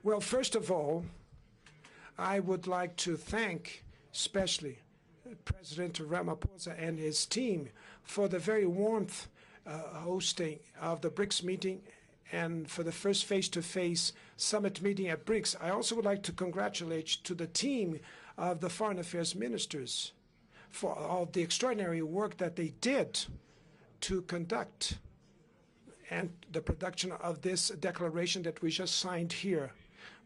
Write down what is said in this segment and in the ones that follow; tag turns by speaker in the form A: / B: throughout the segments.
A: Well, first of all, I would like to thank especially President Ramaphosa and his team for the very warmth hosting of the BRICS meeting and for the first face-to-face summit meeting at BRICS. I also would like to congratulate to the team of the foreign affairs ministers for all the extraordinary work that they did to conduct and the production of this declaration that we just signed here.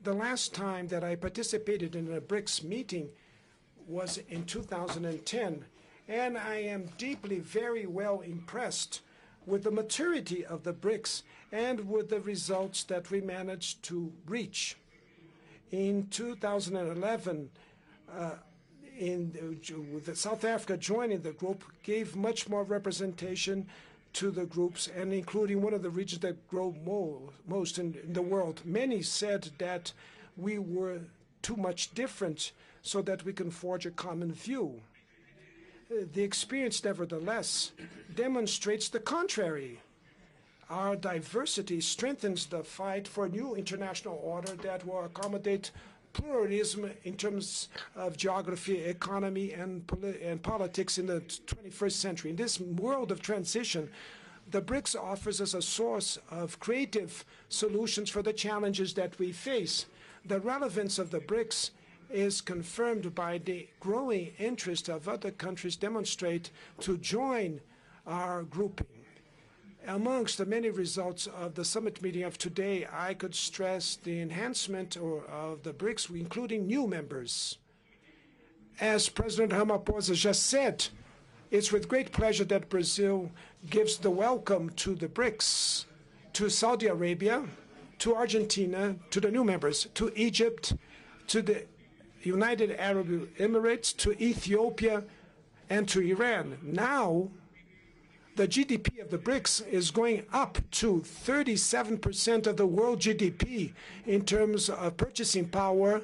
A: The last time that I participated in a BRICS meeting was in 2010, and I am deeply, very well impressed with the maturity of the BRICS and with the results that we managed to reach. In 2011, with South Africa joining the group, gave much more representation to the groups, and including one of the regions that grow most in the world. Many said that we were too much different so that we can forge a common view. The experience, nevertheless, demonstrates the contrary. Our diversity strengthens the fight for a new international order that will accommodate pluralism in terms of geography, economy, and politics in the 21st century. In this world of transition, the BRICS offers us a source of creative solutions for the challenges that we face. The relevance of the BRICS is confirmed by the growing interest of other countries demonstrate to join our grouping. Amongst the many results of the summit meeting of today, I could stress the enhancement of the BRICS, including new members. As President Ramaphosa just said, it's with great pleasure that Brazil gives the welcome to the BRICS, to Saudi Arabia, to Argentina, to the new members, to Egypt, to the United Arab Emirates, to Ethiopia, and to Iran. Now, the GDP of the BRICS is going up to 37% of the world GDP in terms of purchasing power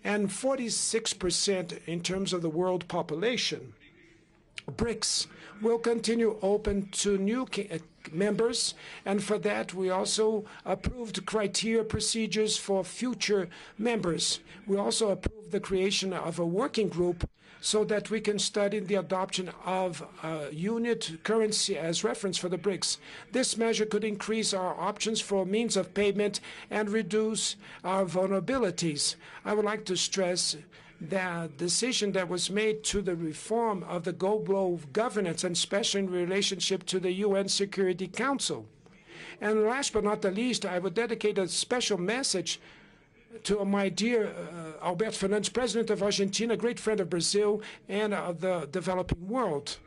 A: and 46% in terms of the world population. BRICS will continue open to new members, and for that we also approved criteria procedures for future members. We also approved the creation of a working group so that we can study the adoption of unit currency as reference for the BRICS. This measure could increase our options for means of payment and reduce our vulnerabilities. I would like to stress the decision that was made to the reform of the global governance, and especially in relationship to the UN Security Council. And last but not the least, I would dedicate a special message to my dear Alberto Fernandes, President of Argentina, a great friend of Brazil and of the developing world.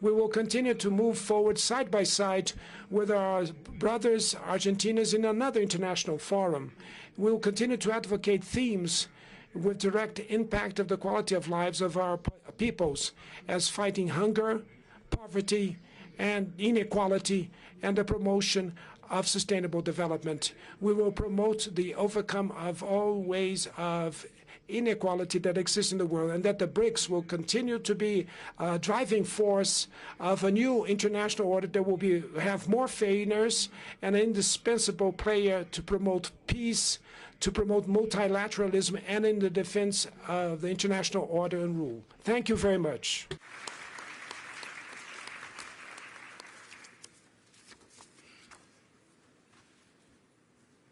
A: We will continue to move forward side by side with our brothers, Argentinians, in another international forum. We will continue to advocate themes with direct impact of the quality of lives of our peoples, as fighting hunger, poverty, and inequality, and the promotion of sustainable development. We will promote the overcome of all ways of inequality that exists in the world, and that the BRICS will continue to be a driving force of a new international order that will have more fairness and an indispensable player to promote peace, to promote multilateralism, and in the defense of the international order and rule. Thank you very much.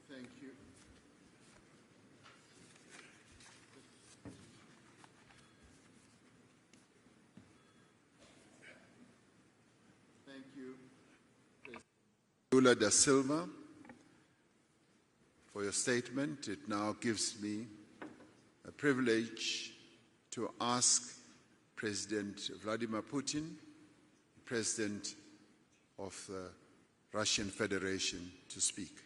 B: Thank you. Thank you, Lula da Silva, for your statement. It now gives me a privilege to ask President Vladimir Putin, President of the Russian Federation, to speak.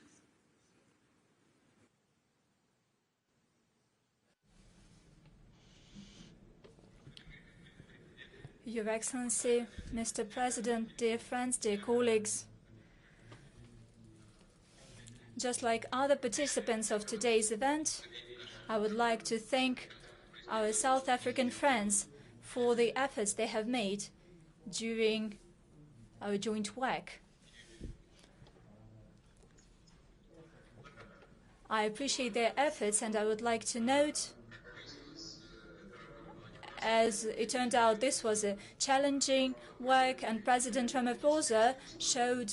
C: Your Excellency, Mr. President, dear friends, dear colleagues, just like other participants of today's event, I would like to thank our South African friends for the efforts they have made during our joint work. I appreciate their efforts, and I would like to note, as it turned out, this was a challenging work, and President Ramaphosa showed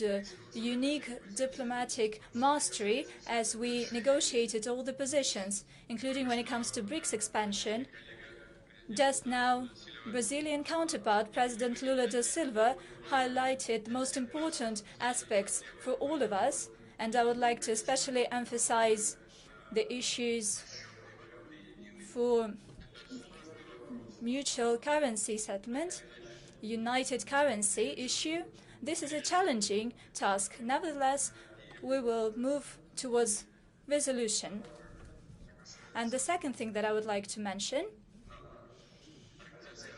C: unique diplomatic mastery as we negotiated all the positions, including when it comes to BRICS expansion. Just now, Brazilian counterpart, President Lula da Silva, highlighted the most important aspects for all of us, and I would like to especially emphasize the issues for mutual currency settlement, united currency issue. This is a challenging task. Nevertheless, we will move towards resolution. And the second thing that I would like to mention,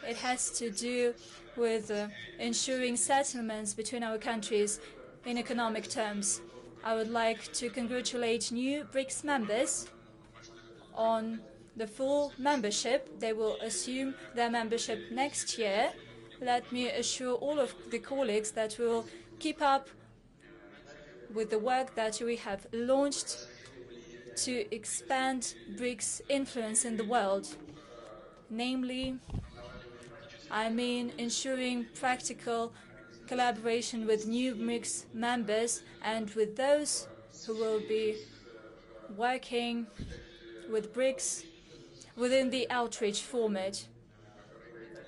C: it has to do with ensuring settlements between our countries in economic terms. I would like to congratulate new BRICS members on the full membership. They will assume their membership next year. Let me assure all of the colleagues that we will keep up with the work that we have launched to expand BRICS' influence in the world. Namely, I mean ensuring practical collaboration with new BRICS members and with those who will be working with BRICS within the outreach format,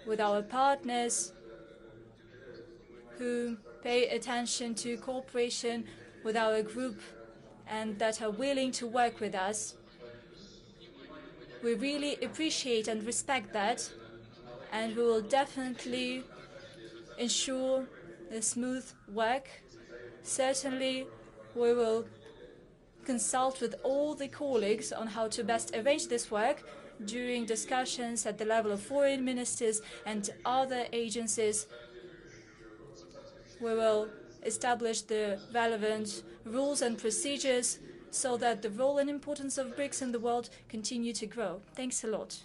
C: with our partners who pay attention to cooperation with our group and that are willing to work with us. We really appreciate and respect that, and we will definitely ensure a smooth work. Certainly, we will consult with all the colleagues on how to best arrange this work during discussions at the level of foreign ministers and other agencies. We will establish the relevant rules and procedures so that the role and importance of BRICS in the world continue to grow. Thanks a lot.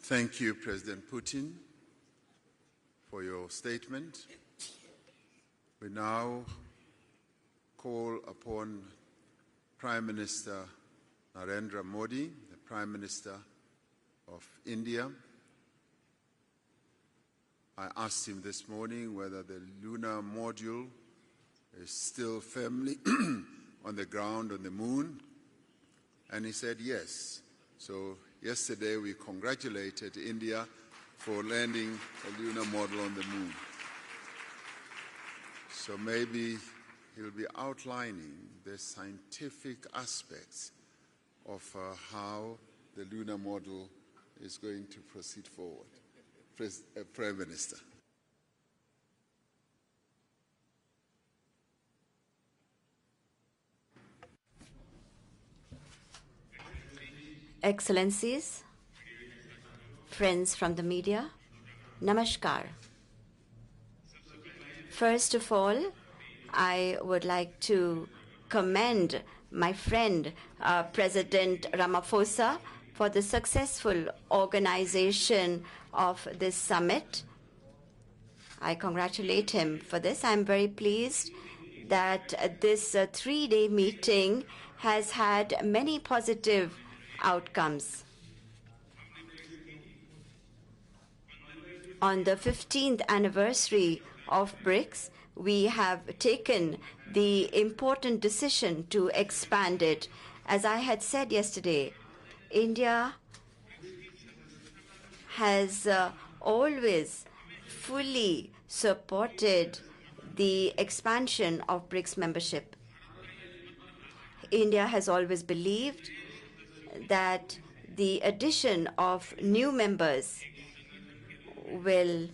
B: Thank you, President Putin, for your statement. We now call upon Prime Minister Narendra Modi, the Prime Minister of India. I asked him this morning whether the lunar module is still firmly on the ground on the moon, and he said yes. So yesterday we congratulated India for landing a lunar module on the moon. So maybe he'll be outlining the scientific aspects of how the lunar module is going to proceed forward. Prime Minister.
D: Excellencies, friends from the media, Namaskar. First of all, I would like to commend my friend, President Ramaphosa, for the successful organization of this summit. I congratulate him for this. I'm very pleased that this three-day meeting has had many positive outcomes. On the 15th anniversary of BRICS, we have taken the important decision to expand it. As I had said yesterday, India has always fully supported the expansion of BRICS membership. India has always believed that the addition of new members will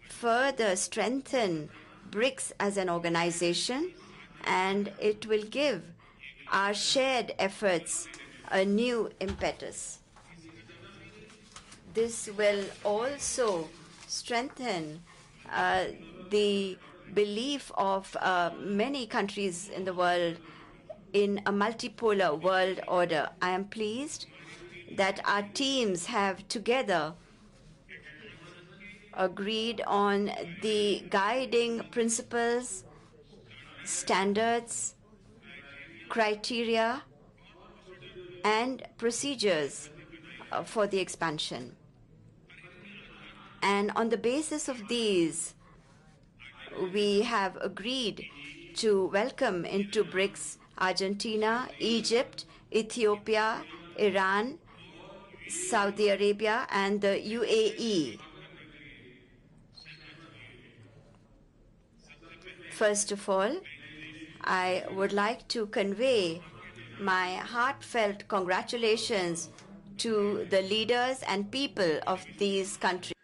D: further strengthen BRICS as an organization, and it will give our shared efforts a new impetus. This will also strengthen the belief of many countries in the world in a multipolar world order. I am pleased that our teams have together agreed on the guiding principles, standards, criteria, and procedures for the expansion. And on the basis of these, we have agreed to welcome into BRICS Argentina, Egypt, Ethiopia, Iran, Saudi Arabia, and the UAE. First of all, I would like to convey my heartfelt congratulations to the leaders and people of these countries.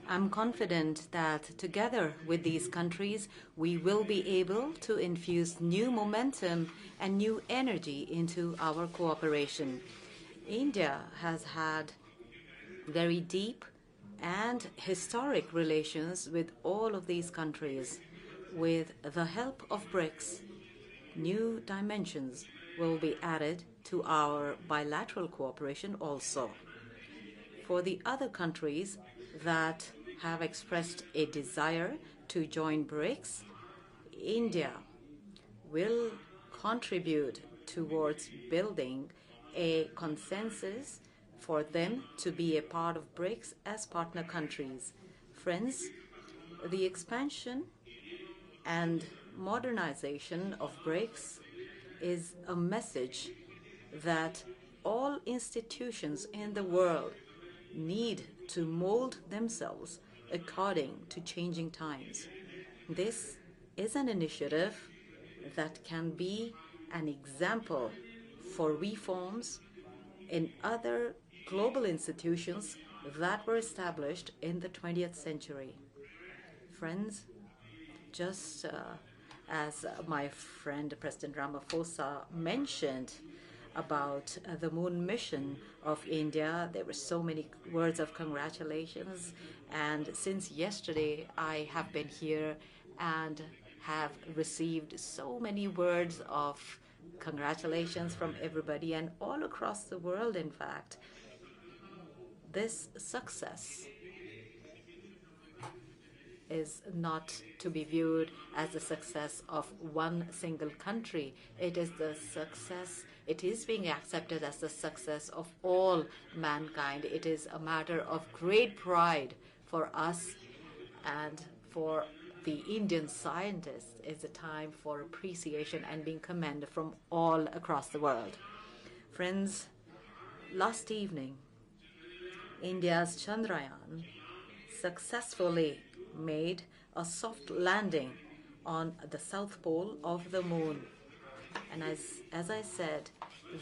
E: I'm confident that together with these countries, we will be able to infuse new momentum and new energy into our cooperation. India has had very deep and historic relations with all of these countries. With the help of BRICS, new dimensions will be added to our bilateral cooperation also. For the other countries that have expressed a desire to join BRICS, India will contribute towards building a consensus for them to be a part of BRICS as partner countries. Friends, the expansion and modernization of BRICS is a message that all institutions in the world need to mold themselves according to changing times. This is an initiative that can be an example for reforms in other global institutions that were established in the 20th century. Friends, just as my friend President Ramaphosa mentioned about the moon mission of India, there were so many words of congratulations, and since yesterday I have been here and have received so many words of congratulations from everybody and all across the world. In fact, this success is not to be viewed as the success of one single country. It is the success, it is being accepted as the success of all mankind. It is a matter of great pride for us and for the Indian scientists. It's a time for appreciation and being commended from all across the world. Friends, last evening, India's Chandrayaan successfully made a soft landing on the south pole of the moon. And as I said,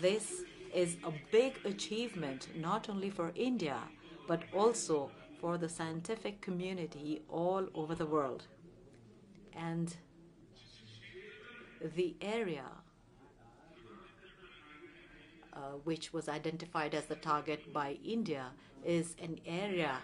E: this is a big achievement not only for India, but also for the scientific community all over the world. And the area which was identified as the target by India is an area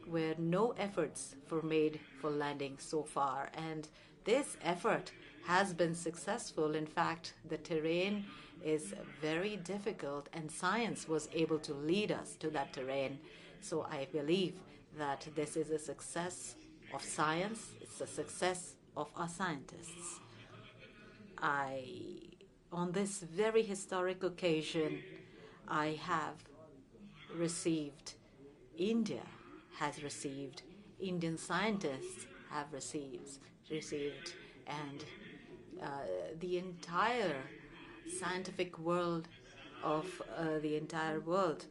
E: where no efforts were made for landing so far. And this effort has been successful. In fact, the terrain is very difficult, and science was able to lead us to that terrain. So I believe that this is a success of science. It's a success of our scientists. On this very historic occasion, I have received, India has received, Indian scientists have received, and the entire scientific world of the entire world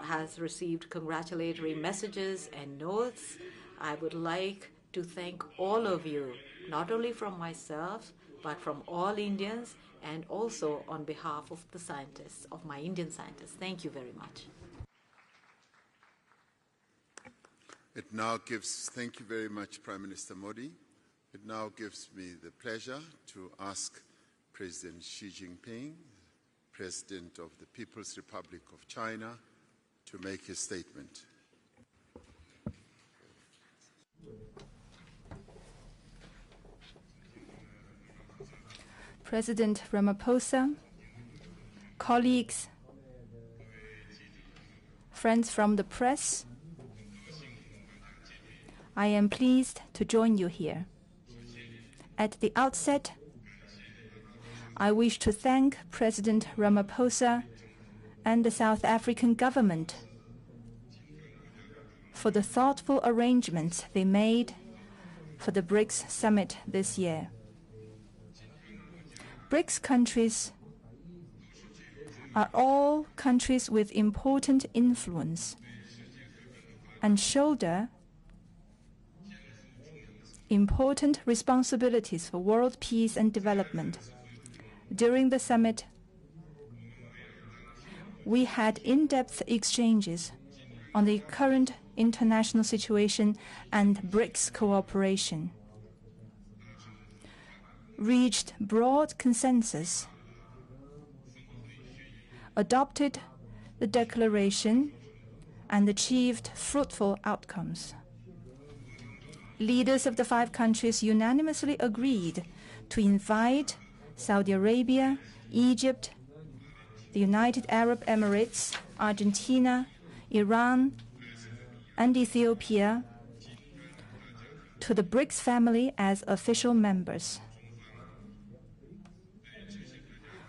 E: has received congratulatory messages and notes. I would like to thank all of you, not only from myself, but from all Indians, and also on behalf of the scientists, of my Indian scientists. Thank you very much.
B: Thank you very much, Prime Minister Modi. It now gives me the pleasure to ask President Xi Jinping, President of the People's Republic of China, to make his statement.
C: President Ramaphosa, colleagues, friends from the press, I am pleased to join you here. At the outset, I wish to thank President Ramaphosa and the South African government for the thoughtful arrangements they made for the BRICS summit this year. BRICS countries are all countries with important influence and shoulder important responsibilities for world peace and development. During the summit, we had in-depth exchanges on the current international situation and BRICS cooperation, reached broad consensus, adopted the declaration, and achieved fruitful outcomes. Leaders of the 5 countries unanimously agreed to invite Saudi Arabia, Egypt, the United Arab Emirates, Argentina, Iran, and Ethiopia to the BRICS family as official members.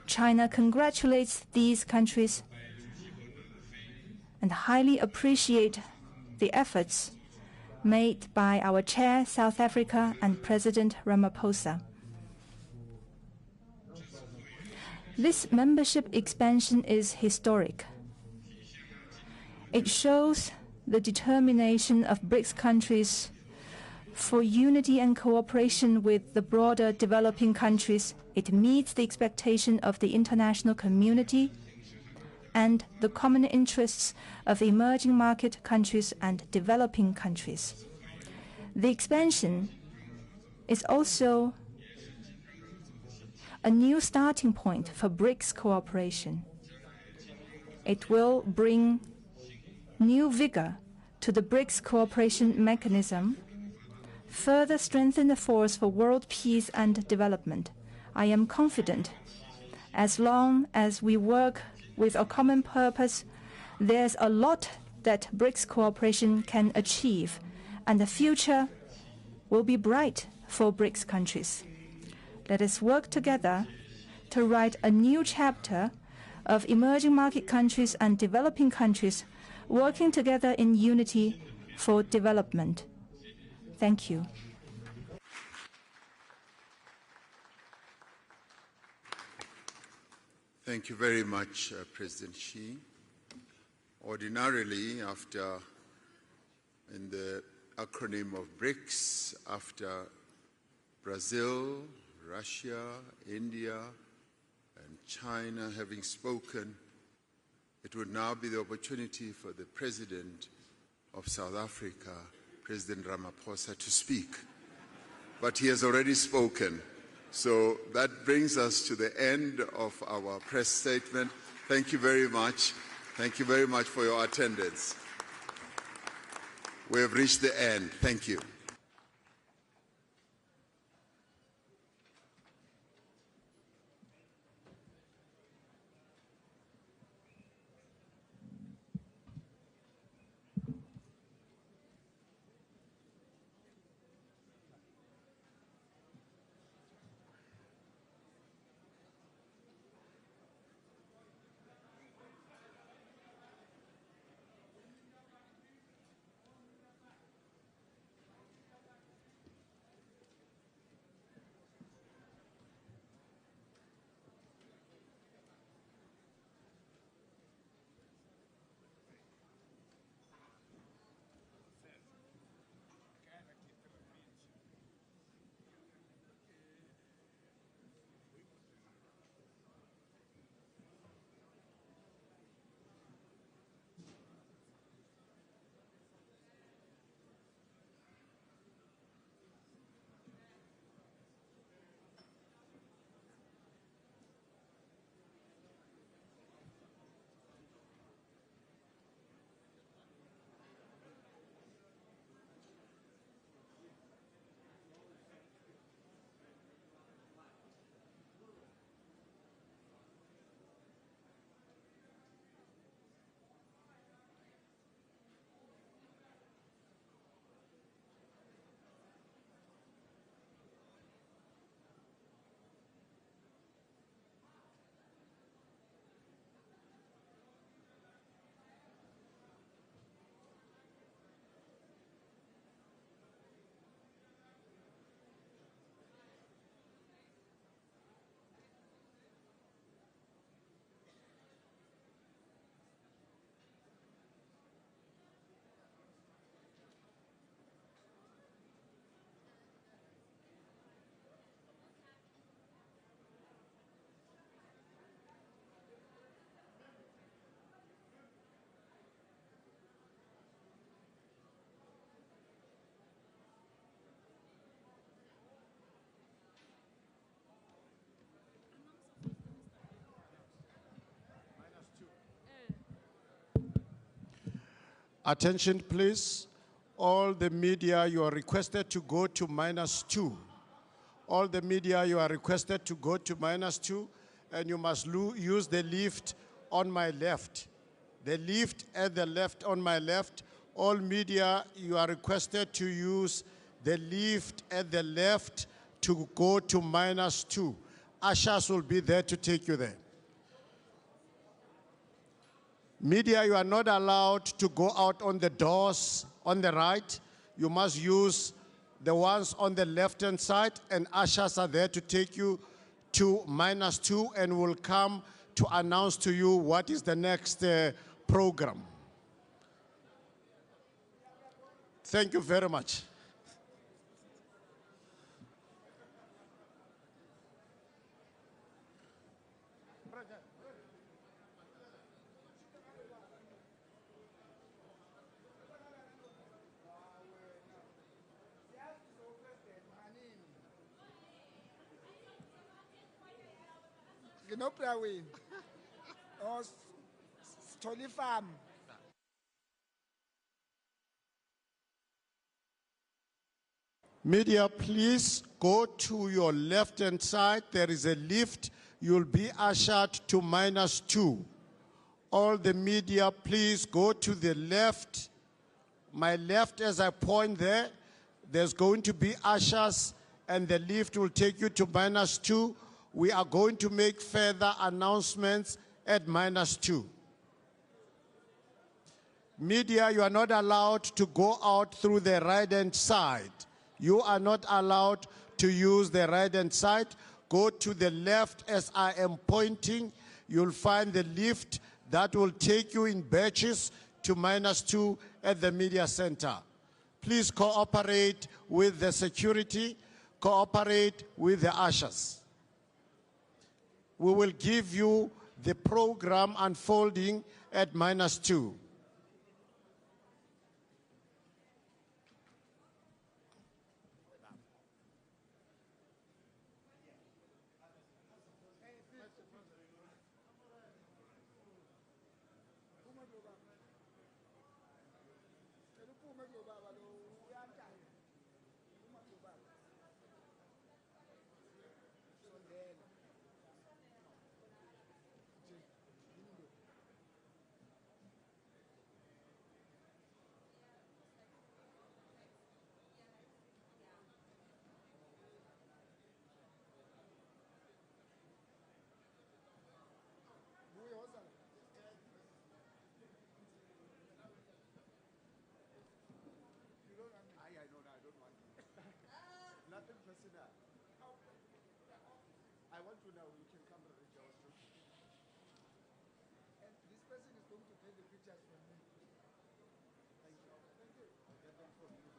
C: China congratulates these countries and highly appreciate the efforts made by our chair, South Africa, and President Ramaphosa. This membership expansion is historic. It shows the determination of BRICS countries for unity and cooperation with the broader developing countries. It meets the expectation of the international community and the common interests of emerging market countries and developing countries. The expansion is also a new starting point for BRICS cooperation. It will bring new vigor to the BRICS cooperation mechanism, further strengthen the force for world peace and development. I am confident as long as we work with a common purpose, there's a lot that BRICS cooperation can achieve, and the future will be bright for BRICS countries. Let us work together to write a new chapter of emerging market countries and developing countries working together in unity for development. Thank you.
B: Thank you very much, President Xi. Ordinarily, in the acronym of BRICS, after Brazil, Russia, India, and China having spoken, it would now be the opportunity for the President of South Africa, President Ramaphosa, to speak. But he has already spoken. So that brings us to the end of our press statement. Thank you very much. Thank you very much for your attendance. We have reached the end. Thank you.
F: Attention, please. All the media, you are requested to go to -2. All the media, you are requested to go to -2, and you must use the lift on my left. The lift at the left on my left. All media, you are requested to use the lift at the left to go to -2. Ushers will be there to take you there. Media, you are not allowed to go out on the doors on the right. You must use the ones on the left-hand side, and ushers are there to take you to -2 and will come to announce to you what is the next program. Thank you very much.
G: No play or Stony Farm.
F: Media, please go to your left-hand side. There is a lift. You'll be ushered to -2. All the media, please go to the left. My left, as I point there, there's going to be ushers, and the lift will take you to -2. We are going to make further announcements at -2. Media, you are not allowed to go out through the right-hand side. You are not allowed to use the right-hand side. Go to the left as I am pointing. You'll find the lift that will take you in batches to -2 at the media center. Please cooperate with the security, cooperate with the ushers. We will give you the program unfolding at -2. I want to know, you can come and reach out.
G: And this person is going to take the pictures from me.
F: Thank you. Thank you. I'll get them from you.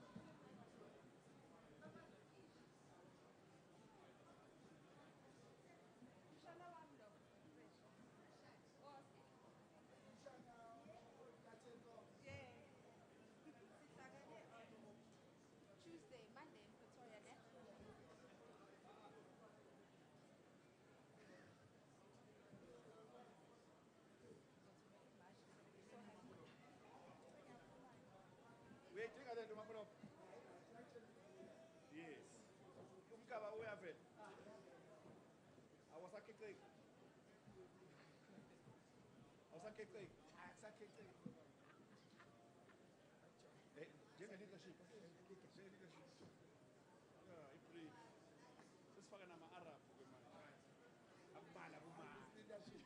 F: Yes. Umkaba uyavela. Awusakheceki. Awusakheceki. Akusakheceki. Njenge-leadership. Yeah, i-brief. Sesifaka nama-Arab kwemanje. Akubala kuma. Leadership.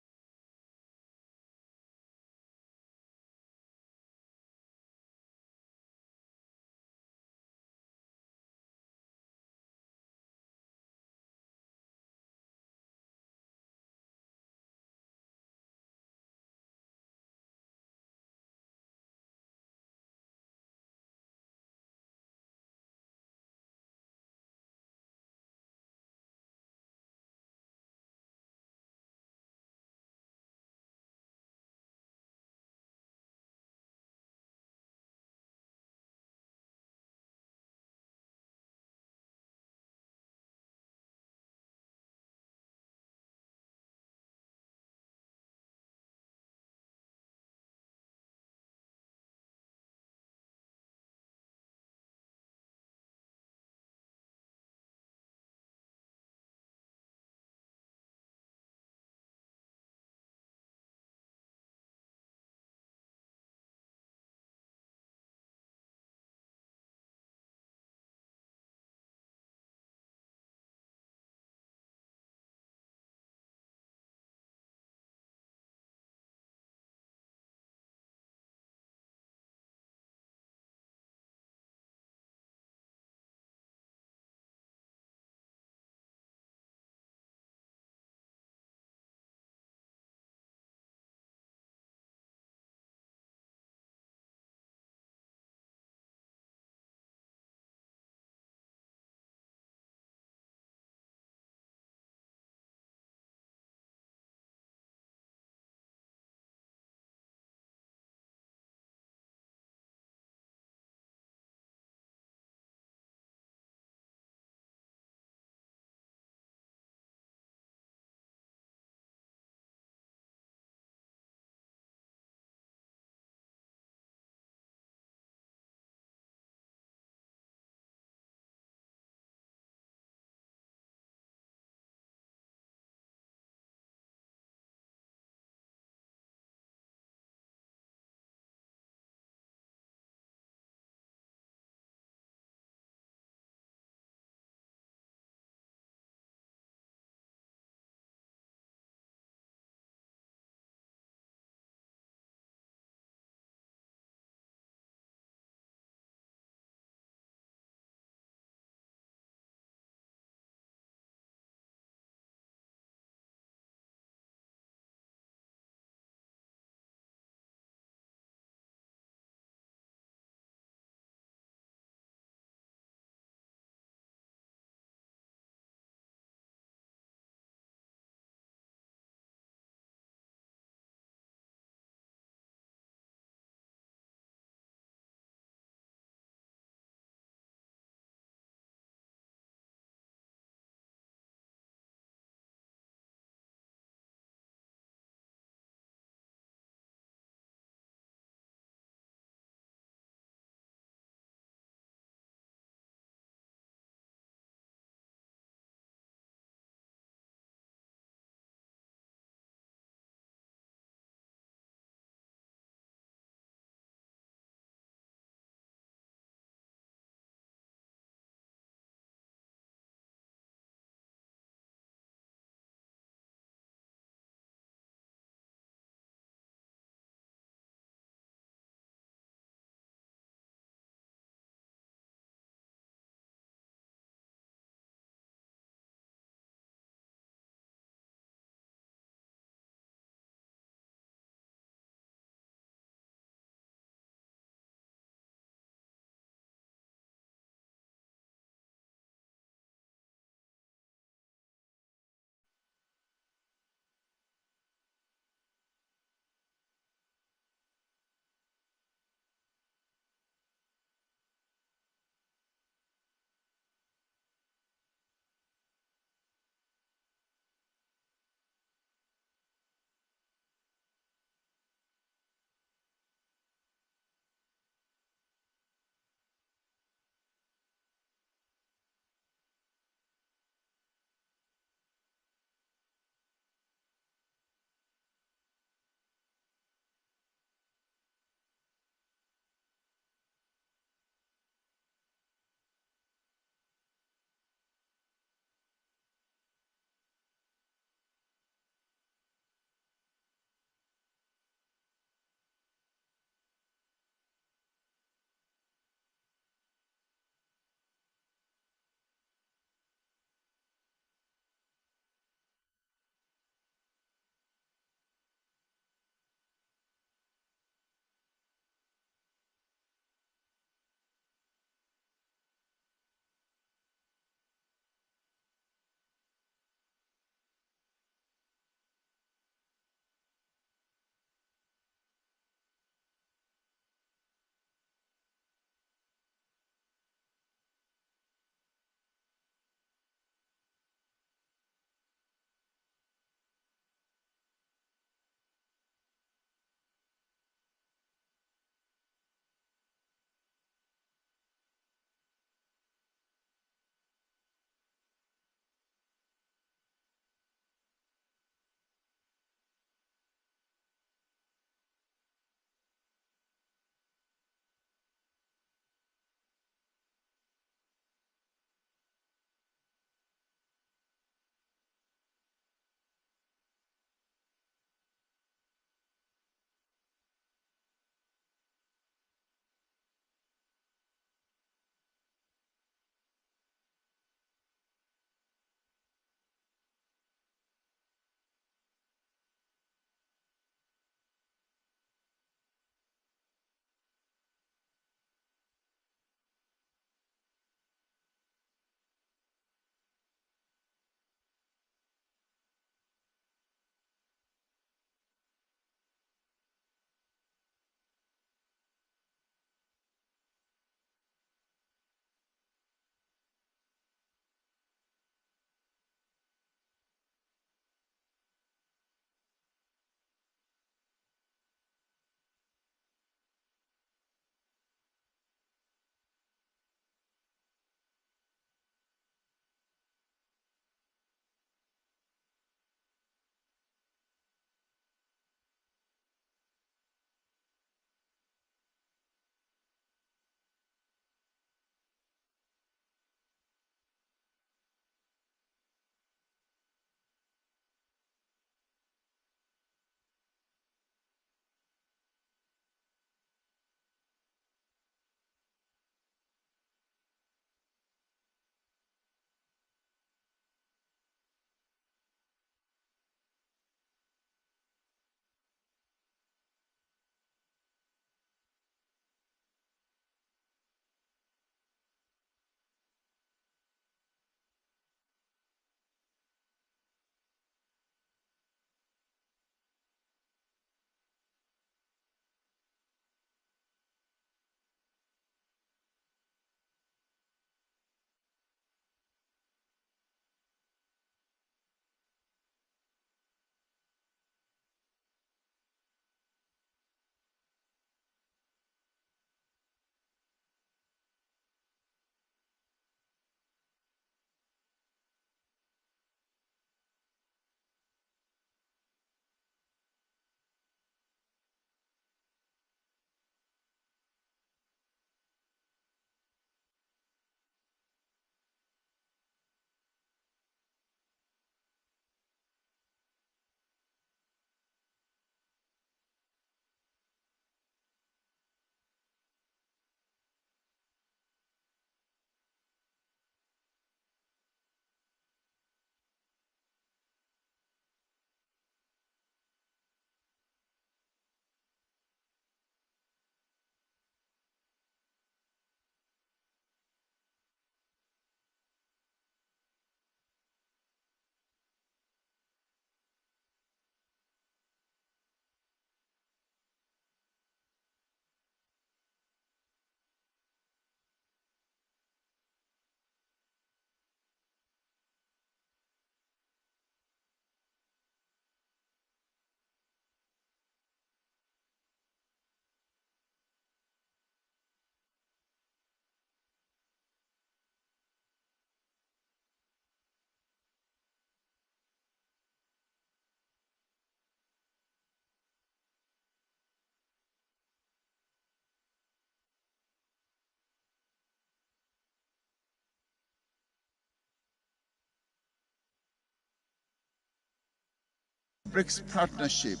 B: BRICS partnership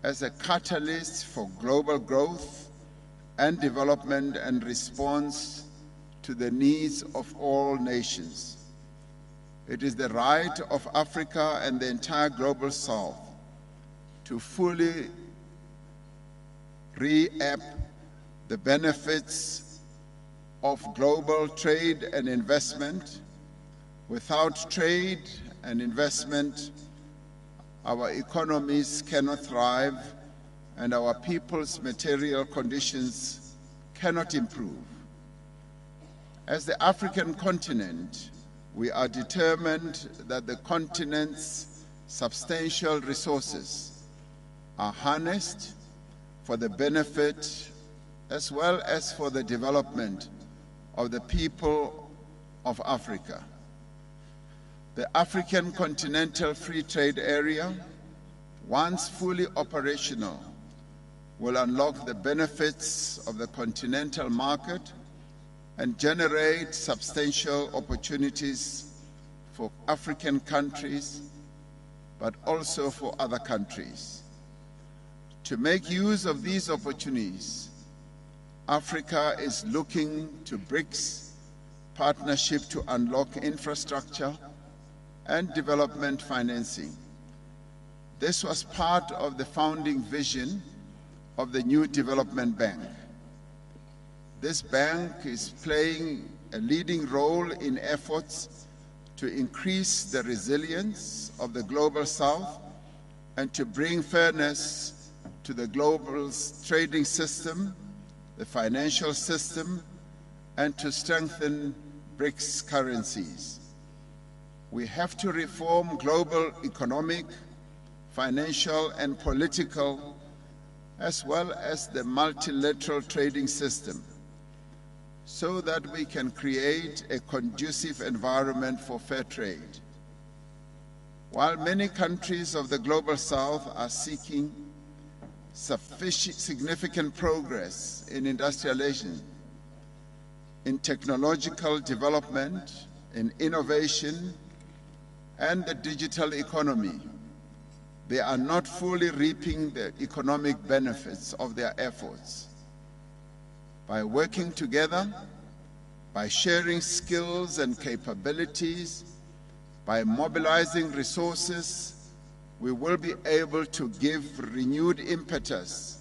B: as a catalyst for global growth and development and response to the needs of all nations. It is the right of Africa and the entire global South to fully reap the benefits of global trade and investment. Without trade and investment, our economies cannot thrive and our people's material conditions cannot improve. As the African continent, we are determined that the continent's substantial resources are harnessed for the benefit as well as for the development of the people of Africa. The African Continental Free Trade Area, once fully operational, will unlock the benefits of the continental market and generate substantial opportunities for African countries, but also for other countries. To make use of these opportunities, Africa is looking to BRICS partnership to unlock infrastructure and development financing. This was part of the founding vision of the new development bank. This bank is playing a leading role in efforts to increase the resilience of the global South and to bring fairness to the global trading system, the financial system, and to strengthen BRICS currencies. We have to reform global economic, financial, and political, as well as the multilateral trading system, so that we can create a conducive environment for fair trade. While many countries of the global South are seeking significant progress in industrialization, in technological development, in innovation, and the digital economy, they are not fully reaping the economic benefits of their efforts. By working together, by sharing skills and capabilities, by mobilizing resources, we will be able to give renewed impetus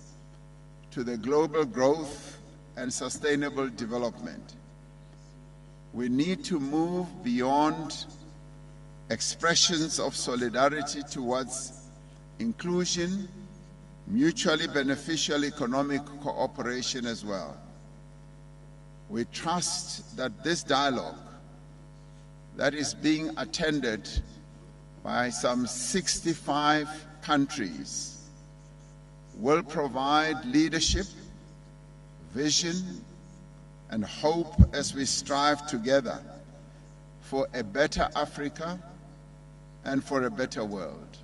B: to the global growth and sustainable development. We need to move beyond expressions of solidarity towards inclusion, mutually beneficial economic cooperation as well. We trust that this dialogue that is being attended by some 65 countries will provide leadership, vision, and hope as we strive together for a better Africa and for a better world.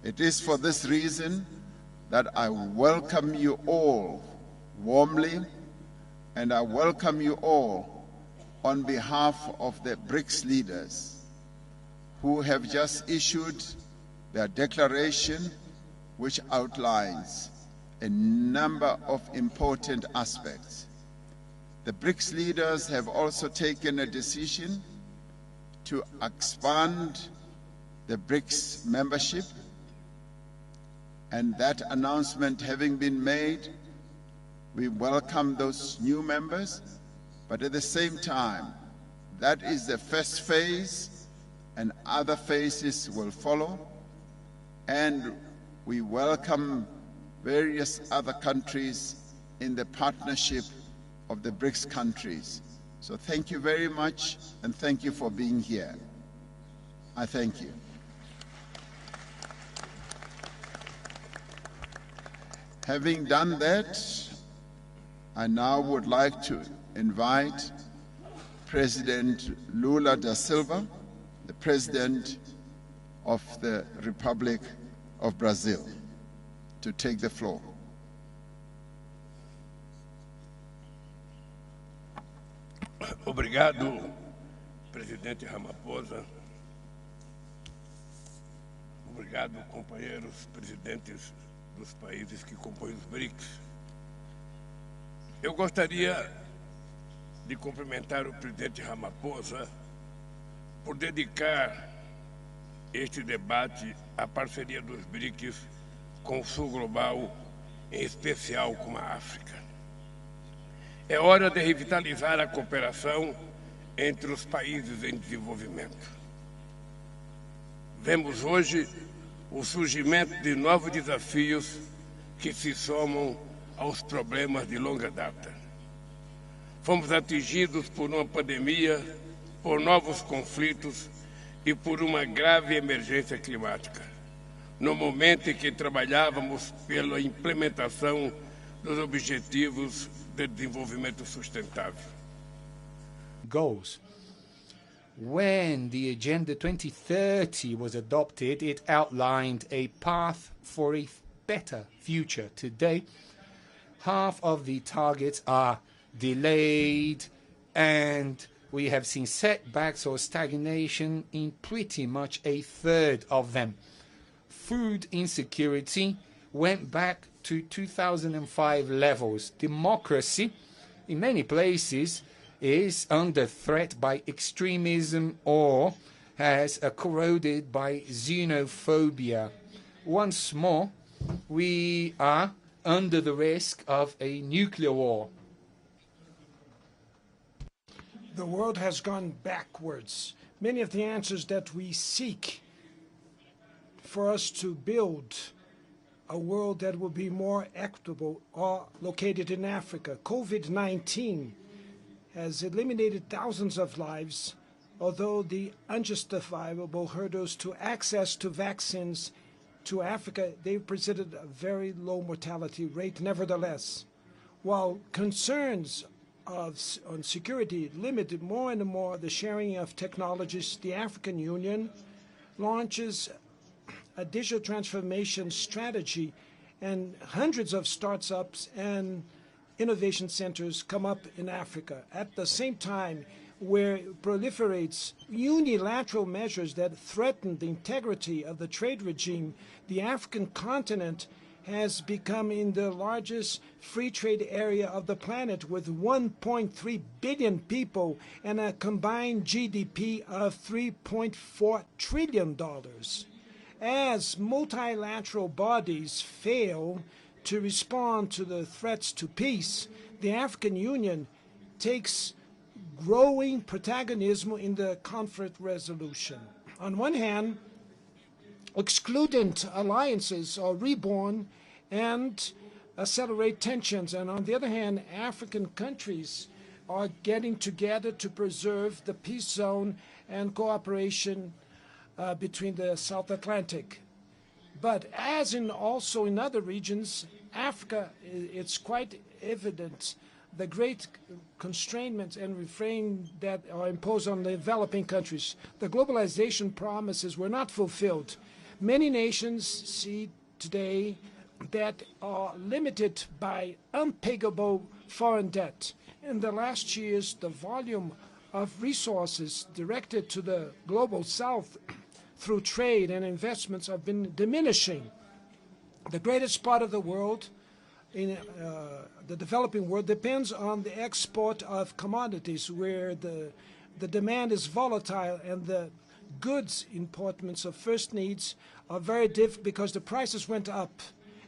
B: It is for this reason that I welcome you all warmly, and I welcome you all on behalf of the BRICS leaders who have just issued their declaration, which outlines a number of important aspects. The BRICS leaders have also taken a decision to expand the BRICS membership, and that announcement having been made, we welcome those new members, but at the same time, that is the first phase, and other phases will follow, and we welcome various other countries in the partnership of the BRICS countries. So thank you very much, and thank you for being here. I thank you. Having done that, I now would like to invite President Lula da Silva, the President of the Republic of Brazil, to take the floor.
H: Obrigado, Presidente Ramaphosa. Obrigado. obrigado, companheiros presidentes dos países que compõem os BRICS. Eu gostaria de cumprimentar o presidente Ramaphosa por dedicar este debate à parceria dos BRICS com o Sul Global, em especial com a África. É hora de revitalizar a cooperação entre os países em desenvolvimento. Vemos hoje o surgimento de novos desafios que se somam aos problemas de longa data. Fomos atingidos por uma pandemia, por novos conflitos e por uma grave emergência climática, no momento em que trabalhávamos pela implementação dos Objetivos de Desenvolvimento Sustentável.
I: Goals. When the Agenda 2030 was adopted, it outlined a path for a better future. Today, half of the targets are delayed, and we have seen setbacks or stagnation in pretty much a third of them. Food insecurity went back to 2005 levels. Democracy, in many places, is under threat by extremism or has corroded by xenophobia. Once more, we are under the risk of a nuclear war.
A: The world has gone backwards. Many of the answers that we seek for us to build a world that will be more equitable are located in Africa. COVID-19 has eliminated thousands of lives, although the unjustifiable hurdles to access to vaccines to Africa, they presented a very low mortality rate nevertheless. While concerns on security limited more and more the sharing of technologies, the African Union launches a digital transformation strategy, and hundreds of startups and innovation centers come up in Africa. At the same time, where it proliferates unilateral measures that threaten the integrity of the trade regime, the African continent has become in the largest free trade area of the planet, with 1.3 billion people and a combined GDP of $3.4 trillion. As multilateral bodies fail to respond to the threats to peace, the African Union takes growing protagonism in the conflict resolution. On one hand, excludent alliances are reborn and accelerate tensions, and on the other hand, African countries are getting together to preserve the peace zone and cooperation between the South Atlantic. But as in also in other regions, Africa, it's quite evident the great constraints and refrain that are imposed on the developing countries. The globalization promises were not fulfilled. Many nations see today that are limited by unpayable foreign debt. In the last years, the volume of resources directed to the global south through trade and investments have been diminishing. The greatest part of the world, in the developing world, depends on the export of commodities, where the demand is volatile and the goods importments of first needs are very difficult because the prices went up.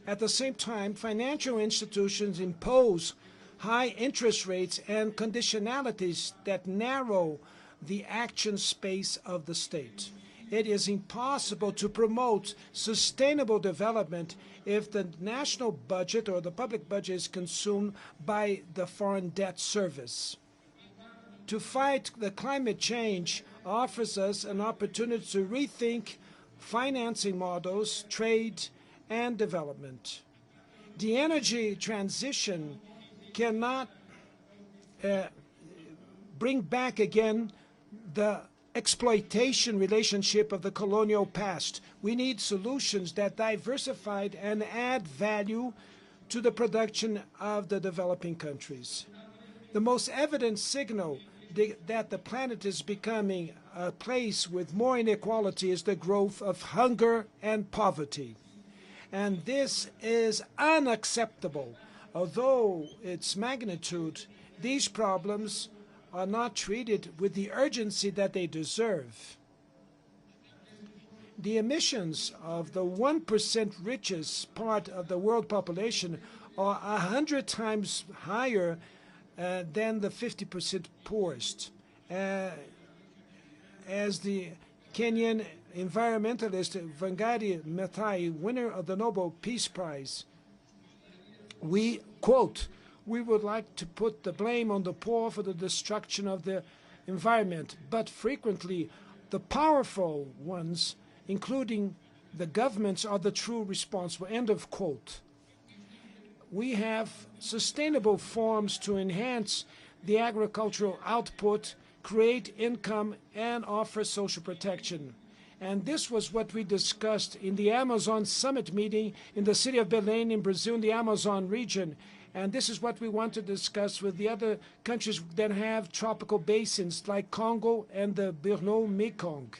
A: At the same time, financial institutions impose high interest rates and conditionalities that narrow the action space of the state. It is impossible to promote sustainable development if the national budget or the public budget is consumed by the foreign debt service. To fight the climate change offers us an opportunity to rethink financing models, trade, and development. The energy transition cannot bring back again the exploitation relationship of the colonial past. We need solutions that diversify and add value to the production of the developing countries. The most evident signal that the planet is becoming a place with more inequality is the growth of hunger and poverty. And this is unacceptable. Although its magnitude, these problems are not treated with the urgency that they deserve. The emissions of the 1% richest part of the world population are 100 times higher than the 50% poorest. As the Kenyan environmentalist Wangari Maathai, winner of the Nobel Peace Prize, we quote, "We would like to put the blame on the poor for the destruction of the environment, but frequently the powerful ones, including the governments, are the true responsible," end of quote. We have sustainable forms to enhance the agricultural output, create income, and offer social protection. And this was what we discussed in the Amazon Summit meeting in the city of Belém in Brazil, in the Amazon region. And this is what we want to discuss with the other countries that have tropical basins like Congo and the Borno Mekong.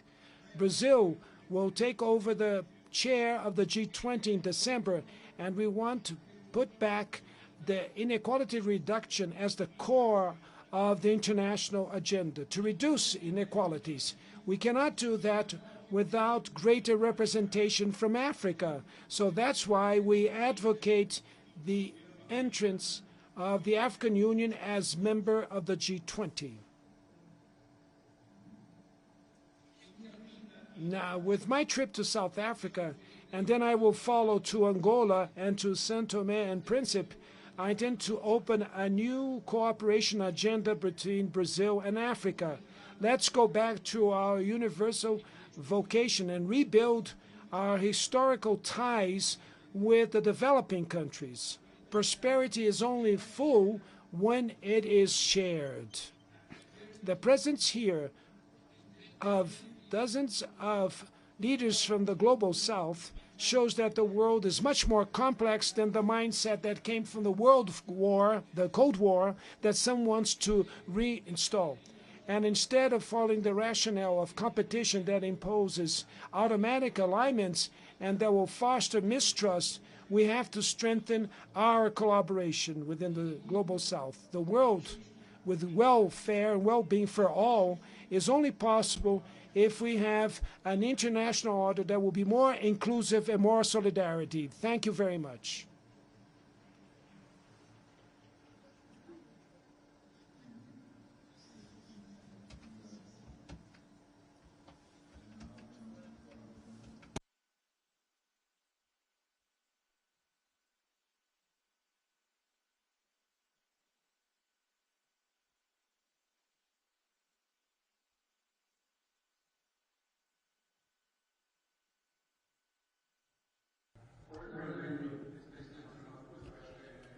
A: Brazil will take over the chair of the G20 in December, and we want to put back the inequality reduction as the core of the international agenda, to reduce inequalities. We cannot do that without greater representation from Africa. So that's why we advocate the entrance of the African Union as member of the G20. Now, with my trip to South Africa, and then I will follow to Angola and to São Tomé and Príncipe, I intend to open a new cooperation agenda between Brazil and Africa. Let's go back to our universal vocation and rebuild our historical ties with the developing countries. Prosperity is only full when it is shared. The presence here of dozens of leaders from the global south shows that the world is much more complex than the mindset that came from the World War, the Cold War, that some wants to reinstall. And instead of following the rationale of competition that imposes automatic alignments and that will foster mistrust, we have to strengthen our collaboration within the global south. The world with welfare and well-being for all is only possible if we have an international order that will be more inclusive and more solidarity. Thank you very much.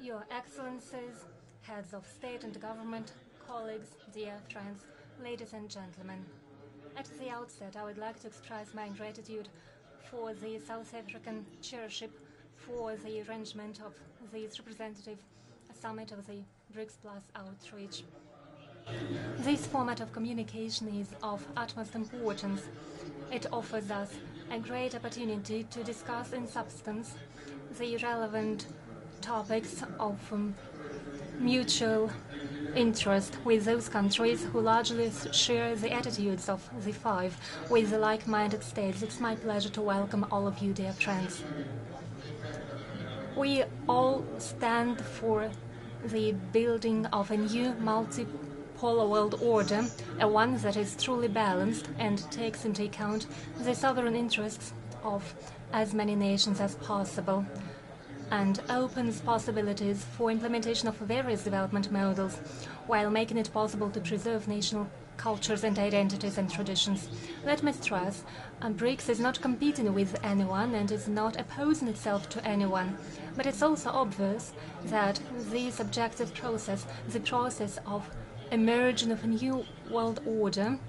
J: Your Excellencies, heads of state and government, colleagues, dear friends, ladies and gentlemen. At the outset, I would like to express my gratitude for the South African chairship for the arrangement of this representative summit of the BRICS Plus outreach. This format of communication is of utmost importance. It offers us a great opportunity to discuss in substance the relevant topics of mutual interest with those countries who largely share the attitudes of the five with the like-minded states. It's my pleasure to welcome all of you, dear friends. We all stand for the building of a new multipolar world order, a one that is truly balanced and takes into account the sovereign interests of as many nations as possible, and opens possibilities for implementation of various development models while making it possible to preserve national cultures and identities and traditions. Let me stress, BRICS is not competing with anyone and is not opposing itself to anyone, but it's also obvious that this objective process, the process of emerging of a new world order,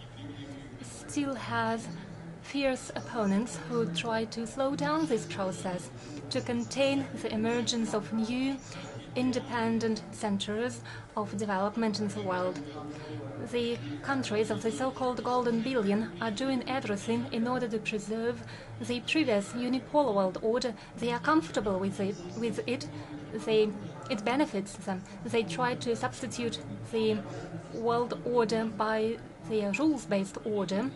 J: still has fierce opponents who try to slow down this process, to contain the emergence of new independent centers of development in the world. the countries of the so-called Golden Billion are doing everything in order to preserve the previous unipolar world order. They are comfortable with it. It benefits them. They try to substitute the world order by the rules-based order,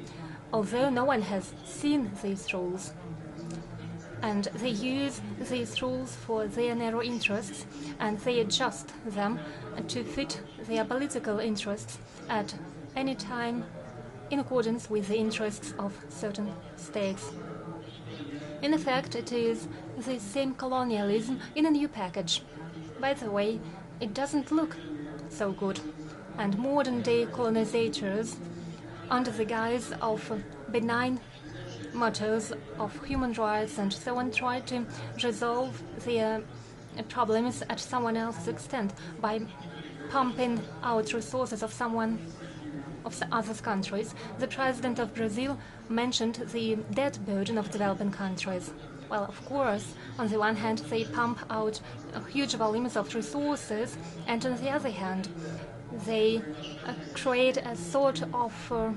J: although no one has seen these rules. And they use these rules for their narrow interests, and they adjust them to fit their political interests at any time in accordance with the interests of certain states. In effect, it is the same colonialism in a new package. By the way, it doesn't look so good, and modern-day colonizators, under the guise of benign mottos of human rights and so on, try to resolve their problems at someone else's extent by pumping out resources of other countries. The president of Brazil mentioned the debt burden of developing countries. Well, of course, on the one hand, they pump out huge volumes of resources, and on the other hand, they create a sort of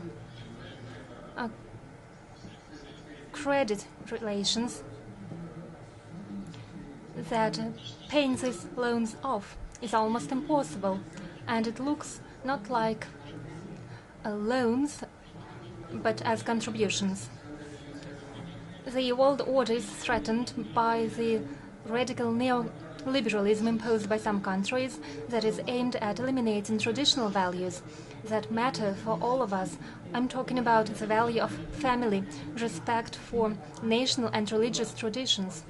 J: credit relations that paying these loans off is almost impossible, and it looks not like loans but as contributions. The world order is threatened by the radical neoliberalism imposed by some countries that is aimed at eliminating traditional values that matter for all of us. I'm talking about the value of family, respect for national and religious traditions.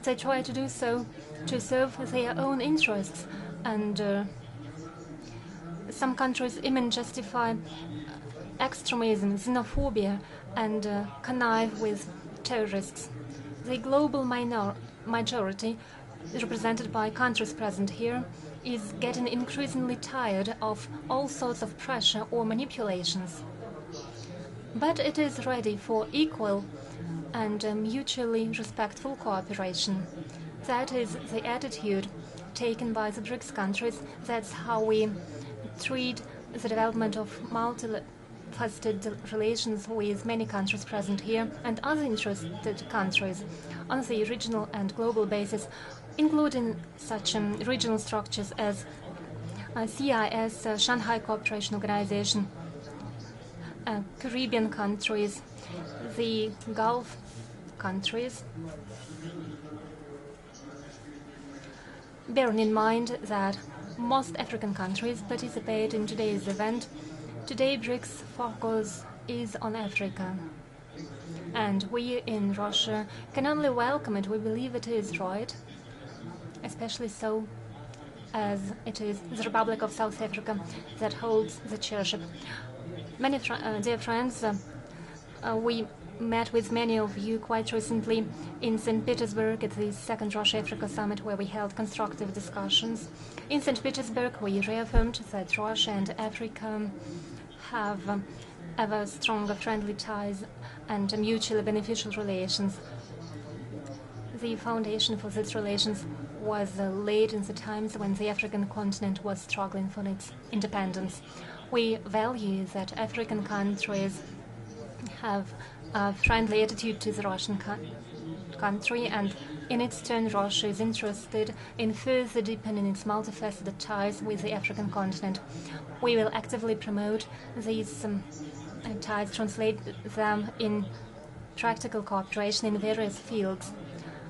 J: They try to do so to serve their own interests, and some countries even justify extremism, xenophobia, and connive with terrorists. The global majority, represented by countries present here, is getting increasingly tired of all sorts of pressure or manipulations. But it is ready for equal and mutually respectful cooperation. That is the attitude taken by the BRICS countries. That's how we treat the development of multifaceted relations with many countries present here and other interested countries on the regional and global basis, including such regional structures as CIS, Shanghai Cooperation Organization, Caribbean countries, the Gulf countries. Bearing in mind that most African countries participate in today's event, today BRICS focus is on Africa. And we in Russia can only welcome it. We believe it is right, especially so as it is the Republic of South Africa that holds the chairship. Many dear friends, we met with many of you quite recently in St. Petersburg at the second Russia-Africa summit, where we held constructive discussions. In St. Petersburg, we reaffirmed that Russia and Africa have ever stronger friendly ties and mutually beneficial relations. The foundation for these relations was laid in the times when the African continent was struggling for its independence. We value that African countries have a friendly attitude to the Russian country, and in its turn Russia is interested in further deepening its multifaceted ties with the African continent. We will actively promote these ties, translate them in practical cooperation in various fields.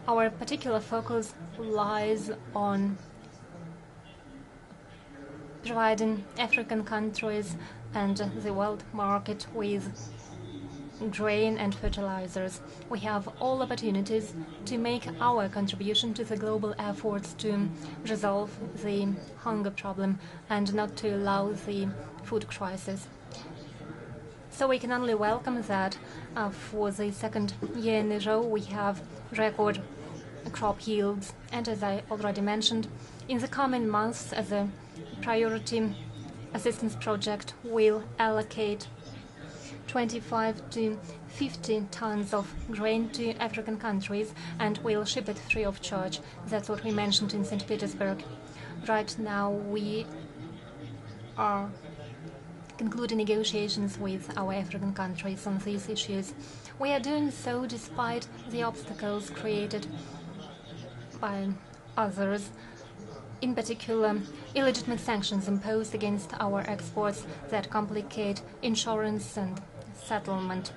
J: Our particular focus lies on providing African countries and the world market with grain and fertilizers. We have all opportunities to make our contribution to the global efforts to resolve the hunger problem and not to allow the food crisis. So we can only welcome that for the second year in a row we have record crop yields, and as I already mentioned, in the coming months as a priority assistance project we'll allocate 25 to 50 tons of grain to African countries, and we'll ship it free of charge. That's what we mentioned in St. Petersburg. Right now we are concluding negotiations with our African countries on these issues. We are doing so despite the obstacles created by others, in particular illegitimate sanctions imposed against our exports that complicate insurance and settlement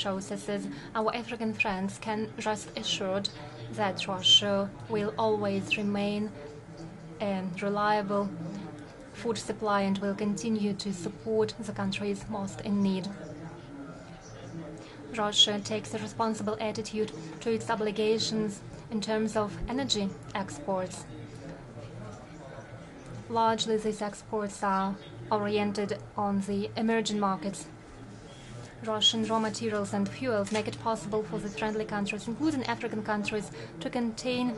J: processes. Our African friends can rest assured that Russia will always remain a reliable food supply and will continue to support the countries most in need. Russia takes a responsible attitude to its obligations in terms of energy exports. Largely, these exports are oriented on the emerging markets. Russian raw materials and fuels make it possible for the friendly countries, including African countries, to contain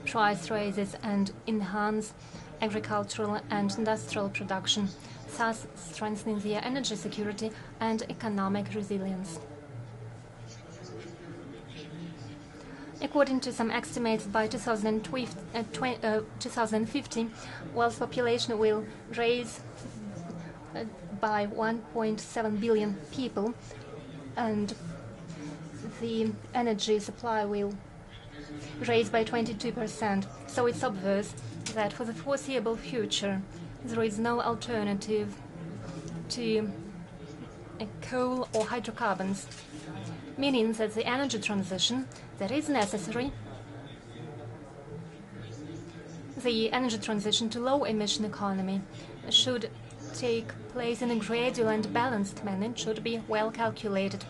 J: price rises and enhance agricultural and industrial production, thus strengthening their energy security and economic resilience. According to some estimates, by 2050, world's population will rise by 1.7 billion people, and the energy supply will rise by 22%. So it's obvious that for the foreseeable future, there is no alternative to coal or hydrocarbons, meaning that the energy transition that is necessary, the energy transition to low-emission economy, should take place in a gradual and balanced manner, should be well calculated,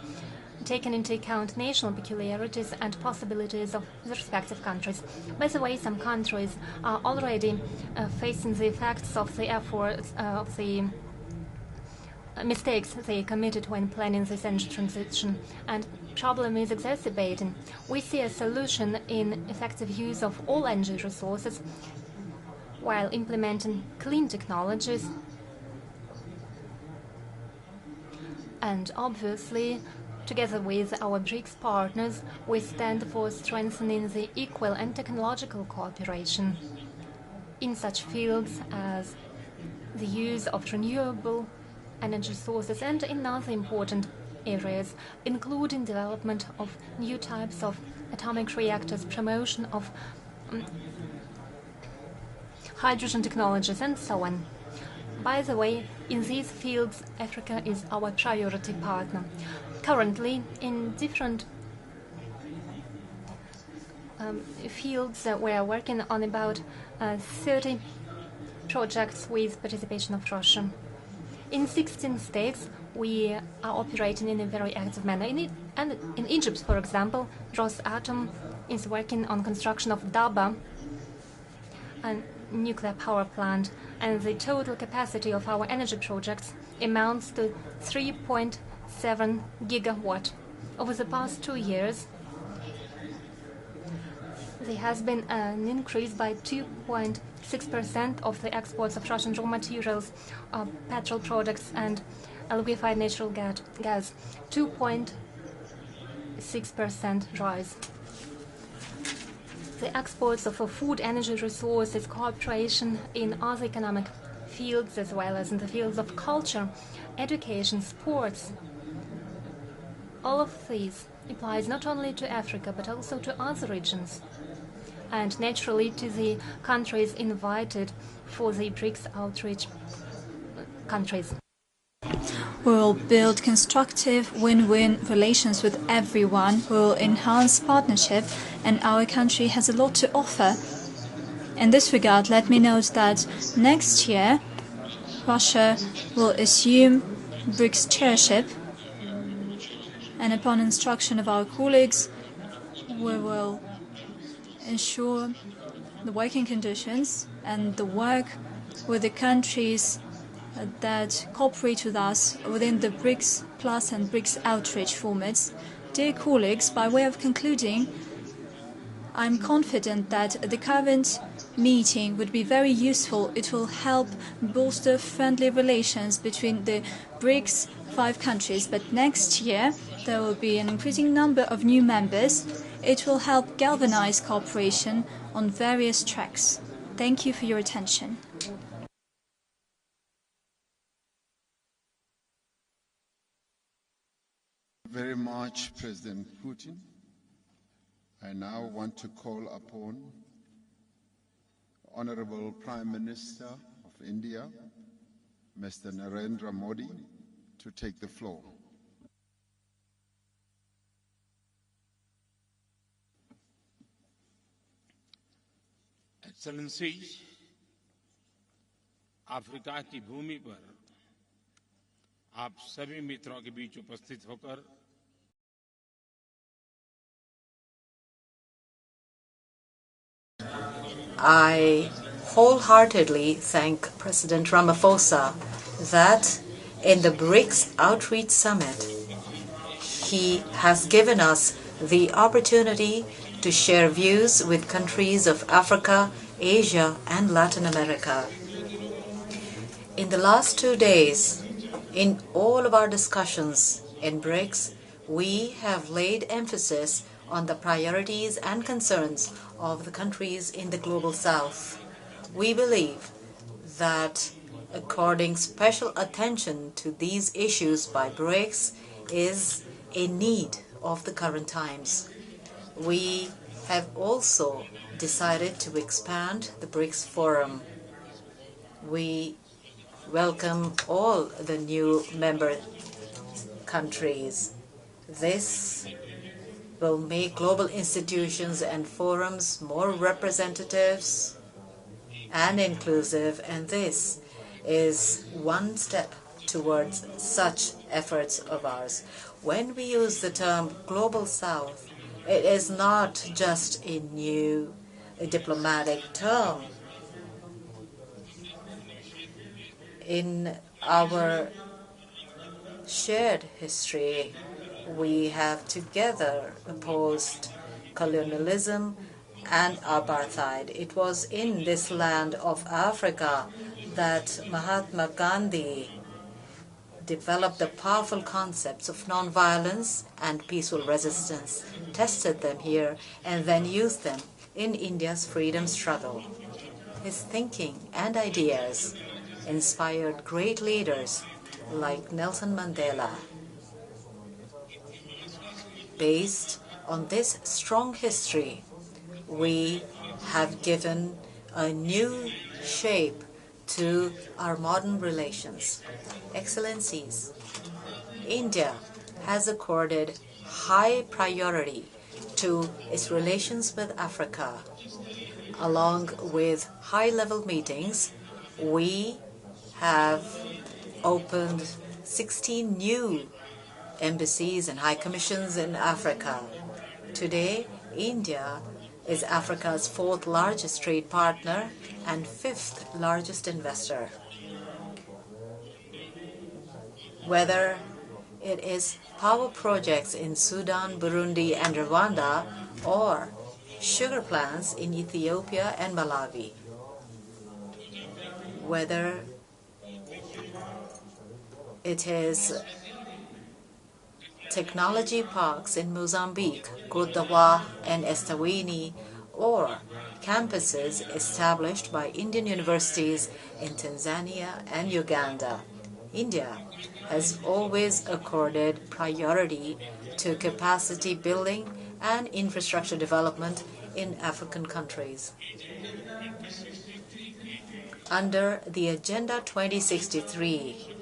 J: taking into account national peculiarities and possibilities of the respective countries. By the way, some countries are already facing the effects of the efforts of the mistakes they committed when planning this energy transition, and problem is exacerbating. We see a solution in effective use of all energy resources while implementing clean technologies, and obviously, together with our BRICS partners, we stand for strengthening the equal and technological cooperation in such fields as the use of renewable energy sources and in other important areas, including development of new types of atomic reactors, promotion of hydrogen technologies, and so on. By the way, in these fields, Africa is our priority partner. Currently, in different fields, we are working on about 30 projects with participation of Russia. In 16 states, we are operating in a very active manner. In Egypt, for example, Rosatom is working on construction of Daba, a nuclear power plant, and the total capacity of our energy projects amounts to 3.7 gigawatt. Over the past 2 years, there has been an increase by 2.6% of the exports of Russian raw materials, petrol products, and liquefied natural gas. 2.6% rise. The exports of food, energy resources, cooperation in other economic fields, as well as in the fields of culture, education, sports. All of these applies not only to Africa, but also to other regions, and naturally to the countries invited for the BRICS outreach countries.
K: We will build constructive win-win relations with everyone. We will enhance partnership, and our country has a lot to offer. In this regard, let me note that next year, Russia will assume BRICS chairship, and upon instruction of our colleagues, we will ensure the working conditions and the work with the countries that cooperate with us within the BRICS Plus and BRICS Outreach formats. Dear colleagues, by way of concluding, I'm confident that the current meeting would be very useful. It will help bolster friendly relations between the BRICS 5 countries. But next year, there will be an increasing number of new members. It will help galvanize cooperation on various tracks. Thank you for your attention.
B: Very much, President Putin. I now want to call upon Honorable Prime Minister of India, Mr. Narendra Modi, to take the floor.
H: Excellency, Africa की भूमि पर आप सभी मित्रों के बीच उपस्थित होकर
E: I wholeheartedly thank President Ramaphosa that in the BRICS Outreach Summit, he has given us the opportunity to share views with countries of Africa, Asia, and Latin America. In the last 2 days, in all of our discussions in BRICS, we have laid emphasis on the priorities and concerns of the countries in the Global South. We believe that according special attention to these issues by BRICS is a need of the current times. We have also decided to expand the BRICS Forum. We welcome all the new member countries. This will make global institutions and forums more representative and inclusive, and this is one step towards such efforts of ours. When we use the term Global South, it is not just a new diplomatic term. In our shared history, we have together opposed colonialism and apartheid. It was in this land of Africa that Mahatma Gandhi developed the powerful concepts of nonviolence and peaceful resistance, tested them here, and then used them in India's freedom struggle. His thinking and ideas inspired great leaders like Nelson Mandela. Based on this strong history, we have given a new shape to our modern relations. Excellencies, India has accorded high priority to its relations with Africa. Along with high-level meetings, we have opened 16 new embassies and high commissions in Africa. Today, India is Africa's 4th largest trade partner and 5th largest investor. Whether it is power projects in Sudan, Burundi, and Rwanda, or sugar plants in Ethiopia and Malawi, whether it is technology parks in Mozambique, Côte d'Ivoire, and Eswatini, or campuses established by Indian universities in Tanzania and Uganda. India has always accorded priority to capacity building and infrastructure development in African countries. Under the Agenda 2063,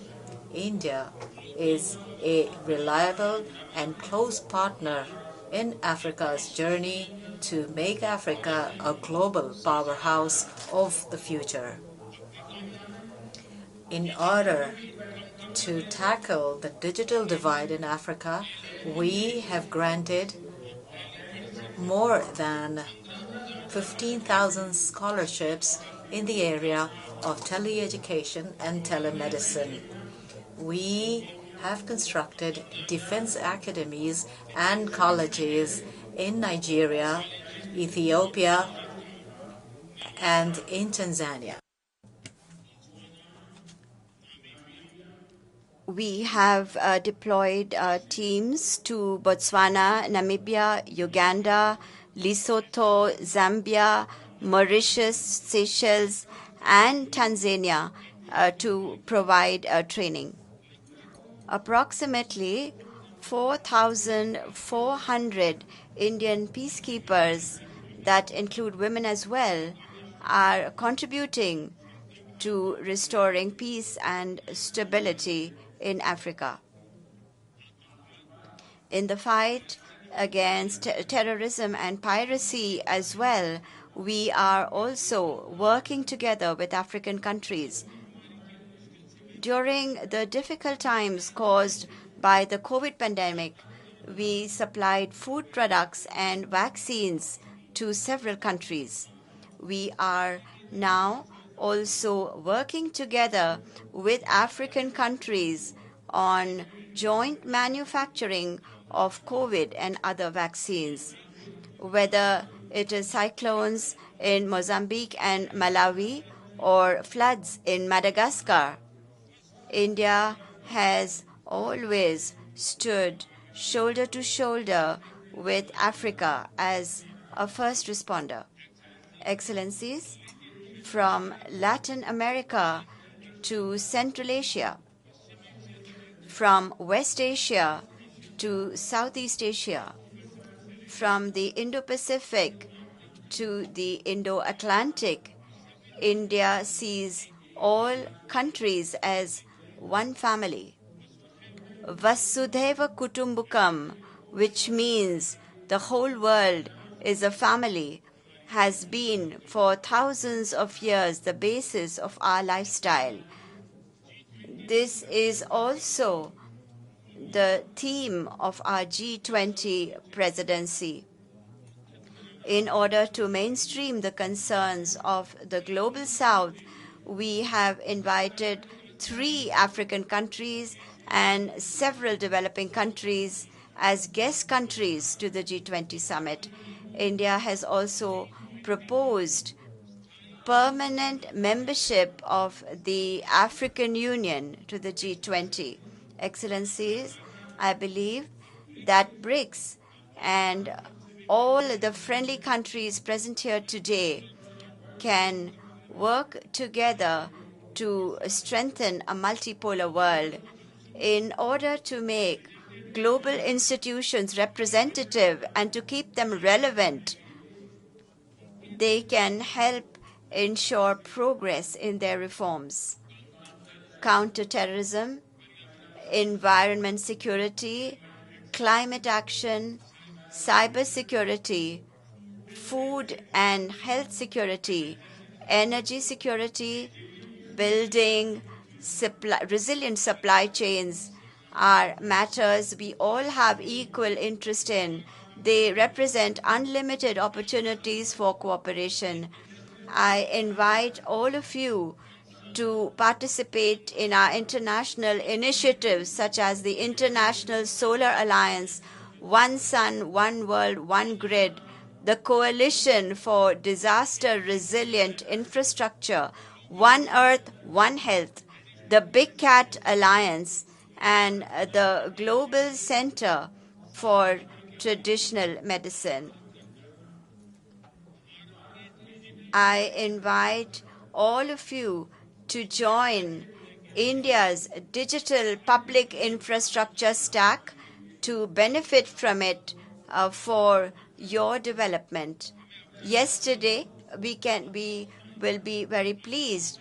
E: India is a reliable and close partner in Africa's journey to make Africa a global powerhouse of the future. In order to tackle the digital divide in Africa, we have granted more than 15,000 scholarships in the area of teleeducation and telemedicine. We have constructed defense academies and colleges in Nigeria, Ethiopia, and in Tanzania.
D: We have deployed teams to Botswana, Namibia, Uganda, Lesotho, Zambia, Mauritius, Seychelles, and Tanzania to provide training. Approximately 4,400 Indian peacekeepers, that include women as well, are contributing to restoring peace and stability in Africa. In the fight against terrorism and piracy as well, we are also working together with African countries. During the difficult times caused by the COVID pandemic, we supplied food products and vaccines to several countries. We are now also working together with African countries on joint manufacturing of COVID and other vaccines. Whether it is cyclones in Mozambique and Malawi or floods in Madagascar, India has always stood shoulder to shoulder with Africa as a first responder. Excellencies, from Latin America to Central Asia, from West Asia to Southeast Asia, from the Indo-Pacific to the Indo-Atlantic, India sees all countries as one family. Vasudhaiva Kutumbakam, which means the whole world is a family, has been for thousands of years the basis of our lifestyle. This is also the theme of our G20 presidency. In order to mainstream the concerns of the Global South, we have invited 3 African countries and several developing countries as guest countries to the G20 summit. India has also proposed permanent membership of the African Union to the G20. Excellencies, I believe that BRICS and all the friendly countries present here today can work together to strengthen a multipolar world in order to make global institutions representative and to keep them relevant. They can help ensure progress in their reforms. Counterterrorism, environment security, climate action, cybersecurity, food and health security, energy security, building resilient supply chains are matters we all have equal interest in. They represent unlimited opportunities for cooperation. I invite all of you to participate in our international initiatives such as the International Solar Alliance, One Sun, One World, One Grid, the Coalition for Disaster Resilient Infrastructure, One Earth, One Health, the Big Cat Alliance, and the Global Center for Traditional Medicine. I invite all of you to join India's digital public infrastructure stack to benefit from it for your development. Yesterday, we will be very pleased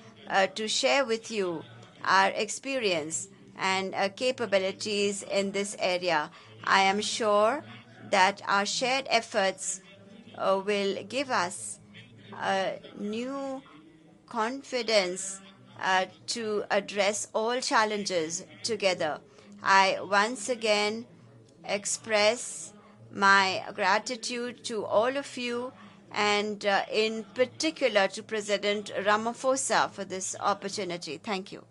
D: to share with you our experience and capabilities in this area. I am sure that our shared efforts will give us new confidence to address all challenges together. I once again express my gratitude to all of you and in particular to President Ramaphosa for this opportunity. Thank you.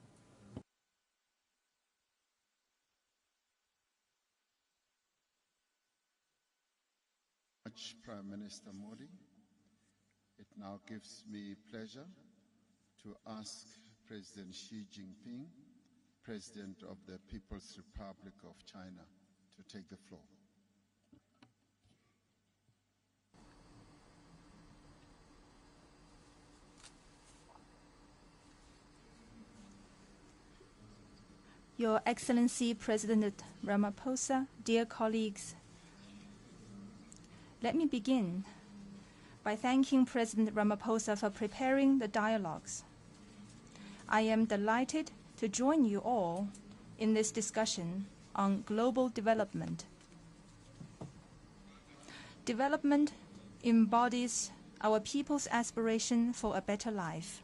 B: Prime Minister Modi. It now gives me pleasure to ask President Xi Jinping, President of the People's Republic of China, to take the floor.
C: Your Excellency President Ramaphosa, dear colleagues, let me begin by thanking President Ramaphosa for preparing the dialogues. I am delighted to join you all in this discussion on global development. Development embodies our people's aspiration for a better life.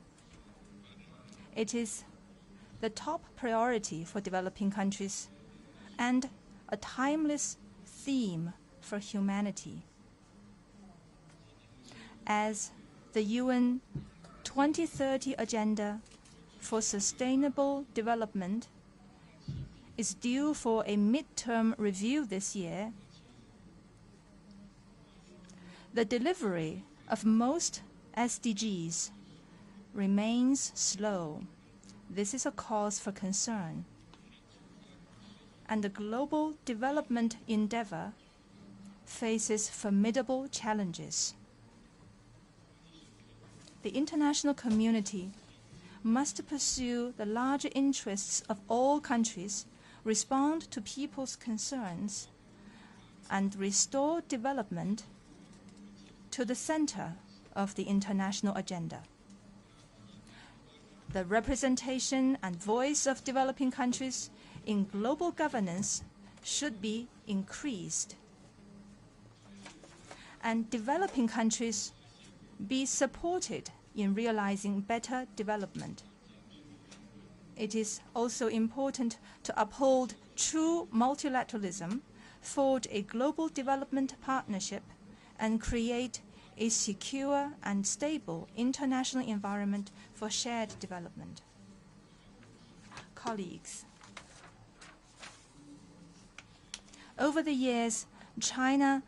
C: It is the top priority for developing countries and a timeless theme for humanity. As the UN 2030 Agenda for Sustainable Development is due for a midterm review this year, the delivery of most SDGs remains slow. This is a cause for concern. And the global development endeavor faces formidable challenges. The international community must pursue the larger interests of all countries, respond to people's concerns, and restore development to the center of the international agenda. The representation and voice of developing countries in global governance should be increased, and developing countries be supported in realizing better development. It is also important to uphold true multilateralism, forge a global development partnership, and create a secure and stable international environment for shared development. Colleagues, over the years, China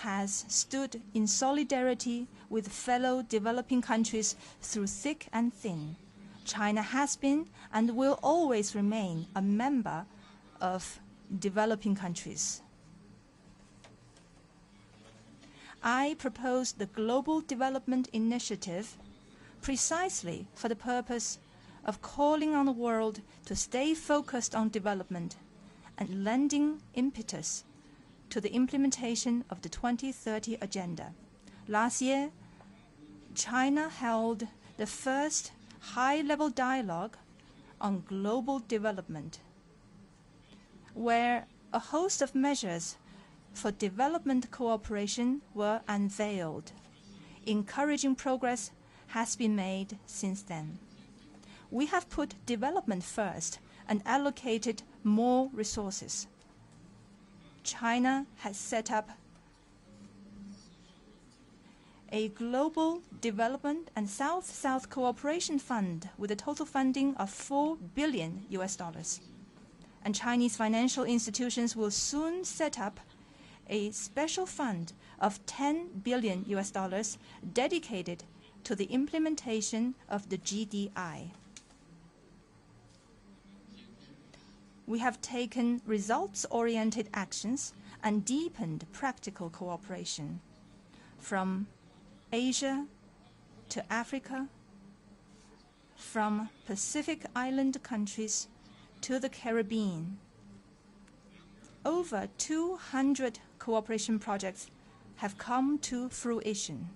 C: has stood in solidarity with fellow developing countries through thick and thin. China has been and will always remain a member of developing countries. I proposed the Global Development Initiative precisely for the purpose of calling on the world to stay focused on development and lending impetus to the implementation of the 2030 Agenda. Last year, China held the first high-level dialogue on global development, where a host of measures for development cooperation were unveiled. Encouraging progress has been made since then. We have put development first and allocated more resources. China has set up a global development and South-South cooperation fund with a total funding of $4 billion. And Chinese financial institutions will soon set up a special fund of $10 billion dedicated to the implementation of the GDI. We have taken results-oriented actions and deepened practical cooperation from Asia to Africa, from Pacific Island countries to the Caribbean. Over 200 cooperation projects have come to fruition,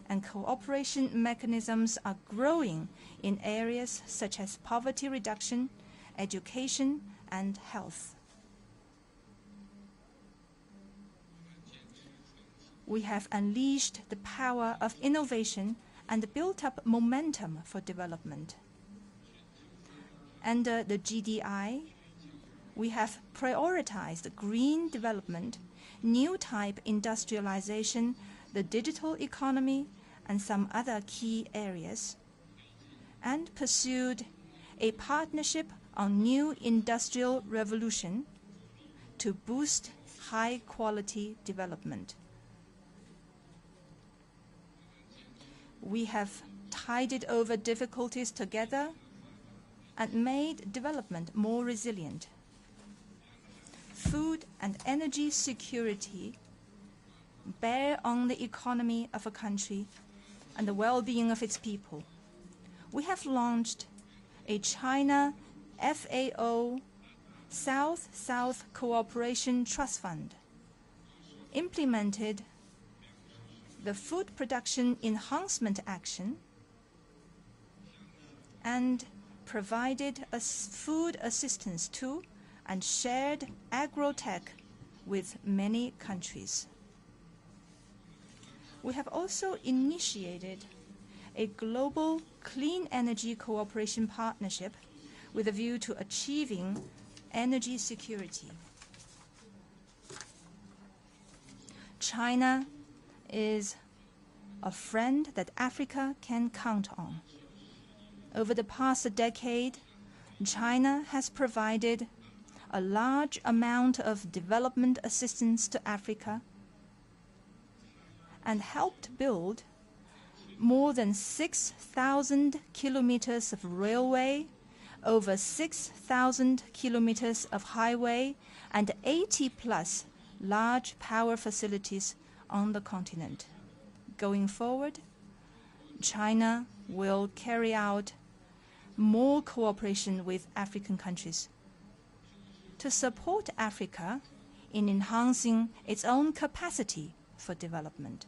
C: and cooperation mechanisms are growing in areas such as poverty reduction, education, and health. We have unleashed the power of innovation and built up momentum for development. Under the GDI, we have prioritized green development, new type industrialization, the digital economy, and some other key areas, and pursued a partnership on new industrial revolution to boost high-quality development. We have tided over difficulties together and made development more resilient. Food and energy security bear on the economy of a country and the well-being of its people. We have launched a China
L: FAO South-South Cooperation Trust Fund, implemented the Food Production Enhancement Action, and provided food assistance to and shared agro-tech with many countries. We have also initiated a global clean energy cooperation partnership with a view to achieving energy security. China is a friend that Africa can count on. Over the past decade, China has provided a large amount of development assistance to Africa and helped build more than 6,000 kilometers of railway, over 6,000 kilometers of highway, and 80+ large power facilities on the continent. Going forward, China will carry out more cooperation with African countries to support Africa in enhancing its own capacity for development.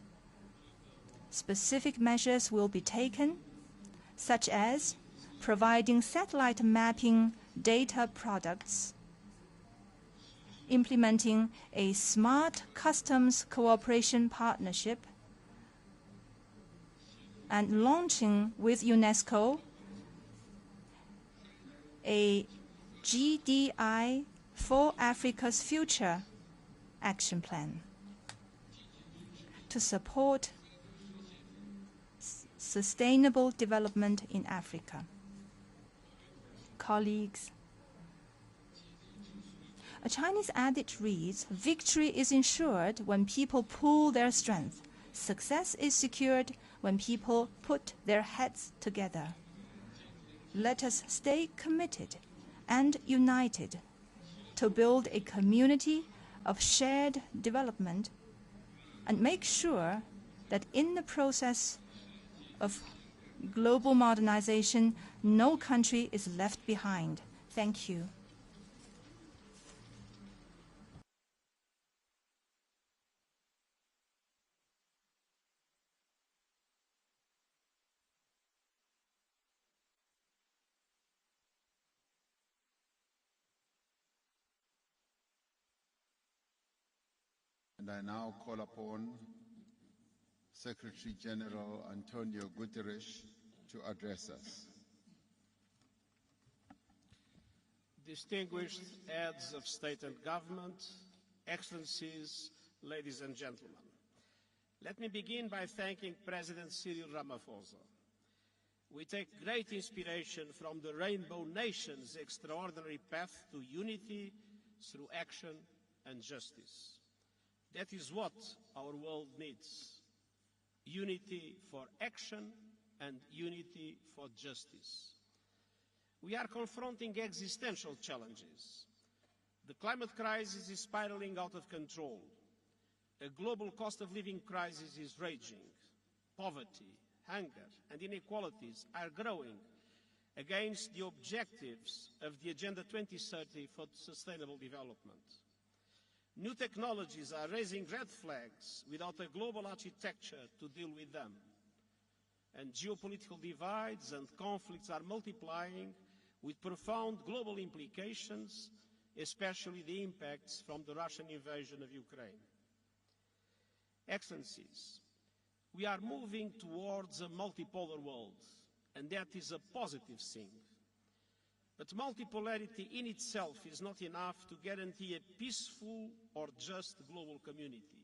L: Specific measures will be taken, such as providing satellite mapping data products, implementing a smart customs cooperation partnership, and launching with UNESCO a GDI for Africa's Future action plan to support sustainable development in Africa. Colleagues, a Chinese adage reads, "Victory is ensured when people pool their strength. Success is secured when people put their heads together." Let us stay committed and united to build a community of shared development and make sure that in the process of global modernization, no country is left behind. Thank you.
B: And I now call upon Secretary General Antonio Guterres to address us.
M: Distinguished heads of state and government, excellencies, ladies and gentlemen. Let me begin by thanking President Cyril Ramaphosa. We take great inspiration from the Rainbow Nation's extraordinary path to unity through action and justice. That is what our world needs. Unity for action and unity for justice. We are confronting existential challenges. The climate crisis is spiraling out of control. A global cost of living crisis is raging. Poverty, hunger, and inequalities are growing against the objectives of the Agenda 2030 for Sustainable Development. New technologies are raising red flags without a global architecture to deal with them. And geopolitical divides and conflicts are multiplying with profound global implications, especially the impacts from the Russian invasion of Ukraine. Excellencies, we are moving towards a multipolar world, and that is a positive thing. But multipolarity in itself is not enough to guarantee a peaceful or just global community.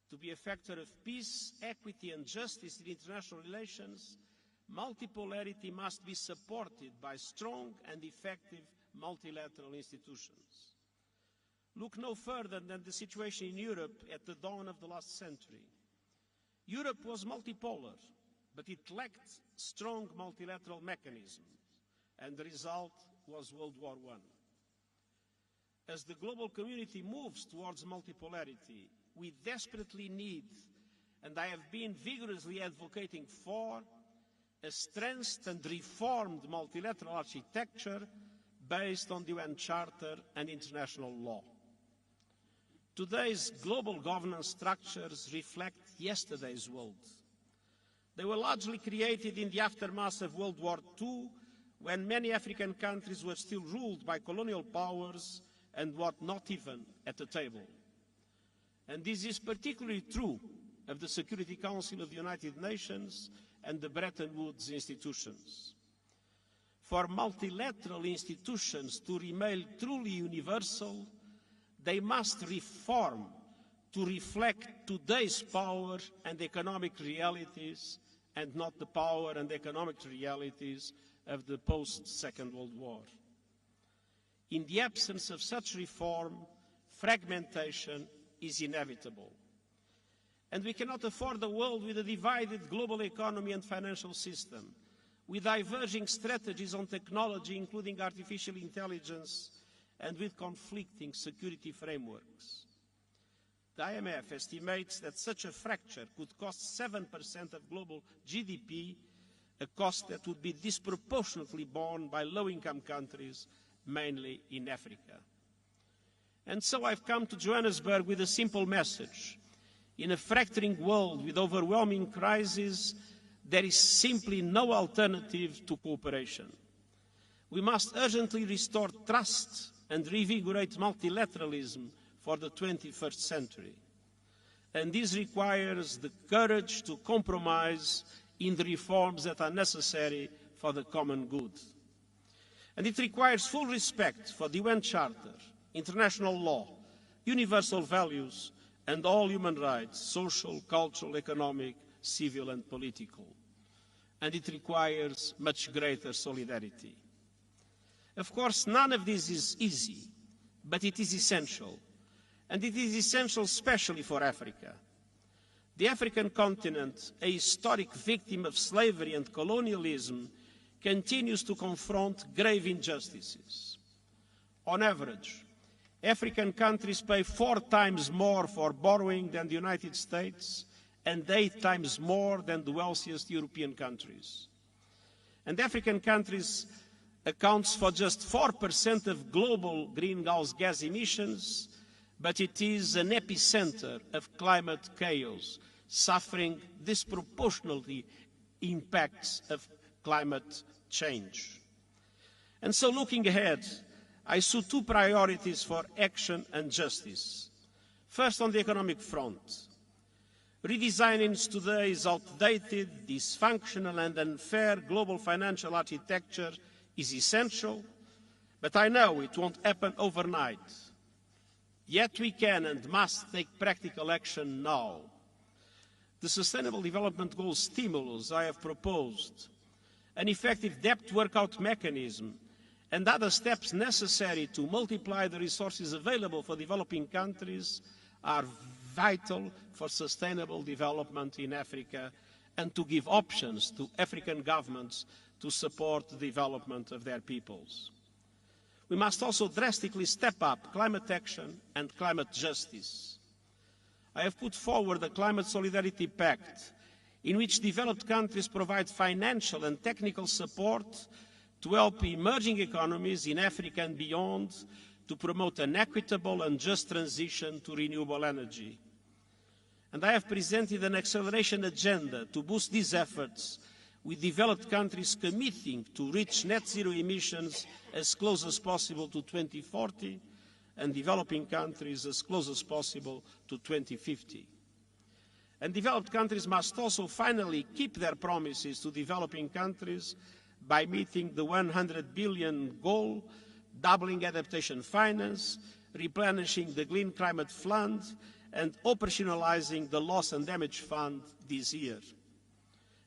M: To be a factor of peace, equity and justice in international relations, multipolarity must be supported by strong and effective multilateral institutions. Look no further than the situation in Europe at the dawn of the last century. Europe was multipolar, but it lacked strong multilateral mechanisms, and the result was World War I. As the global community moves towards multipolarity, we desperately need, and I have been vigorously advocating for, a strengthened and reformed multilateral architecture based on the UN Charter and international law. Today's global governance structures reflect yesterday's world. They were largely created in the aftermath of World War II, when many African countries were still ruled by colonial powers and were not even at the table. And this is particularly true of the Security Council of the United Nations and the Bretton Woods institutions. For multilateral institutions to remain truly universal, they must reform to reflect today's power and economic realities, and not the power and economic realities of the post-Second World War. In the absence of such reform, fragmentation is inevitable. And we cannot afford a world with a divided global economy and financial system, with diverging strategies on technology, including artificial intelligence, and with conflicting security frameworks. The IMF estimates that such a fracture could cost 7% of global GDP, a cost that would be disproportionately borne by low-income countries, mainly in Africa. And so I've come to Johannesburg with a simple message. In a fracturing world with overwhelming crises, there is simply no alternative to cooperation. We must urgently restore trust and reinvigorate multilateralism for the 21st century. And this requires the courage to compromise in the reforms that are necessary for the common good. And it requires full respect for the UN Charter, international law, universal values, and all human rights, social, cultural, economic, civil, and political. And it requires much greater solidarity. Of course, none of this is easy, but it is essential. And it is essential especially for Africa. The African continent, a historic victim of slavery and colonialism, continues to confront grave injustices. On average, African countries pay 4 times more for borrowing than the United States and 8 times more than the wealthiest European countries. And African countries accounts for just 4% of global greenhouse gas emissions, but it is an epicenter of climate chaos, suffering disproportionately impacts of climate change. And so looking ahead, I saw 2 priorities for action and justice. First, on the economic front. Redesigning today's outdated, dysfunctional and unfair global financial architecture is essential, but I know it won't happen overnight. Yet we can and must take practical action now. The Sustainable Development Goals stimulus I have proposed, an effective debt workout mechanism, and other steps necessary to multiply the resources available for developing countries are vital for sustainable development in Africa and to give options to African governments to support the development of their peoples. We must also drastically step up climate action and climate justice. I have put forward a Climate Solidarity Pact in which developed countries provide financial and technical support to help emerging economies in Africa and beyond to promote an equitable and just transition to renewable energy. And I have presented an acceleration agenda to boost these efforts, with developed countries committing to reach net zero emissions as close as possible to 2040 and developing countries as close as possible to 2050. And developed countries must also finally keep their promises to developing countries by meeting the 100 billion goal, doubling adaptation finance, replenishing the Green Climate Fund, and operationalizing the Loss and Damage Fund this year.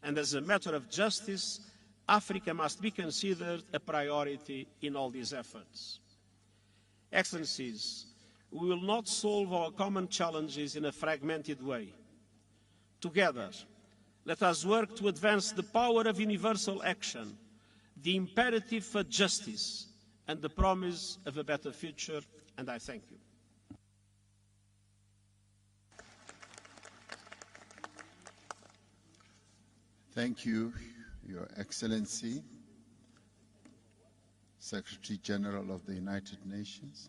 M: And as a matter of justice, Africa must be considered a priority in all these efforts. Excellencies, we will not solve our common challenges in a fragmented way. Together, let us work to advance the power of universal action, the imperative for justice, and the promise of a better future, and I thank you.
B: Thank you, Your Excellency, Secretary General of the United Nations,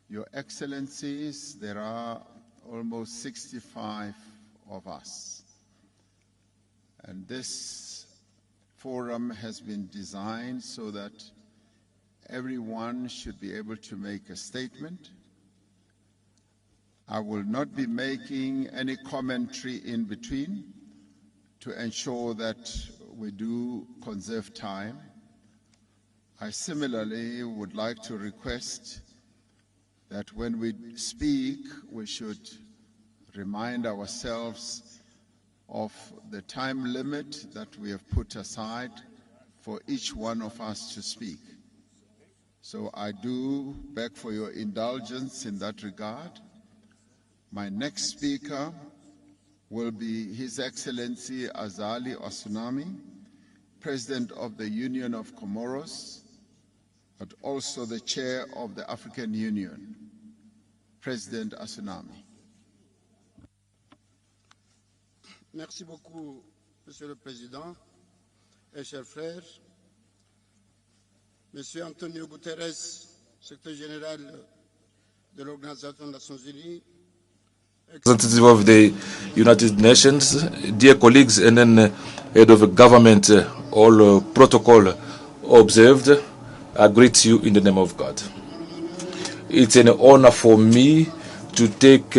B: Your Excellencies, there are almost 65 of us, and this forum has been designed so that everyone should be able to make a statement. I will not be making any commentary in between to ensure that we do conserve time. I similarly would like to request that when we speak, we should remind ourselves of the time limit that we have put aside for each one of us to speak. So I do beg for your indulgence in that regard. My next speaker will be His Excellency Azali Osunami, President of the Union of Comoros, but also the Chair of the African Union. President Osunami.
N: Merci beaucoup, Monsieur le Président et chers frères. Monsieur Antonio Guterres, Secrétaire général de l'Organisation des Nations Unies,
O: representative of the United Nations, dear colleagues, and then head of government, all protocol observed, I greet you in the name of God. It's an honor for me to take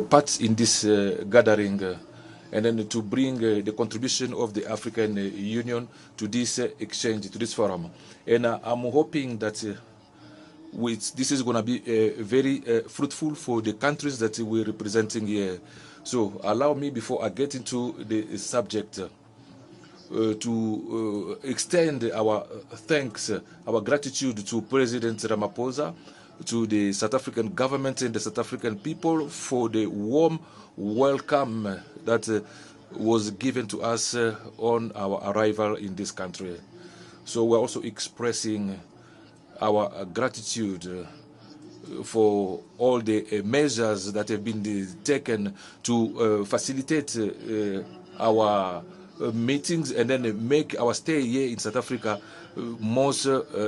O: part in this gathering and then to bring the contribution of the African Union to this exchange, to this forum. And I'm hoping that this is going to be very fruitful for the countries that we're representing here. So allow me, before I get into the subject, to extend our thanks, our gratitude to President Ramaphosa, to the South African government and the South African people for the warm welcome that was given to us on our arrival in this country. So we're also expressing our gratitude for all the measures that have been taken to facilitate our meetings and then make our stay here in South Africa most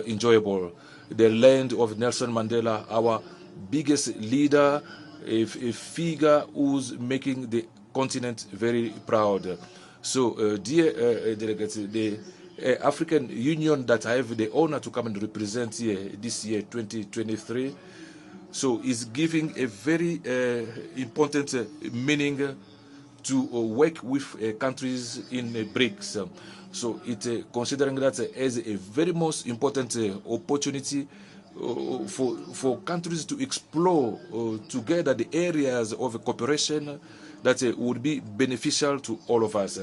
O: enjoyable. The land of Nelson Mandela, our biggest leader, a figure who's making the continent very proud. So, dear delegates, the African Union that I have the honor to come and represent here this year, 2023, so is giving a very important meaning to work with countries in BRICS. So considering that as a very most important opportunity for countries to explore together the areas of cooperation that would be beneficial to all of us.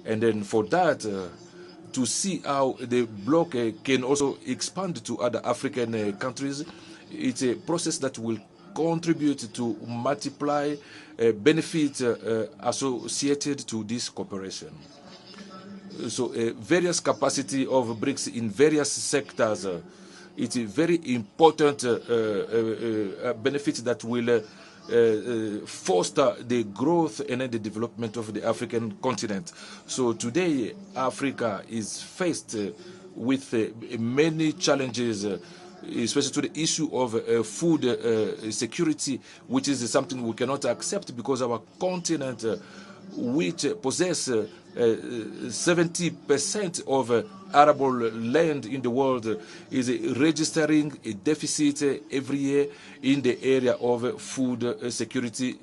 O: And then for that, to see how the bloc can also expand to other African countries, it's a process that will contribute to multiply benefits associated to this cooperation. So various capacity of BRICS in various sectors, it's a very important benefit that will foster the growth and the development of the African continent. So today, Africa is faced with many challenges, especially to the issue of food security, which is something we cannot accept because our continent, which possess 70% of arable land in the world, is registering a deficit every year in the area of food security,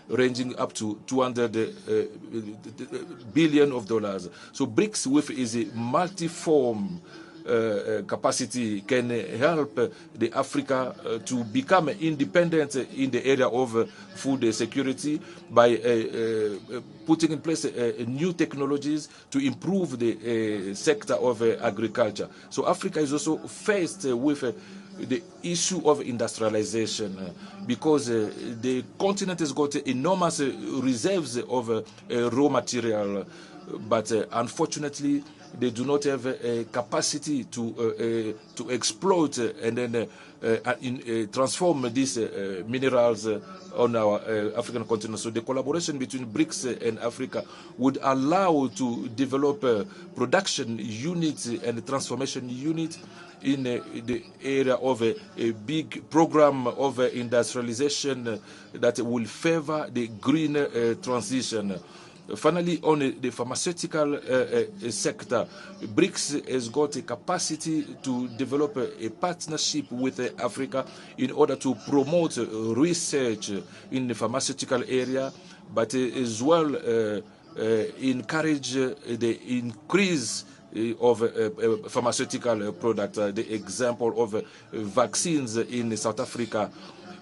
O: ranging up to $200 billion. So BRICS, with its multiform capacity, can help the Africa to become independent in the area of food security by putting in place new technologies to improve the sector of agriculture. So Africa is also faced with the issue of industrialization because the continent has got enormous reserves of raw material, but unfortunately they do not have a capacity to exploit and then transform these minerals on our African continent. So the collaboration between BRICS and Africa would allow to develop production units and transformation units in the area of a big program of industrialization that will favor the green transition. Finally, on the pharmaceutical sector, BRICS has got a capacity to develop a partnership with Africa in order to promote research in the pharmaceutical area, but as well encourage the increase of pharmaceutical products. The example of vaccines in South Africa,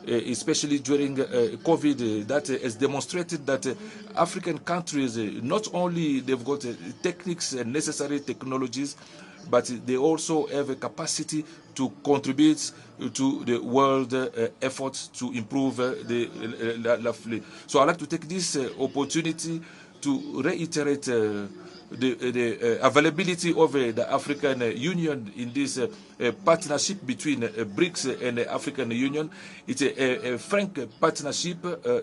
O: especially during COVID, that has demonstrated that African countries, not only they've got techniques and necessary technologies, but they also have a capacity to contribute to the world effort to improve the So I'd like to take this opportunity to reiterate the availability of the African Union in this partnership between BRICS and the African Union. It's a frank partnership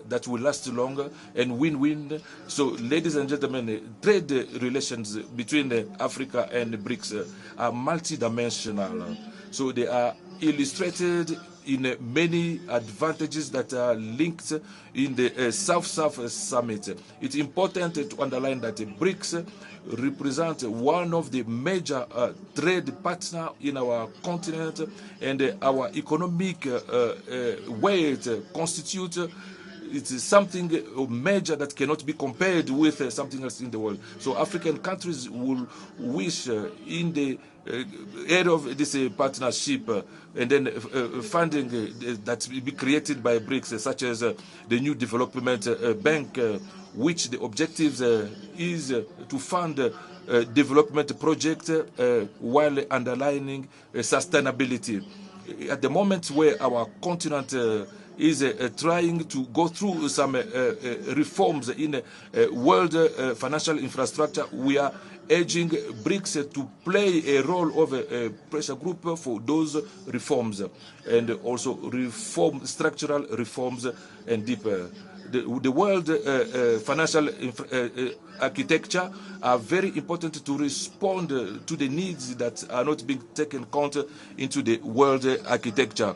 O: that will last longer and win-win. So, ladies and gentlemen, trade relations between Africa and BRICS are multidimensional. So they are illustrated in many advantages that are linked in the South-South Summit. It's important to underline that BRICS represent one of the major trade partners in our continent, and our economic weight constitutes it's something major that cannot be compared with something else in the world. So African countries will wish in the area of this partnership and then funding that will be created by BRICS, such as the new development bank, which the objectives is to fund development projects while underlining sustainability. At the moment where our continent is trying to go through some reforms in world financial infrastructure, we are urging BRICS to play a role of a pressure group for those reforms, and also structural reforms and deeper. The world financial architecture are very important to respond to the needs that are not being taken account into the world architecture.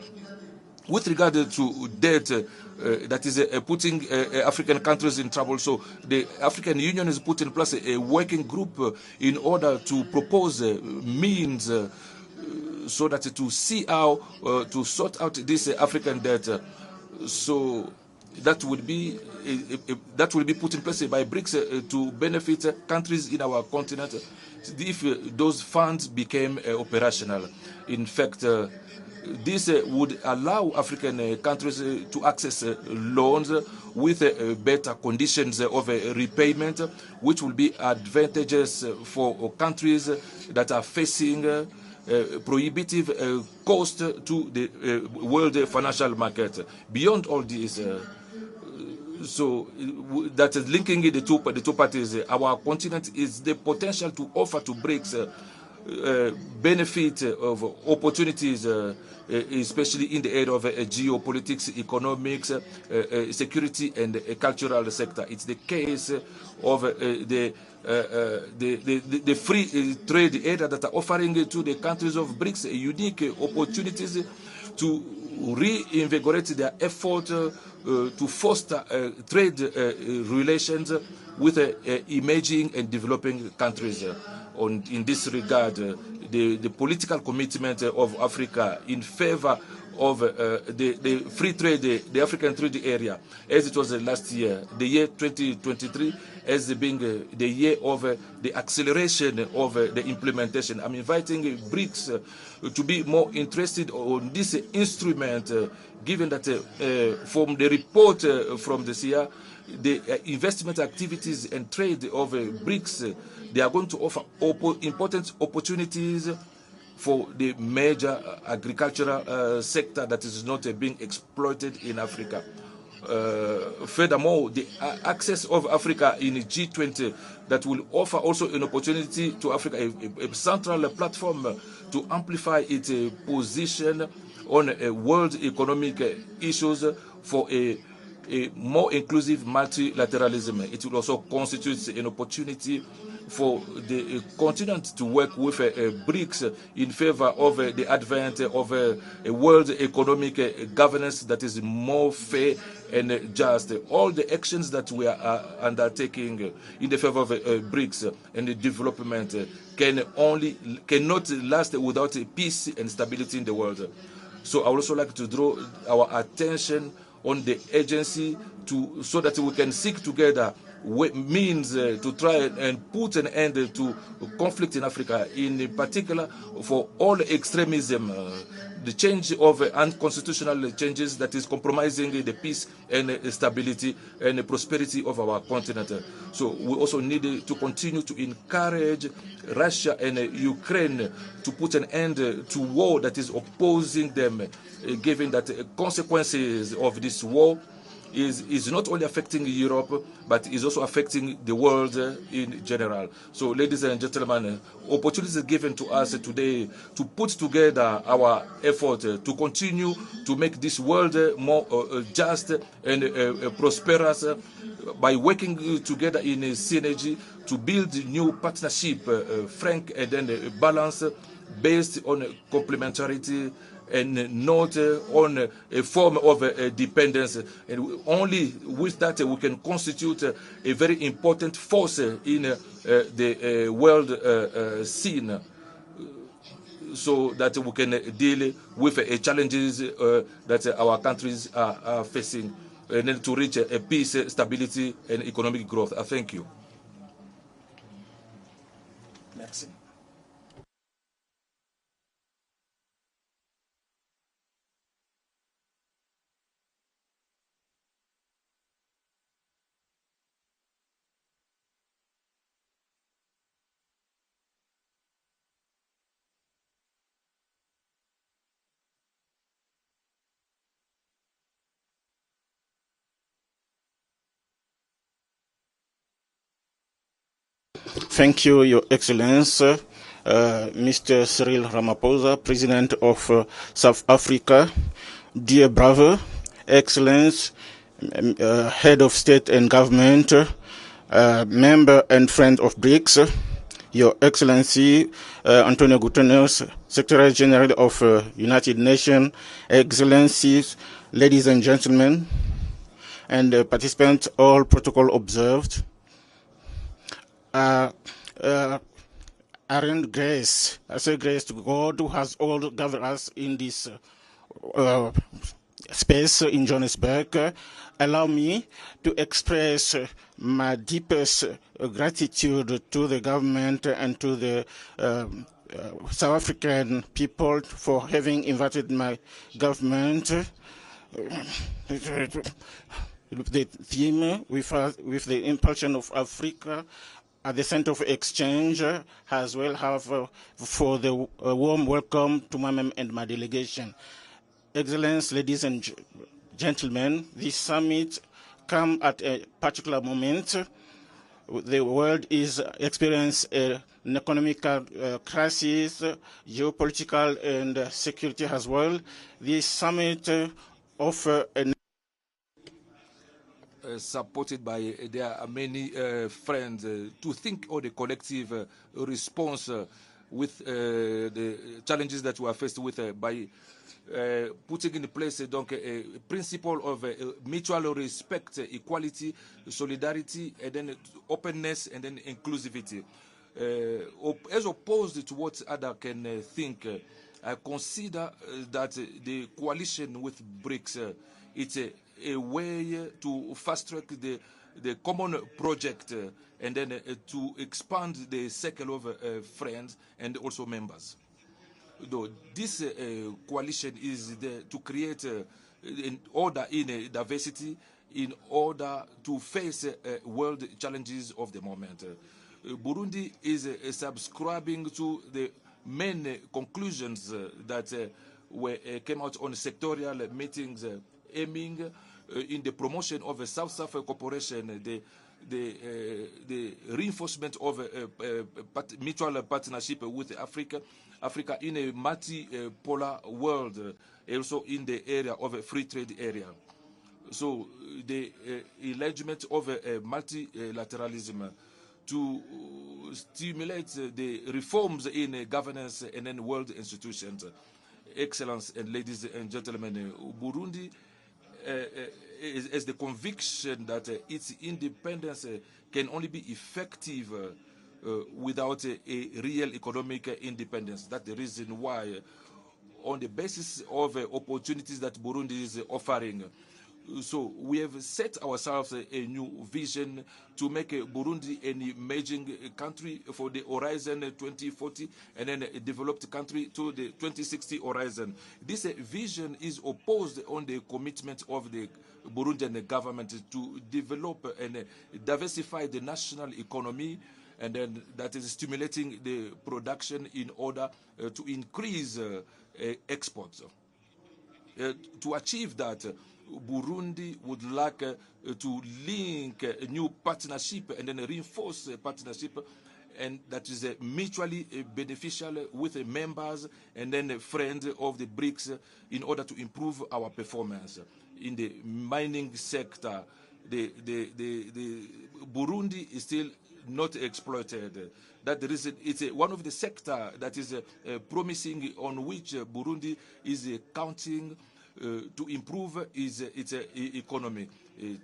O: With regard to debt, that is putting African countries in trouble. So the African Union has put in place a working group in order to propose means so that to see how to sort out this African debt. So that would be put in place by BRICS to benefit countries in our continent if those funds became operational. In fact, this would allow African countries to access loans with better conditions of repayment, which will be advantageous for countries that are facing prohibitive cost to the world financial market. Beyond all this, so that is linking the two parties, our continent is the potential to offer to BRICS benefit of opportunities, especially in the area of geopolitics, economics, security, and cultural sector. It's the case of the free trade area that are offering to the countries of BRICS unique opportunities to reinvigorate their effort to foster trade relations with emerging and developing countries. In this regard, the political commitment of Africa in favor of the free trade, the African trade area, as it was last year, the year 2023, as being the year of the acceleration of the implementation. I'm inviting BRICS to be more interested on this instrument, given that from the report from this year, the investment activities and trade of BRICS, they are going to offer important opportunities for the major agricultural sector that is not being exploited in Africa. furthermore, the access of Africa in G20 that will offer also an opportunity to Africa, a central platform to amplify its position on world economic issues for a more inclusive multilateralism. It will also constitute an opportunity for the continent to work with BRICS in favor of the advent of a world economic governance that is more fair and just. All the actions that we are undertaking in the favor of BRICS and the development cannot last without peace and stability in the world. So I would also like to draw our attention on the agency so that we can seek together means to try and put an end to conflict in Africa, in particular for all extremism, the change of unconstitutional changes that is compromising the peace and stability and prosperity of our continent. So we also need to continue to encourage Russia and Ukraine to put an end to war that is opposing them, given that the consequences of this war is not only affecting Europe, but is also affecting the world in general. So, ladies and gentlemen, opportunities given to us today to put together our effort to continue to make this world more just and prosperous by working together in synergy to build new partnership, frank and then balance based on complementarity and not on a form of dependence. And only with that we can constitute a very important force in the world scene, so that we can deal with challenges that our countries are facing, and then to reach peace, stability, and economic growth. Thank you. Merci.
P: Thank you, Your Excellence, Mr. Cyril Ramaphosa, President of South Africa. Dear brother, Excellence, Head of State and Government, member and friend of BRICS, Your Excellency, Antonio Guterres, Secretary General of United Nations, Excellencies, ladies and gentlemen, and participants, all protocol observed. Aren't grace, I say grace to God who has all gathered us in this space in Johannesburg. Allow me to express my deepest gratitude to the government and to the South African people for having invited my government. The theme with the impulsion of Africa at the center of exchange, as well have for the warm welcome to my and my delegation. Excellence, ladies and gentlemen, this summit comes at a particular moment. The world is experiencing an economic crisis, geopolitical and security as well. This summit offers an
O: supported by there are many friends to think of the collective response with the challenges that we are faced with by putting in place donc a principle of mutual respect, equality, solidarity, and then openness and then inclusivity. As opposed to what others can think, I consider that the coalition with BRICS it's a way to fast-track the common project and then to expand the circle of friends and also members. Though this coalition is there to create an order in diversity in order to face world challenges of the moment. Burundi is subscribing to the main conclusions that came out on sectorial meetings aiming in the promotion of a South-South cooperation, the reinforcement of mutual partnership with Africa in a multipolar world, also in the area of a free trade area. So the enlargement of multilateralism to stimulate the reforms in governance and in world institutions. Excellence, and ladies and gentlemen, Burundi has the conviction that its independence can only be effective without a real economic independence. That's the reason why, on the basis of opportunities that Burundi is offering, so we have set ourselves a new vision to make Burundi an emerging country for the horizon 2040 and then a developed country to the 2060 horizon. This vision is opposed on the commitment of the Burundian government to develop and diversify the national economy, and then that is stimulating the production in order to increase exports. To achieve that, Burundi would like to link a new partnership and then reinforce a partnership, and that is mutually beneficial with members and then friends of the BRICS in order to improve our performance. In the mining sector, the Burundi is still not exploited. That the reason it's one of the sector that is promising, on which Burundi is counting to improve its economy.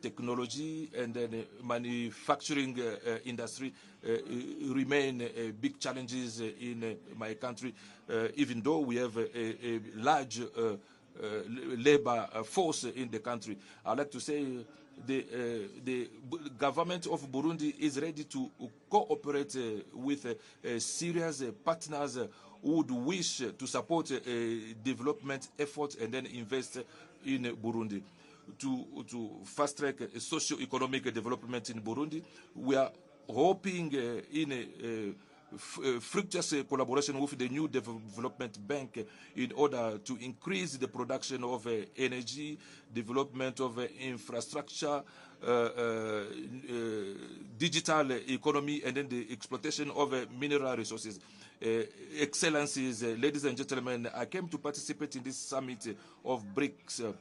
O: Technology and then manufacturing industry remain big challenges in my country, even though we have a large labor force in the country. I'd like to say the government of Burundi is ready to cooperate with serious partners who would wish to support development efforts and then invest in Burundi. To fast-track socio-economic development in Burundi, we are hoping in a fructuous collaboration with the new development bank in order to increase the production of energy, development of infrastructure, digital economy, and then the exploitation of mineral resources. Excellencies, ladies and gentlemen, I came to participate in this summit of BRICS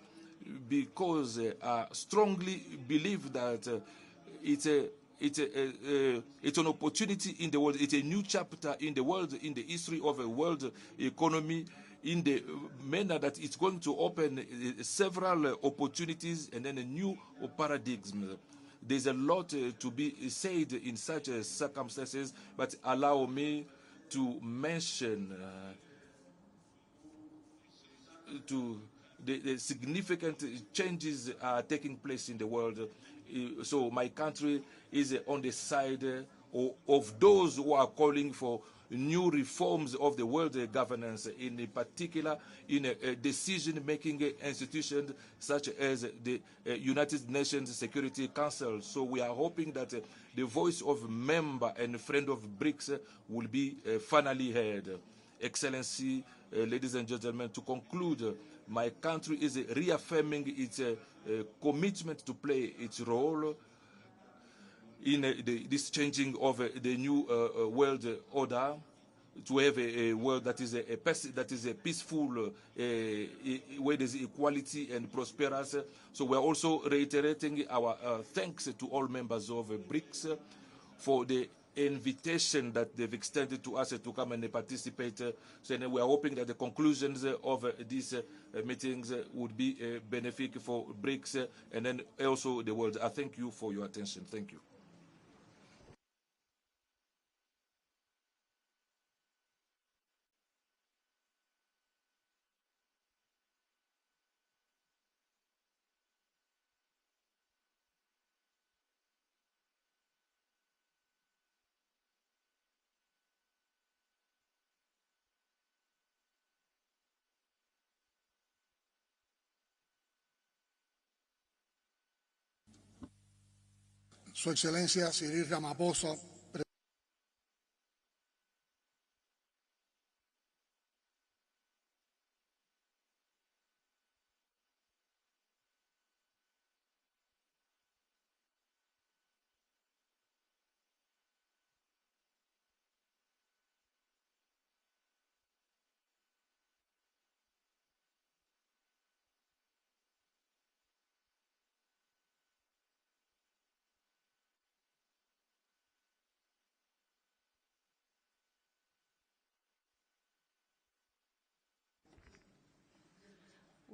O: because I strongly believe that it's an opportunity in the world. It's a new chapter in the world, in the history of a world economy, in the manner that it's going to open several opportunities and then a new paradigm. There's a lot to be said in such circumstances, but allow me to mention the significant changes are taking place in the world. So my country is on the side of those who are calling for new reforms of the world governance, in particular in decision-making institutions such as the United Nations Security Council. So we are hoping that the voice of member and friend of BRICS will be finally heard. Excellency, ladies and gentlemen, to conclude, my country is reaffirming its commitment to play its role in this changing of the new world order, to have a world that is a peaceful, where there's equality and prosperous. So we are also reiterating our thanks to all members of BRICS for the invitation that they've extended to us to come and participate. So we are hoping that the conclusions of these meetings would be beneficial for BRICS and then also the world. I thank you for your attention. Thank you.
Q: Su Excelencia Cyril Ramaphosa,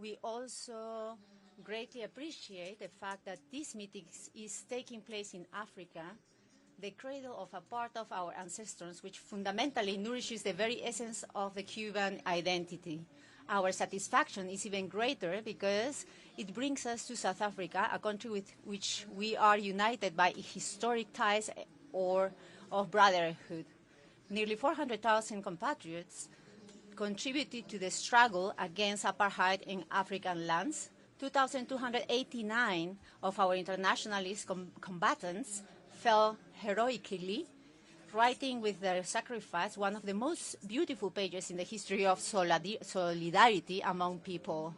R: We also greatly appreciate the fact that this meeting is taking place in Africa, the cradle of a part of our ancestors, which fundamentally nourishes the very essence of the Cuban identity. Our satisfaction is even greater because it brings us to South Africa, a country with which we are united by historic ties or of brotherhood. Nearly 400,000 compatriots contributed to the struggle against apartheid in African lands. 2,289 of our internationalist combatants fell heroically, writing with their sacrifice one of the most beautiful pages in the history of solidarity among people.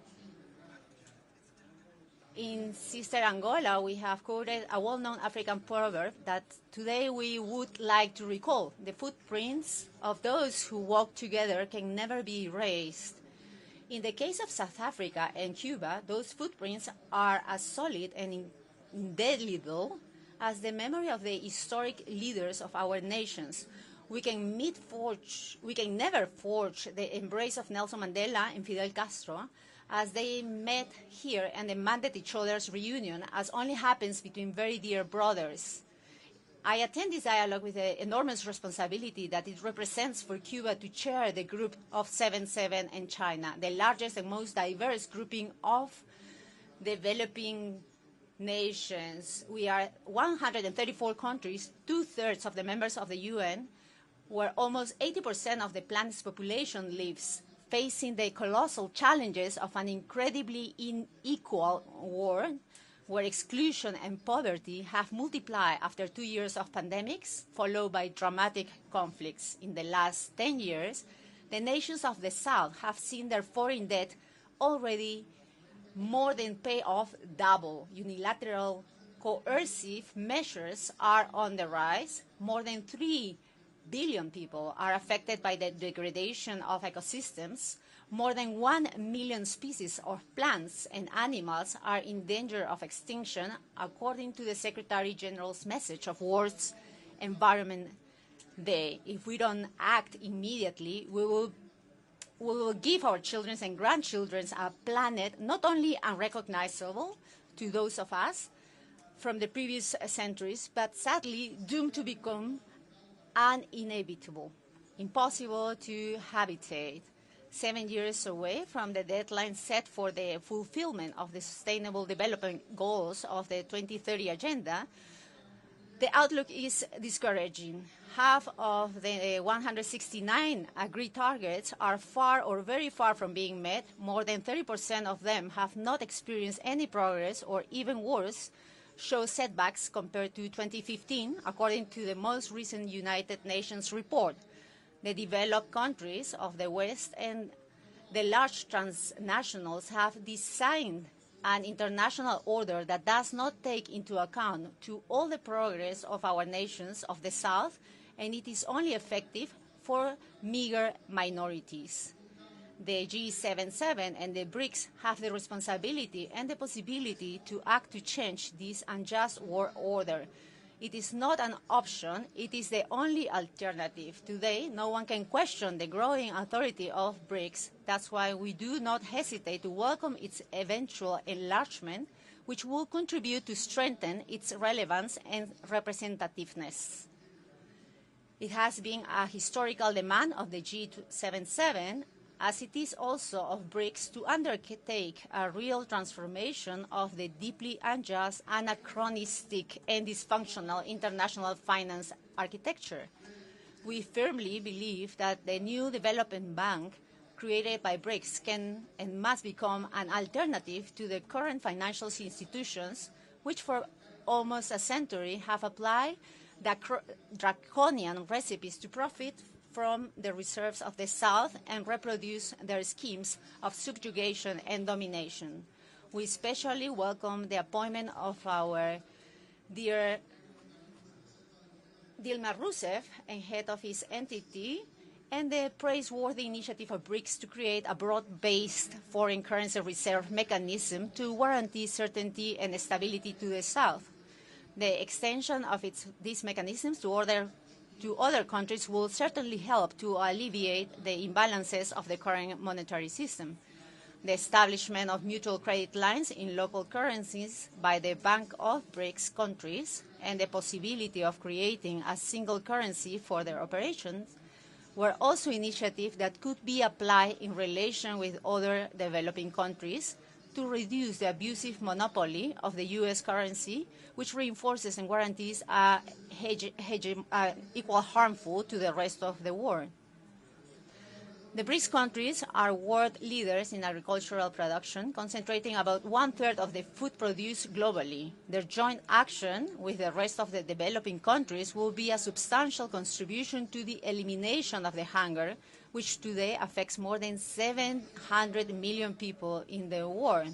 R: In Sister Angola, we have quoted a well-known African proverb that today we would like to recall. The footprints of those who walk together can never be erased. In the case of South Africa and Cuba, those footprints are as solid and indelible as the memory of the historic leaders of our nations. We can never forge the embrace of Nelson Mandela and Fidel Castro as they met here and demanded each other's reunion, as only happens between very dear brothers. I attend this dialogue with the enormous responsibility that it represents for Cuba to chair the group of 7-7 and China, the largest and most diverse grouping of developing nations. We are 134 countries, 2/3 of the members of the UN, where almost 80% of the planet's population lives, facing the colossal challenges of an incredibly unequal world, where exclusion and poverty have multiplied after 2 years of pandemics, followed by dramatic conflicts. In the last 10 years, the nations of the South have seen their foreign debt already more than pay off double. Unilateral coercive measures are on the rise. More than 3 billion people are affected by the degradation of ecosystems. More than 1 million species of plants and animals are in danger of extinction, according to the Secretary General's message of World's Environment Day. If we don't act immediately, we will give our children and grandchildren a planet not only unrecognizable to those of us from the previous centuries, but sadly doomed to become uninhabitable, impossible to habitate. 7 years away from the deadline set for the fulfillment of the Sustainable Development Goals of the 2030 Agenda, the outlook is discouraging. Half of the 169 agreed targets are far or very far from being met. More than 30% of them have not experienced any progress, or even worse, show setbacks compared to 2015, according to the most recent United Nations report. The developed countries of the West and the large transnationals have designed an international order that does not take into account to all the progress of our nations of the South, and it is only effective for meager minorities. The G77 and the BRICS have the responsibility and the possibility to act to change this unjust world order. It is not an option, it is the only alternative. Today, no one can question the growing authority of BRICS. That's why we do not hesitate to welcome its eventual enlargement, which will contribute to strengthen its relevance and representativeness. It has been a historical demand of the G77, as it is also of BRICS, to undertake a real transformation of the deeply unjust, anachronistic, and dysfunctional international finance architecture. We firmly believe that the new development bank created by BRICS can and must become an alternative to the current financial institutions, which for almost a century have applied draconian recipes to profit from the reserves of the South and reproduce their schemes of subjugation and domination. We especially welcome the appointment of our dear Dilma Rousseff and head of his entity, and the praiseworthy initiative of BRICS to create a broad-based foreign currency reserve mechanism to guarantee certainty and stability to the South. The extension of these mechanisms to other countries will certainly help to alleviate the imbalances of the current monetary system. the establishment of mutual credit lines in local currencies by the Bank of BRICS countries, and the possibility of creating a single currency for their operations were also initiatives that could be applied in relation with other developing countries to reduce the abusive monopoly of the U.S. currency, which reinforces and guarantees equal harmful to the rest of the world. The BRICS countries are world leaders in agricultural production, concentrating about 1/3 of the food produced globally. Their joint action with the rest of the developing countries will be a substantial contribution to the elimination of the hunger, which today affects more than 700 million people in the world.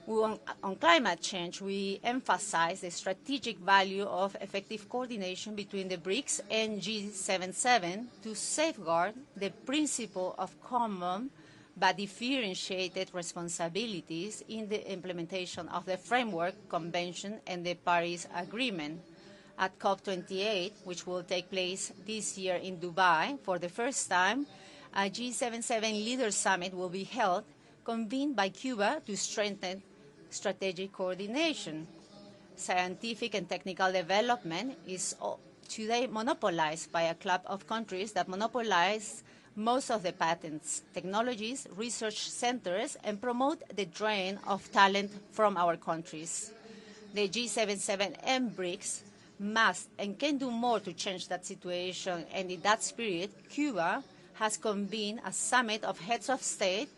R: On climate change, we emphasize the strategic value of effective coordination between the BRICS and G77 to safeguard the principle of common but differentiated responsibilities in the implementation of the Framework Convention and the Paris Agreement. At COP28, which will take place this year in Dubai, for the first time, a G77 Leaders Summit will be held, convened by Cuba to strengthen strategic coordination. Scientific and technical development is today monopolized by a club of countries that monopolize most of the patents, technologies, research centers, and promote the drain of talent from our countries. The G77 and BRICS must and can do more to change that situation, and in that spirit, Cuba has convened a summit of heads of state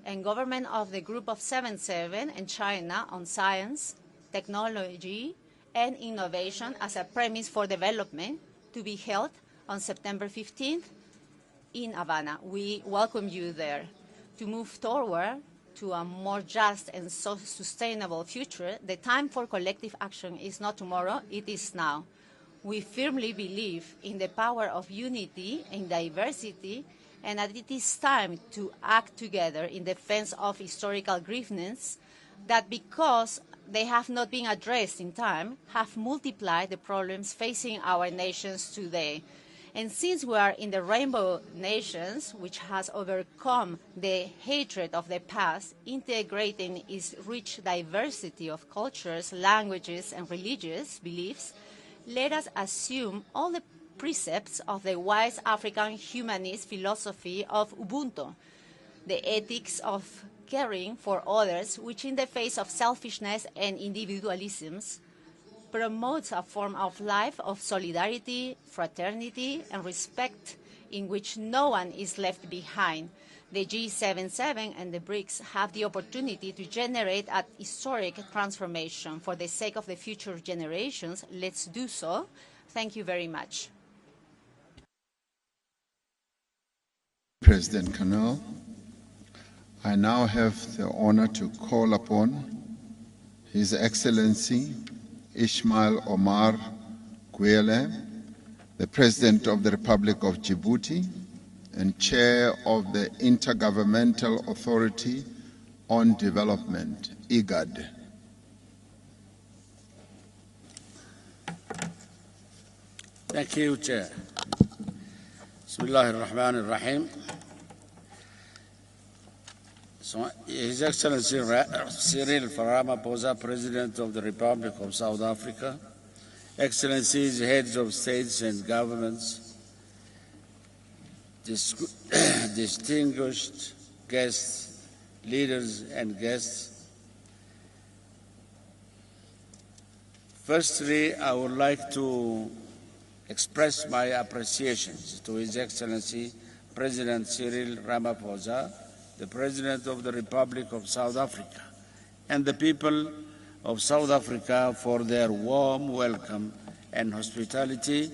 R: and government of the Group of 77 and China on science, technology, and innovation as a premise for development, to be held on September 15th in Havana. We welcome you there. To move toward to a more just and sustainable future, the time for collective action is not tomorrow, it is now. We firmly believe in the power of unity and diversity, and that it is time to act together in defense of historical grievances that, because they have not been addressed in time, have multiplied the problems facing our nations today. And since we are in the Rainbow Nations, which has overcome the hatred of the past, integrating its rich diversity of cultures, languages, and religious beliefs, let us assume all the precepts of the wise African humanist philosophy of Ubuntu, the ethics of caring for others, which in the face of selfishness and individualisms promotes a form of life of solidarity, fraternity, and respect in which no one is left behind. The G77 and the BRICS have the opportunity to generate a historic transformation. For the sake of the future generations, let's do so. Thank you very much.
B: President Canal, I now have the honor to call upon His Excellency Ismail Omar Guelleh, the President of the Republic of Djibouti and Chair of the Intergovernmental Authority on Development, IGAD.
S: Thank you, Chair. Bismillah ar-Rahman ar-Rahim. His Excellency Cyril Ramaphosa, President of the Republic of South Africa, Excellencies, heads of states and governments, distinguished guests, leaders and guests. Firstly, I would like to express my appreciations to His Excellency President Cyril Ramaphosa, the President of the Republic of South Africa, and the people of South Africa for their warm welcome and hospitality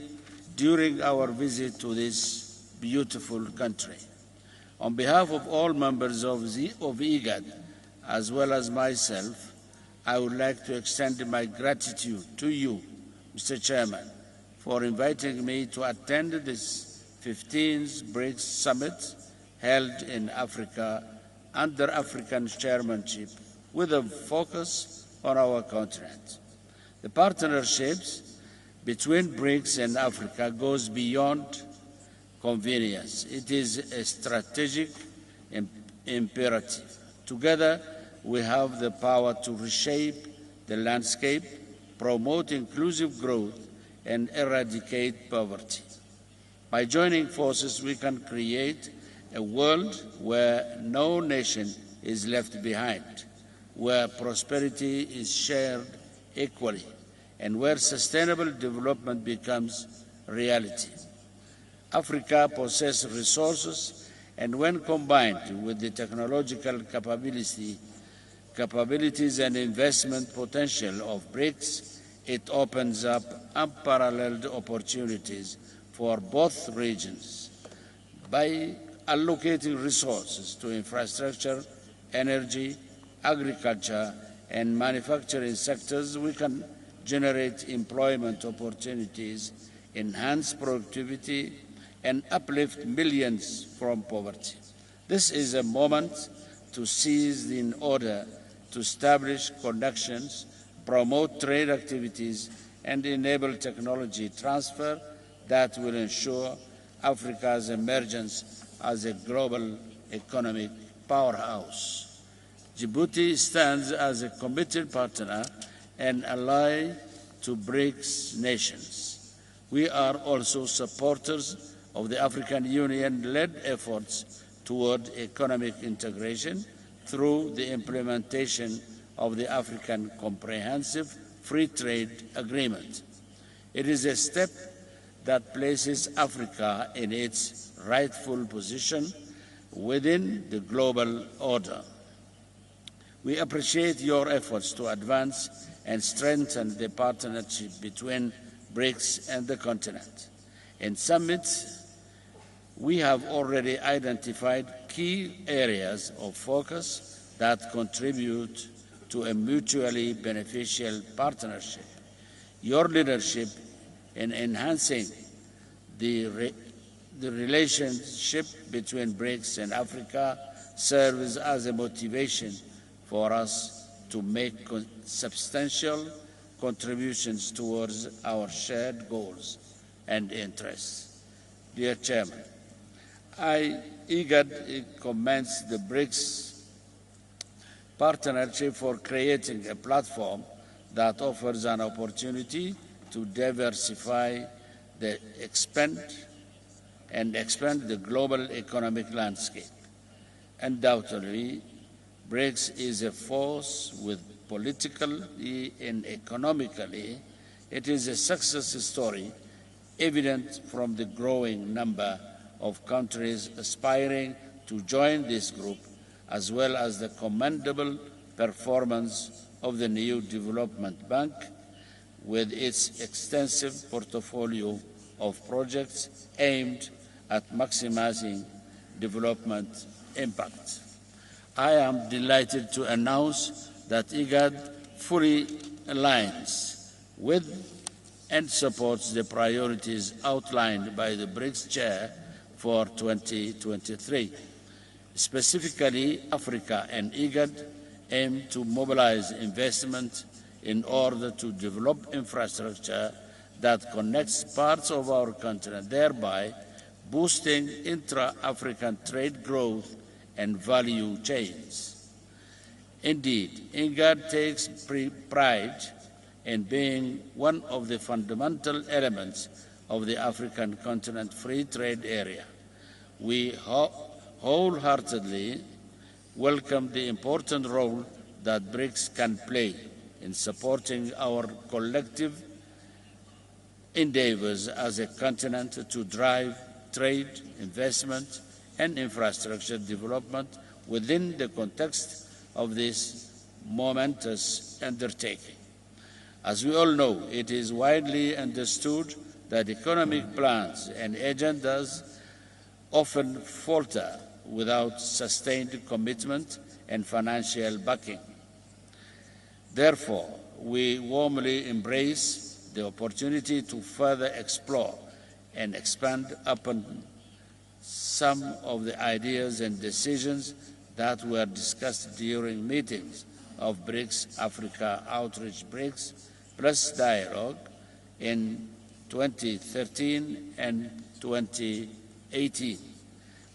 S: during our visit to this beautiful country. On behalf of all members of IGAD, as well as myself, I would like to extend my gratitude to you, Mr. Chairman, for inviting me to attend this 15th BRICS Summit held in Africa under African chairmanship with a focus on our continent. The partnerships between BRICS and Africa goes beyond convenience. It is a strategic imperative. Together, we have the power to reshape the landscape, promote inclusive growth, and eradicate poverty. By joining forces, we can create a world where no nation is left behind, where prosperity is shared equally, and where sustainable development becomes reality. Africa possesses resources, and when combined with the technological capabilities and investment potential of BRICS, it opens up unparalleled opportunities for both regions. By allocating resources to infrastructure, energy, agriculture, and manufacturing sectors, we can generate employment opportunities, enhance productivity, and uplift millions from poverty. This is a moment to seize in order to establish connections, promote trade activities, and enable technology transfer that will ensure Africa's emergence as a global economic powerhouse. Djibouti stands as a committed partner and ally to BRICS nations. We are also supporters of the African Union-led efforts toward economic integration through the implementation of the African Comprehensive Free Trade Agreement. It is a step that places Africa in its rightful position within the global order. We appreciate your efforts to advance and strengthen the partnership between BRICS and the continent. In summits, we have already identified key areas of focus that contribute to a mutually beneficial partnership. Your leadership in enhancing the relationship between BRICS and Africa serves as a motivation for us to make substantial contributions towards our shared goals and interests. Dear Chairman, I eagerly commend the BRICS partnership for creating a platform that offers an opportunity to diversify the expand the global economic landscape. Undoubtedly, BRICS is a force with politically and economically. It is a success story evident from the growing number of countries aspiring to join this group, as well as the commendable performance of the new Development Bank with its extensive portfolio of projects aimed at maximizing development impact. I am delighted to announce that IGAD fully aligns with and supports the priorities outlined by the BRICS Chair for 2023. Specifically, Africa and IGAD aim to mobilize investment in order to develop infrastructure that connects parts of our continent, thereby boosting intra-African trade growth and value chains. Indeed, IGAD takes pride in being one of the fundamental elements of the African continent free trade area. We wholeheartedly welcome the important role that BRICS can play in supporting our collective endeavors as a continent to drive trade, investment, and infrastructure development within the context of this momentous undertaking. As we all know, it is widely understood that economic plans and agendas often falter without sustained commitment and financial backing. Therefore, we warmly embrace the opportunity to further explore and expand upon some of the ideas and decisions that were discussed during meetings of BRICS Africa Outreach BRICS Plus Dialogue in 2013 and 2018.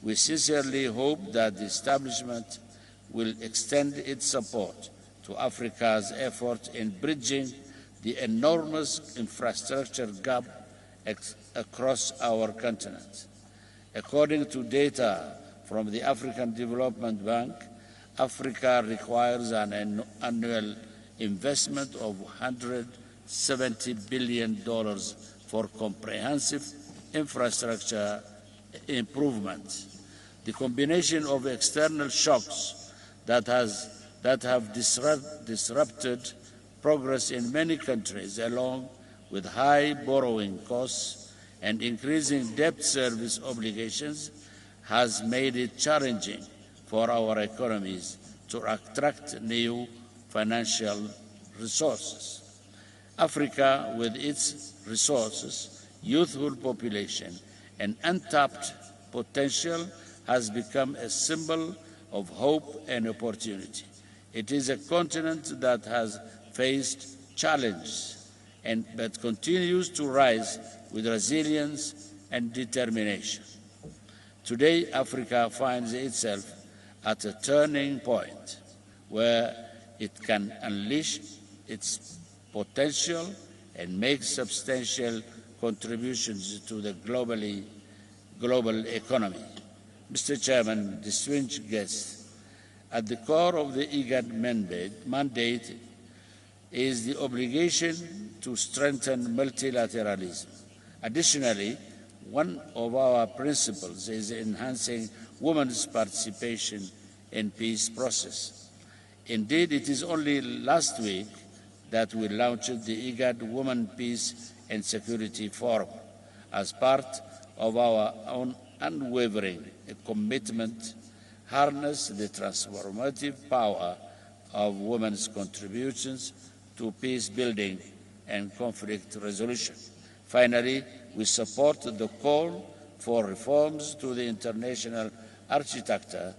S: We sincerely hope that the establishment will extend its support to Africa's effort in bridging the enormous infrastructure gap across our continent. According to data from the African Development Bank, Africa requires an annual investment of $170 billion for comprehensive infrastructure improvements. The combination of external shocks that have disrupted progress in many countries, along with high borrowing costs and increasing debt service obligations, has made it challenging for our economies to attract new financial resources. Africa, with its resources, youthful population, and untapped potential, has become a symbol of hope and opportunity. It is a continent that has faced challenges but continues to rise with resilience and determination. Today, Africa finds itself at a turning point where it can unleash its potential and make substantial contributions to the global economy. Mr. Chairman, distinguished guests, at the core of the IGAD mandate is the obligation to strengthen multilateralism. Additionally, one of our principles is enhancing women's participation in peace process. Indeed, it is only last week that we launched the IGAD Women, Peace and Security Forum as part of our own unwavering commitment harness the transformative power of women's contributions to peace building and conflict resolution. Finally, we support the call for reforms to the international architecture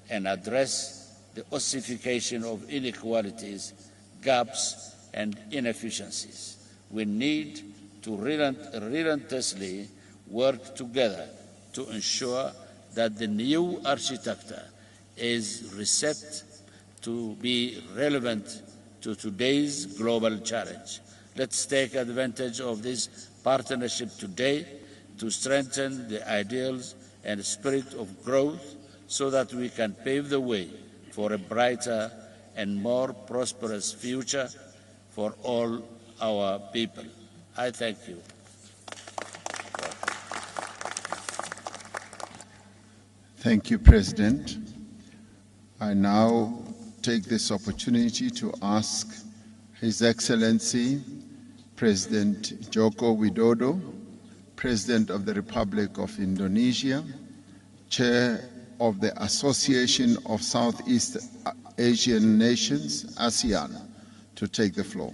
S: and address the ossification of inequalities, gaps, and inefficiencies. We need to relentlessly work together to ensure that the new architecture is reset to be relevant to today's global challenge. Let's take advantage of this partnership today to strengthen the ideals and spirit of growth so that we can pave the way for a brighter and more prosperous future for all our people. I thank you.
B: Thank you, President. I now take this opportunity to ask His Excellency President Joko Widodo, President of the Republic of Indonesia, Chair of the Association of Southeast Asian Nations, ASEAN, to take the floor.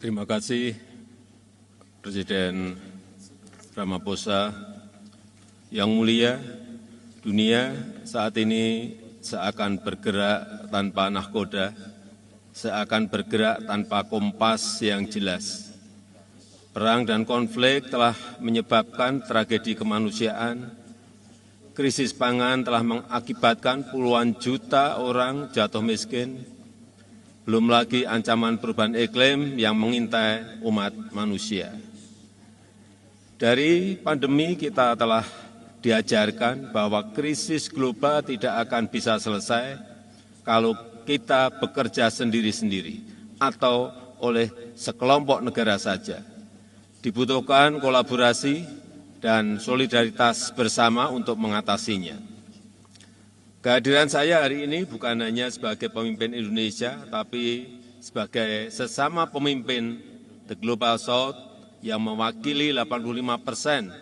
T: Terima kasih Presiden Ramaphosa. Yang mulia, dunia saat ini seakan bergerak tanpa nahkoda, seakan bergerak tanpa kompas yang jelas. Perang dan konflik telah menyebabkan tragedi kemanusiaan. Krisis pangan telah mengakibatkan puluhan juta orang jatuh miskin. Belum lagi ancaman perubahan iklim yang mengintai umat manusia. Dari pandemi kita telah diajarkan bahwa krisis global tidak akan bisa selesai kalau kita bekerja sendiri-sendiri atau oleh sekelompok negara saja. Dibutuhkan kolaborasi dan solidaritas bersama untuk mengatasinya. Kehadiran saya hari ini bukan hanya sebagai pemimpin Indonesia, tapi sebagai sesama pemimpin The Global South yang mewakili 85%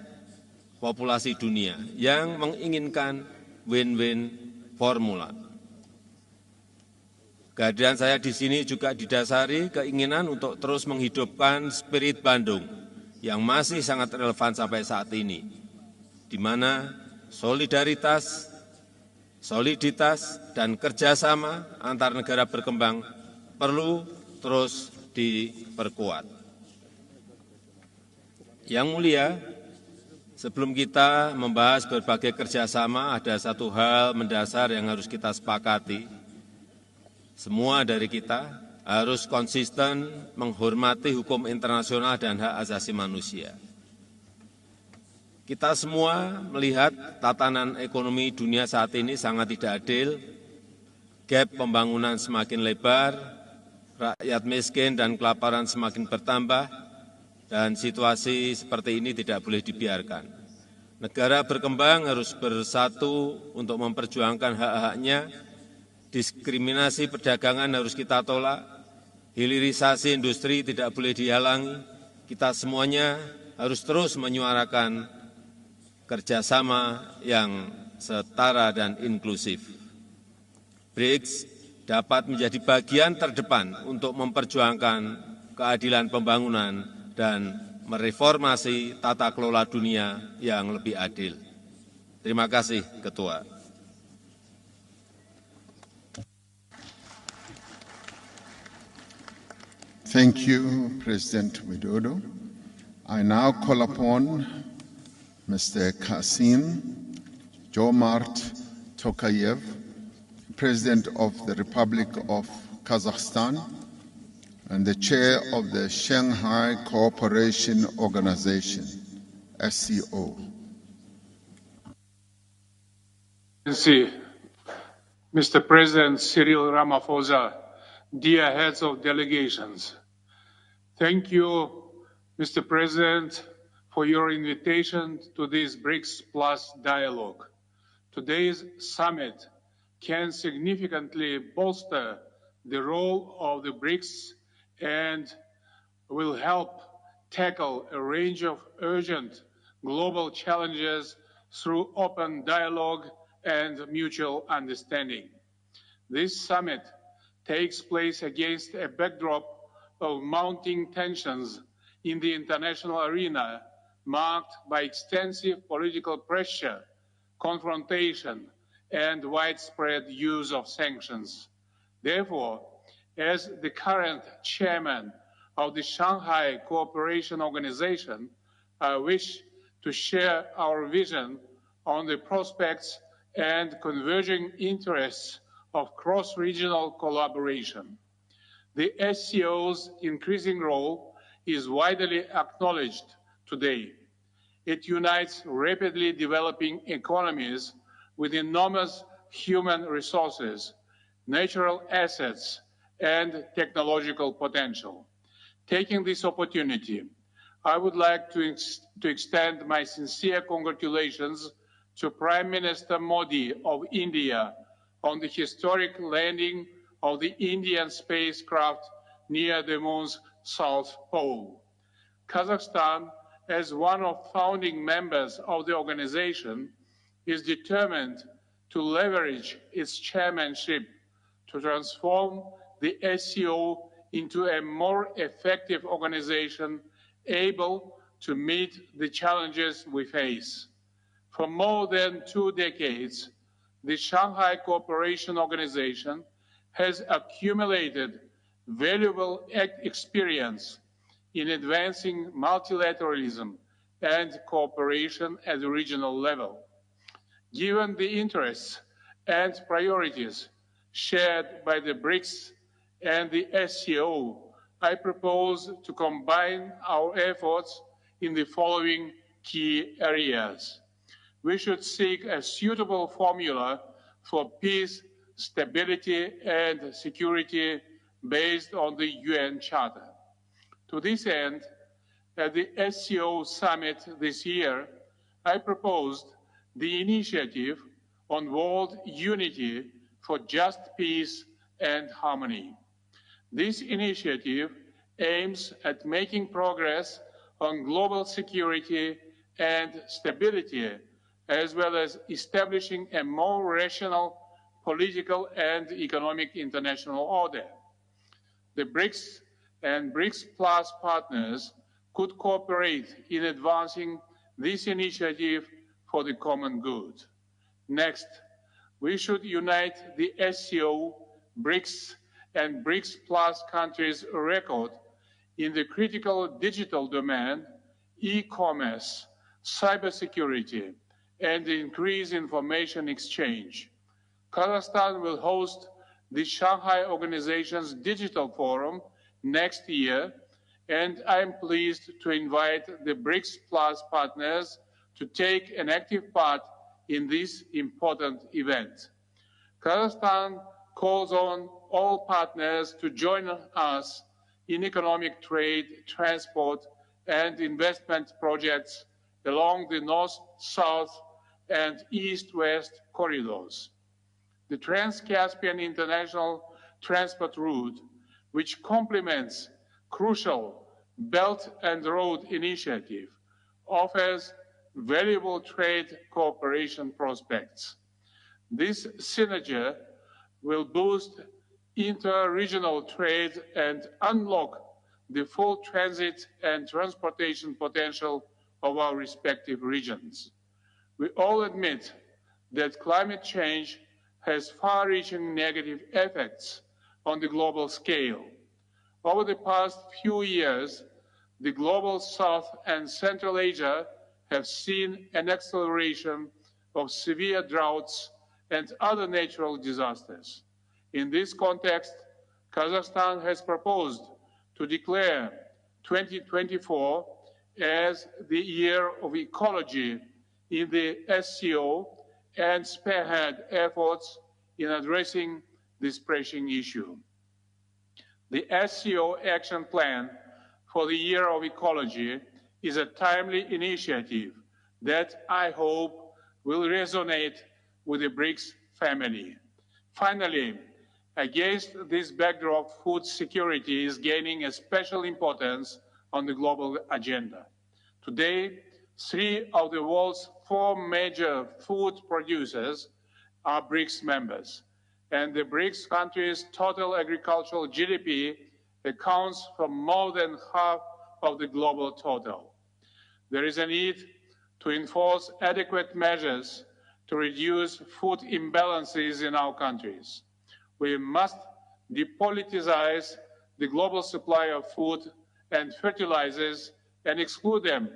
T: populasi dunia yang menginginkan win-win formula. Kehadiran saya di sini juga didasari keinginan untuk terus menghidupkan spirit Bandung yang masih sangat relevan sampai saat ini, di mana soliditas, dan kerjasama antar negara berkembang perlu terus diperkuat. Yang mulia, sebelum kita membahas berbagai kerjasama, ada satu hal mendasar yang harus kita sepakati. Semua dari kita harus konsisten menghormati hukum internasional dan hak asasi manusia. Kita semua melihat tatanan ekonomi dunia saat ini sangat tidak adil, gap pembangunan semakin lebar, rakyat miskin dan kelaparan semakin bertambah, dan situasi seperti ini tidak boleh dibiarkan. Negara berkembang harus bersatu untuk memperjuangkan hak-haknya, diskriminasi perdagangan harus kita tolak, hilirisasi industri tidak boleh dihalangi, kita semuanya harus terus menyuarakan kerjasama yang setara dan inklusif. BRICS dapat menjadi bagian terdepan untuk memperjuangkan keadilan pembangunan dan mereformasi tata kelola dunia yang lebih adil. Terima kasih, Ketua.
B: Thank you, President Widodo. I now call upon Mr. Kasim Jomart Tokayev, President of the Republic of Kazakhstan and the Chair of the Shanghai Cooperation Organization, SCO.
U: Mr. President Cyril Ramaphosa, dear heads of delegations, thank you, Mr. President, for your invitation to this BRICS Plus dialogue. Today's summit can significantly bolster the role of the BRICS and will help tackle a range of urgent global challenges through open dialogue and mutual understanding. This summit takes place against a backdrop of mounting tensions in the international arena, marked by extensive political pressure, confrontation, and widespread use of sanctions. Therefore, as the current chairman of the Shanghai Cooperation Organization, I wish to share our vision on the prospects and converging interests of cross-regional collaboration. The SCO's increasing role is widely acknowledged today. It unites rapidly developing economies with enormous human resources, natural assets, and technological potential. Taking this opportunity, I would like to extend my sincere congratulations to Prime Minister Modi of India on the historic landing of the Indian spacecraft near the moon's South Pole. Kazakhstan, as one of founding members of the organization, is determined to leverage its chairmanship to transform the SCO into a more effective organization able to meet the challenges we face. For more than 2 decades, the Shanghai Cooperation Organization has accumulated valuable experience in advancing multilateralism and cooperation at the regional level. Given the interests and priorities shared by the BRICS and the SCO, I propose to combine our efforts in the following key areas. We should seek a suitable formula for peace, stability, and security based on the UN Charter. To this end, at the SCO summit this year, I proposed the initiative on world unity for just peace and harmony. This initiative aims at making progress on global security and stability, as well as establishing a more rational political and economic international order. The BRICS and BRICS Plus partners could cooperate in advancing this initiative for the common good. Next, we should unite the SCO, BRICS, and BRICS Plus countries' record in the critical digital domain e-commerce, cybersecurity, and increased information exchange. Kazakhstan will host the Shanghai Organization's Digital Forum next year, and I'm pleased to invite the BRICS Plus partners to take an active part in this important event. Kazakhstan calls on all partners to join us in economic trade, transport, and investment projects along the north-south and east-west corridors. The Trans-Caspian International Transport Route, which complements crucial Belt and Road Initiative, offers valuable trade cooperation prospects. This synergy will boost inter-regional trade and unlock the full transit and transportation potential of our respective regions. We all admit that climate change has far-reaching negative effects on the global scale. Over the past few years, the global South and Central Asia have seen an acceleration of severe droughts and other natural disasters. In this context, Kazakhstan has proposed to declare 2024 as the Year of Ecology in the SCO and spearhead efforts in addressing this pressing issue. The SCO Action Plan for the Year of Ecology is a timely initiative that I hope will resonate with the BRICS family. Finally, against this backdrop, food security is gaining a special importance on the global agenda. Today, 3 of the world's 4 major food producers are BRICS members, and the BRICS countries' total agricultural GDP accounts for more than half of the global total. There is a need to enforce adequate measures to reduce food imbalances in our countries. We must depoliticize the global supply of food and fertilizers and exclude them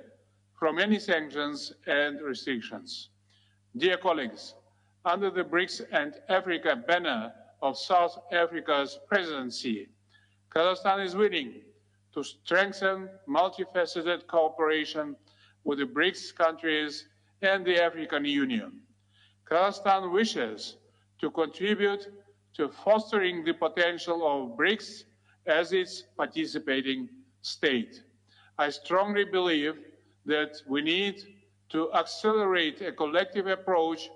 U: from any sanctions and restrictions. Dear colleagues, under the BRICS and Africa banner of South Africa's presidency, Kazakhstan is willing to strengthen multifaceted cooperation with the BRICS countries and the African Union. Kazakhstan wishes to contribute to fostering the potential of BRICS as its participating state. I strongly believe that we need to accelerate a collective approach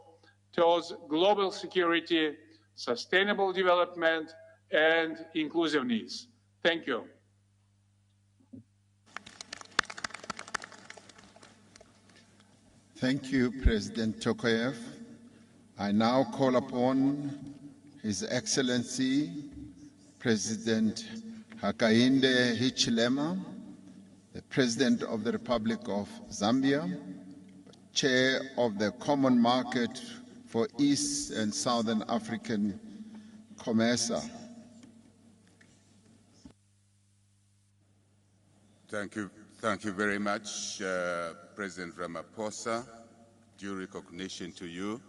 U: towards global security, sustainable development, and inclusiveness. Thank you.
B: Thank you, President Tokayev. I now call upon His Excellency, President Hakainde Hichilema, the President of the Republic of Zambia, Chair of the Common Market for East and Southern African COMESA.
G: Thank you very much, President Ramaphosa. Due recognition to you,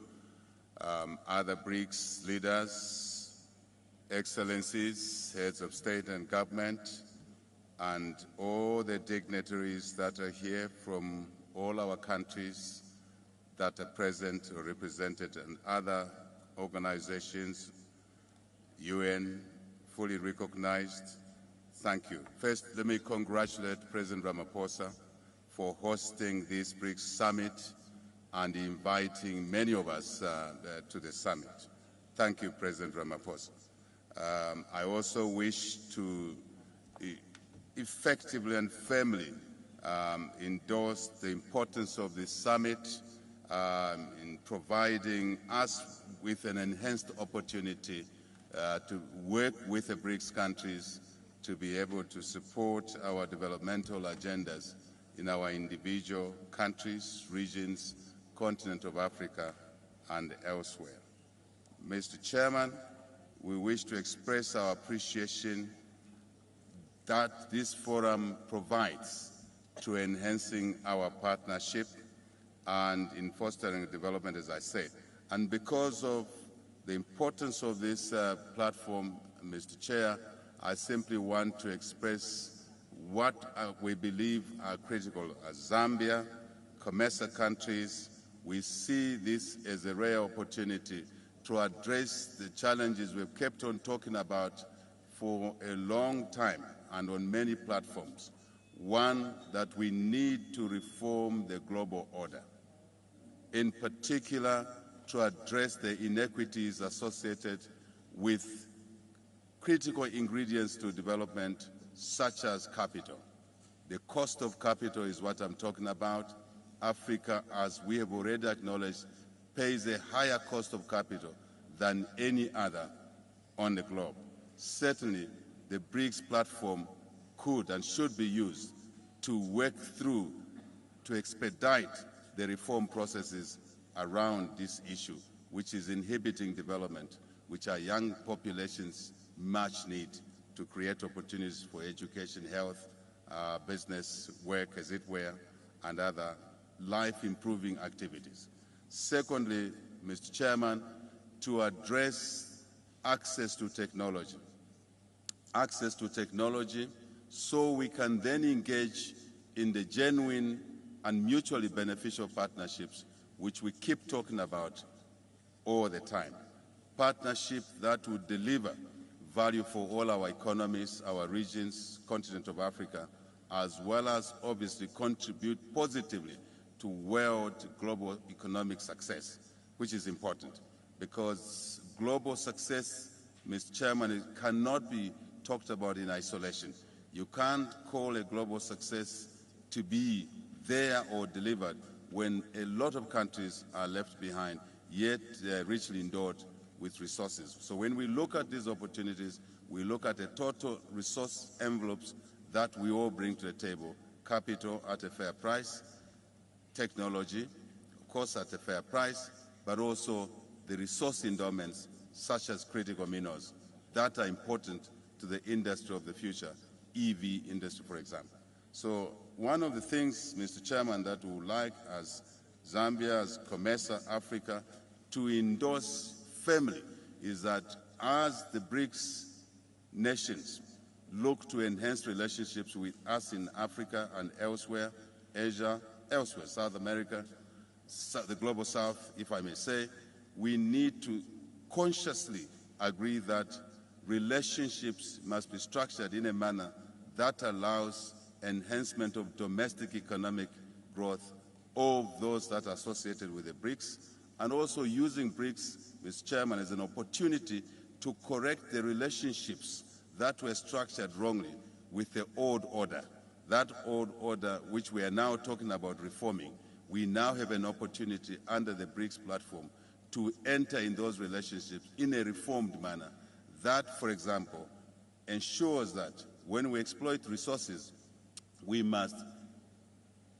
G: other BRICS leaders, excellencies, heads of state and government, and all the dignitaries that are here from all our countries that are present or represented, and other organizations, UN, fully recognized. Thank you. First, let me congratulate President Ramaphosa for hosting this BRICS summit and inviting many of us to the summit. Thank you, President Ramaphosa. I also wish to effectively and firmly endorse the importance of this summit in providing us with an enhanced opportunity to work with the BRICS countries to be able to support our developmental agendas in our individual countries, regions, continent of Africa, and elsewhere. Mr. Chairman, we wish to express our appreciation that this forum provides to enhancing our partnership and in fostering development, as I said. And because of the importance of this platform, Mr. Chair, I simply want to express what we believe are critical. As Zambia, COMESA countries, we see this as a rare opportunity to address the challenges we've kept on talking about for a long time and on many platforms. One, that we need to reform the global order, in particular to address the inequities associated with critical ingredients to development, such as capital. The cost of capital is what I'm talking about. Africa, as we have already acknowledged, pays a higher cost of capital than any other on the globe. Certainly, the BRICS platform could and should be used to work through, to expedite the reform processes around this issue, which is inhibiting development, which our young populations much need to create opportunities for education, health, business, work, as it were, and other life-improving activities. Secondly, Mr. Chairman, to address access to technology. Access to technology so we can then engage in the genuine and mutually beneficial partnerships which we keep talking about all the time. Partnership that would deliver value for all our economies, our regions, continent of Africa, as well as obviously contribute positively to world global economic success, which is important because global success, Mr. Chairman, it cannot be talked about in isolation. You can't call a global success to be there or delivered when a lot of countries are left behind, yet they are richly endowed with resources. So when we look at these opportunities, we look at the total resource envelopes that we all bring to the table, capital at a fair price, technology, of course at a fair price, but also the resource endowments such as critical minerals that are important to the industry of the future, EV industry, for example. So one of the things, Mr. Chairman, that we would like as Zambia, as COMESA, Africa, to endorse firmly is that as the BRICS nations look to enhance relationships with us in Africa and elsewhere, Asia, elsewhere, South America, the Global South, if I may say, we need to consciously agree that relationships must be structured in a manner that allows enhancement of domestic economic growth of those that are associated with the BRICS, and also using BRICS, Mr. Chairman, as an opportunity to correct the relationships that were structured wrongly with the old order. That old order which we are now talking about reforming, we now have an opportunity under the BRICS platform to enter in those relationships in a reformed manner. That, for example, ensures that when we exploit resources, we must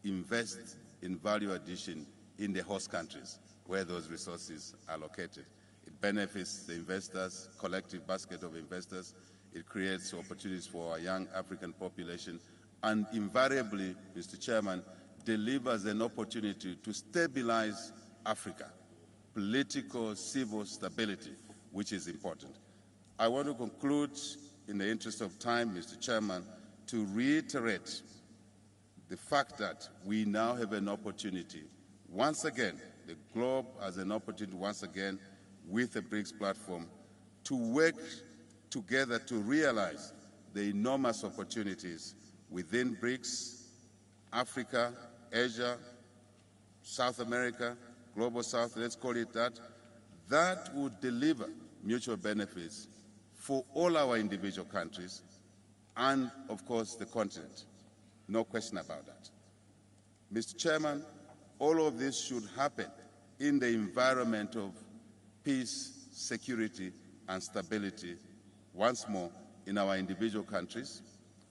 G: invest in value addition in the host countries where those resources are located. It benefits the investors, collective basket of investors. It creates opportunities for our young African population and invariably, Mr. Chairman, delivers an opportunity to stabilize Africa, political, civil stability, which is important. I want to conclude in the interest of time, Mr. Chairman, to reiterate the fact that we now have an opportunity, once again, the globe has an opportunity once again with the BRICS platform to work together to realize the enormous opportunities within BRICS, Africa, Asia, South America, Global South, let's call it that, that would deliver mutual benefits for all our individual countries and, of course, the continent. No question about that. Mr. Chairman, all of this should happen in the environment of peace, security, and stability, once more, in our individual countries,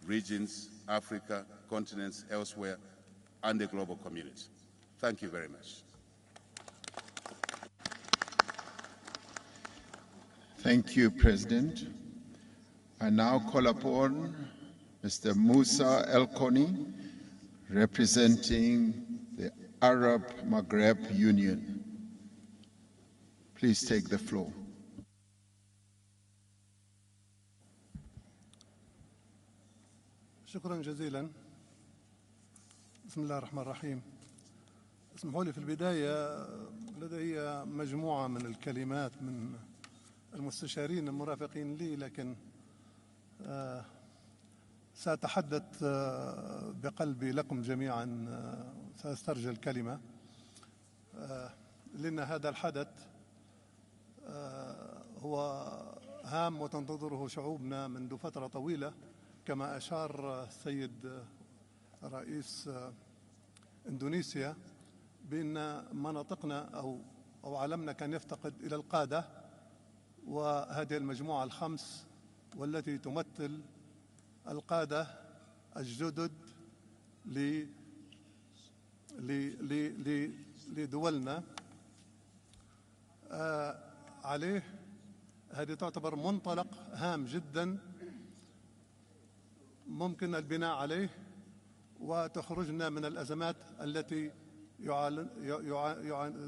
G: regions, Africa, continents, elsewhere, and the global community. Thank you very much.
B: Thank you, President. I now call upon Mr. Musa El-Koni, representing the Arab Maghreb Union. Please take the floor.
Q: شكرا جزيلا. بسم الله الرحمن الرحيم. اسمحوا لي في البداية لدي مجموعة من الكلمات من المستشارين المرافقين لي، لكن سأتحدث بقلبي لكم جميعا. سأسترجع الكلمة لأن هذا الحدث هو هام وتنتظره شعوبنا منذ فترة طويلة، كما أشار السيد رئيس إندونيسيا بأن مناطقنا أو عالمنا كان يفتقد إلى القادة، وهذه المجموعة الخمس والتي تمثل القادة الجدد لدولنا عليه. هذه تعتبر منطلق هام جدا ممكن البناء عليه وتخرجنا من الأزمات التي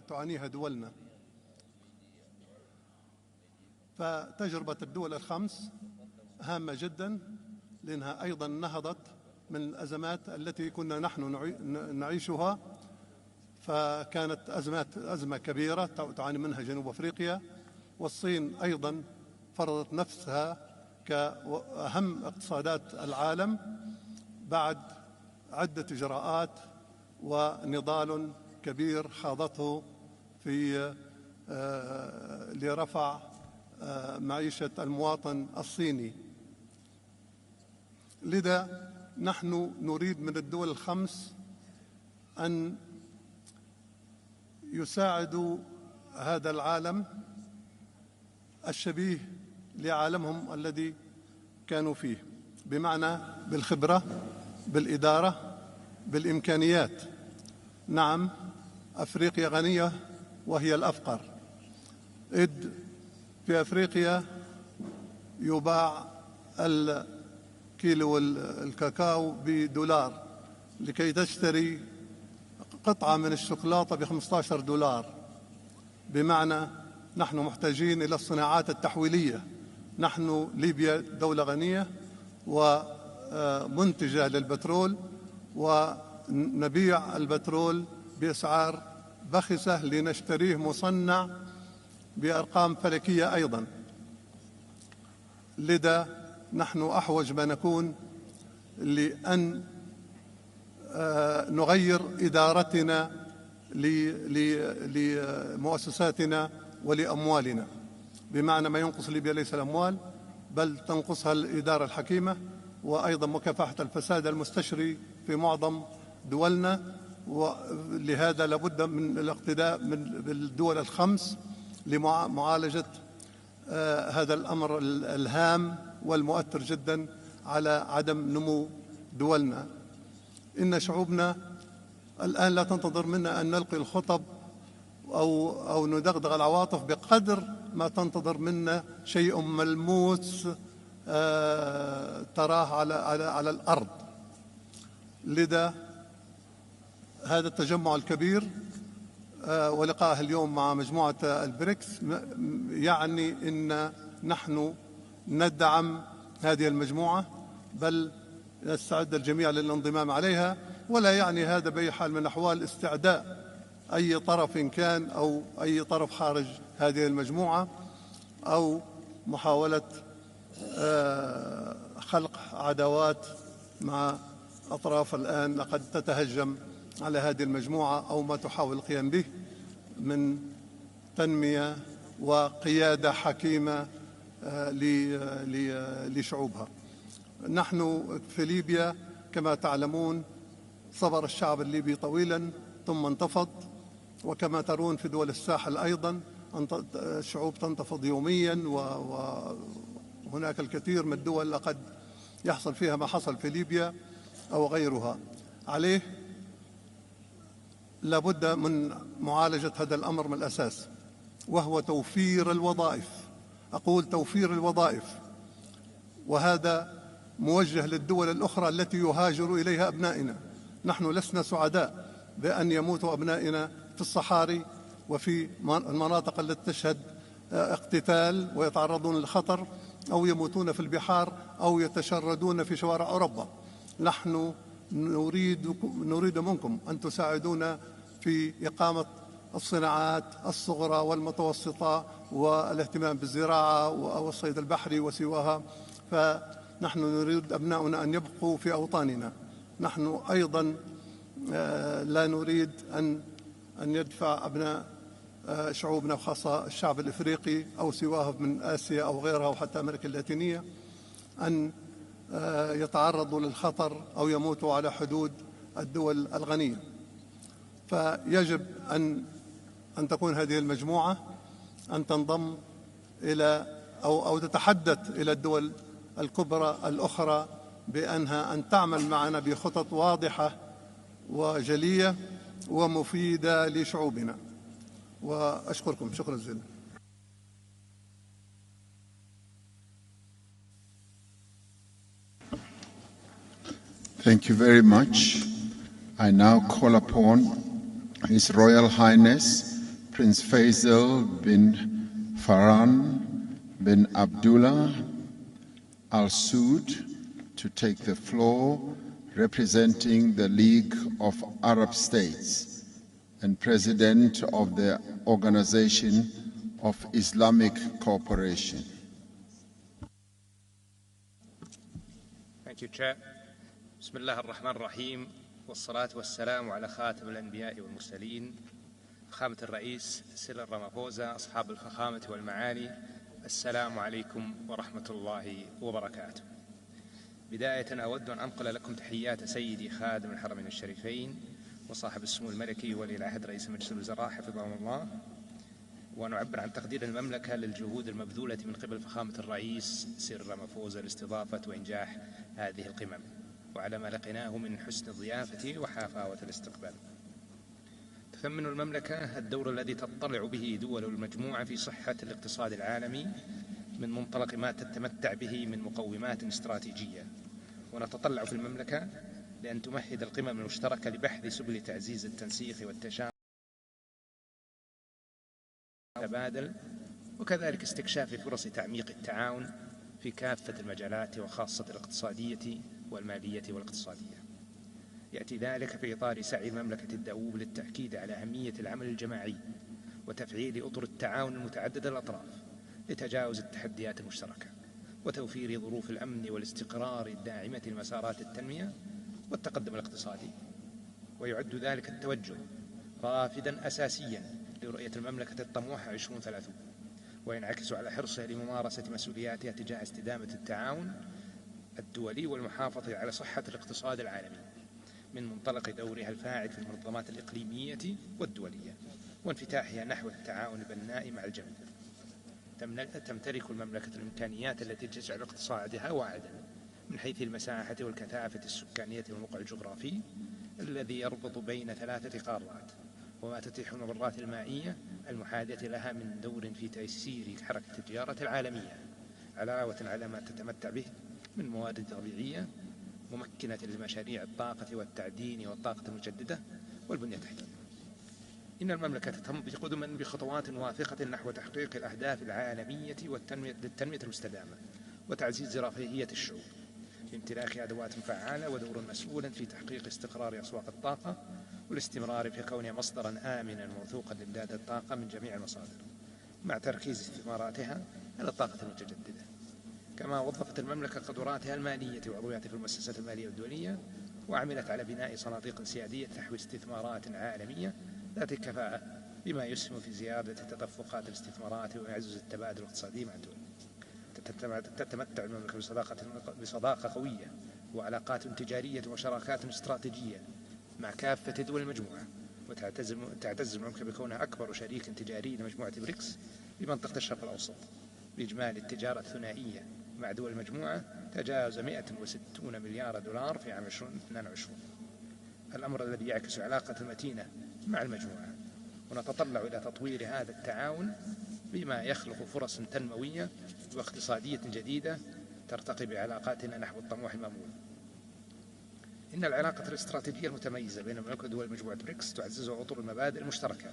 Q: تعانيها دولنا. فتجربة الدول الخمس هامة جدا لأنها أيضا نهضت من الأزمات التي كنا نحن نعيشها. فكانت أزمة كبيرة تعاني منها جنوب أفريقيا، والصين أيضا فرضت نفسها كأهم اقتصادات العالم بعد عدة إجراءات ونضال كبير خاضته لرفع معيشة المواطن الصيني. لذا نحن نريد من الدول الخمس أن يساعدوا هذا العالم الشبيه لعالمهم الذي كانوا فيه، بمعنى بالخبرة، بالإدارة، بالإمكانيات. نعم، أفريقيا غنية وهي الأفقر، إذ في أفريقيا يباع الكيلو الكاكاو $1، لكي تشتري قطعة من الشوكولاتة $15. بمعنى نحن محتاجين إلى الصناعات التحويلية. نحن ليبيا دولة غنية ومنتجة للبترول، ونبيع البترول بأسعار بخسة لنشتريه مصنع بأرقام فلكية أيضا. لذا نحن أحوج ما نكون لأن نغير إدارتنا لمؤسساتنا ولأموالنا. بمعنى ما ينقص ليبيا ليس الأموال، بل تنقصها الإدارة الحكيمة، وأيضا مكافحة الفساد المستشري في معظم دولنا. ولهذا لابد من الاقتداء بالدول الخمس لمعالجة هذا الأمر الهام والمؤثر جدا على عدم نمو دولنا. إن شعوبنا الآن لا تنتظر منا أن نلقي الخطب أو ندغدغ العواطف بقدر ما تنتظر منا شيء ملموس تراه على الأرض. لذا هذا التجمع الكبير ولقائه اليوم مع مجموعة البريكس يعني أن نحن ندعم هذه المجموعة، بل نستعد الجميع للانضمام عليها. ولا يعني هذا بأي حال من الأحوال استعداء أي طرف كان أو أي طرف خارج هذه المجموعة أو محاولة خلق عداوات مع أطراف الآن قد تتهجم على هذه المجموعة أو ما تحاول القيام به من تنمية وقيادة حكيمة لشعوبها. نحن في ليبيا كما تعلمون صبر الشعب الليبي طويلا ثم انتفض، وكما ترون في دول الساحل أيضا الشعوب تنتفض يوميا، وهناك الكثير من الدول قد يحصل فيها ما حصل في ليبيا أو غيرها. عليه لابد من معالجة هذا الأمر من الأساس، وهو توفير الوظائف. أقول توفير الوظائف، وهذا موجه للدول الأخرى التي يهاجر إليها أبنائنا. نحن لسنا سعداء بأن يموت أبنائنا في الصحاري وفي المناطق التي تشهد اقتتال ويتعرضون للخطر، أو يموتون في البحار، أو يتشردون في شوارع أوروبا. نحن نريد منكم أن تساعدونا في إقامة الصناعات الصغرى والمتوسطة والاهتمام بالزراعة والصيد البحري وسواها. فنحن نريد أبناؤنا أن يبقوا في أوطاننا. نحن أيضا لا نريد أن يدفع أبناء شعوبنا وخاصة الشعب الإفريقي أو سواها من آسيا أو غيرها وحتى أمريكا اللاتينية أن يتعرضوا للخطر أو يموتوا على حدود الدول الغنية. فيجب أن تكون هذه المجموعة أن تنضم إلى أو تتحدث إلى الدول الكبرى الأخرى بأنها أن تعمل معنا بخطط واضحة وجلية ومفيدة لشعوبنا. وأشكركم شكرا جزيلا.
B: Thank you very much. I now call upon His Royal Highness Prince Faisal bin Farhan bin Abdullah Al Saud to take the floor, representing the League of Arab States and President of the Organization of Islamic Cooperation.
F: Thank you, Chair. بسم الله الرحمن الرحيم، والصلاة والسلام على خاتم الأنبياء والمرسلين فخامة الرئيس سيريل رامافوزا، أصحاب الفخامة والمعالي، السلام عليكم ورحمة الله وبركاته. بداية أود أن أنقل لكم تحيات سيدي خادم الحرمين الشريفين وصاحب السمو الملكي ولي العهد رئيس مجلس الوزراء حفظهم الله، ونعبر عن تقدير المملكة للجهود المبذولة من قبل فخامة الرئيس سيريل رامافوزا لاستضافة وإنجاح هذه القمم، وعلى ما لقيناه من حسن الضيافة وحفاوة الاستقبال. تثمن المملكة الدور الذي تطلع به دول المجموعة في صحة الاقتصاد العالمي من منطلق ما تتمتع به من مقومات استراتيجية، ونتطلع في المملكة لأن تمهد القمم المشتركة لبحث سبل تعزيز التنسيق والتشاور والتبادل، وكذلك استكشاف فرص تعميق التعاون في كافة المجالات وخاصة الاقتصادية والمالية والاقتصادية. يأتي ذلك في إطار سعي المملكة الدؤوب للتأكيد على أهمية العمل الجماعي وتفعيل أطر التعاون المتعدد الأطراف لتجاوز التحديات المشتركة وتوفير ظروف الأمن والاستقرار الداعمة لمسارات التنمية والتقدم الاقتصادي. ويعد ذلك التوجه رافدا أساسيا لرؤية المملكة الطموحة 2030، وينعكس على حرصها لممارسة مسؤولياتها تجاه استدامة التعاون الدولي والمحافظة على صحة الاقتصاد العالمي من منطلق دورها الفاعل في المنظمات الإقليمية والدولية وانفتاحها نحو التعاون البناء مع الجميع. تمتلك المملكة الإمكانيات التي تجعل اقتصادها واعدا من حيث المساحة والكثافة السكانية والموقع الجغرافي الذي يربط بين 3 قارات، وما تتيح الممرات المائية المحاذية لها من دور في تيسير حركة التجارة العالمية، علاوة على ما تتمتع به من موارد طبيعية ممكنة لمشاريع الطاقة والتعدين والطاقة المجددة والبنية التحتية. إن المملكة تمضي قدما بخطوات واثقة نحو تحقيق الأهداف العالمية للتنمية المستدامة وتعزيز رفاهية الشعوب بامتلاك أدوات فعالة ودور مسؤول في تحقيق استقرار أسواق الطاقة والاستمرار في كونها مصدرا آمنا موثوقا لإمداد الطاقة من جميع المصادر مع تركيز استثماراتها على الطاقة المتجددة. كما وظفت المملكة قدراتها المالية وعضوياتها في المؤسسات المالية والدولية، وعملت على بناء صناديق سيادية تحوي استثمارات عالمية ذات كفاءة بما يسهم في زيادة تدفقات الاستثمارات ويعزز التبادل الاقتصادي مع الدول. تتمتع المملكة بصداقة قوية وعلاقات تجارية وشراكات استراتيجية مع كافة دول المجموعة، وتعتز المملكة بكونها أكبر شريك تجاري لمجموعة بريكس بمنطقة الشرق الأوسط، بإجمالي التجارة الثنائية مع دول المجموعة تجاوز 160 مليار دولار في عام 2022، الأمر الذي يعكس علاقة متينة مع المجموعة. ونتطلع إلى تطوير هذا التعاون بما يخلق فرص تنموية واقتصادية جديدة ترتقي بعلاقاتنا نحو الطموح المأمول. إن العلاقة الاستراتيجية المتميزة بين المملكة ودول مجموعة بريكس تعززها عطور المبادئ المشتركة،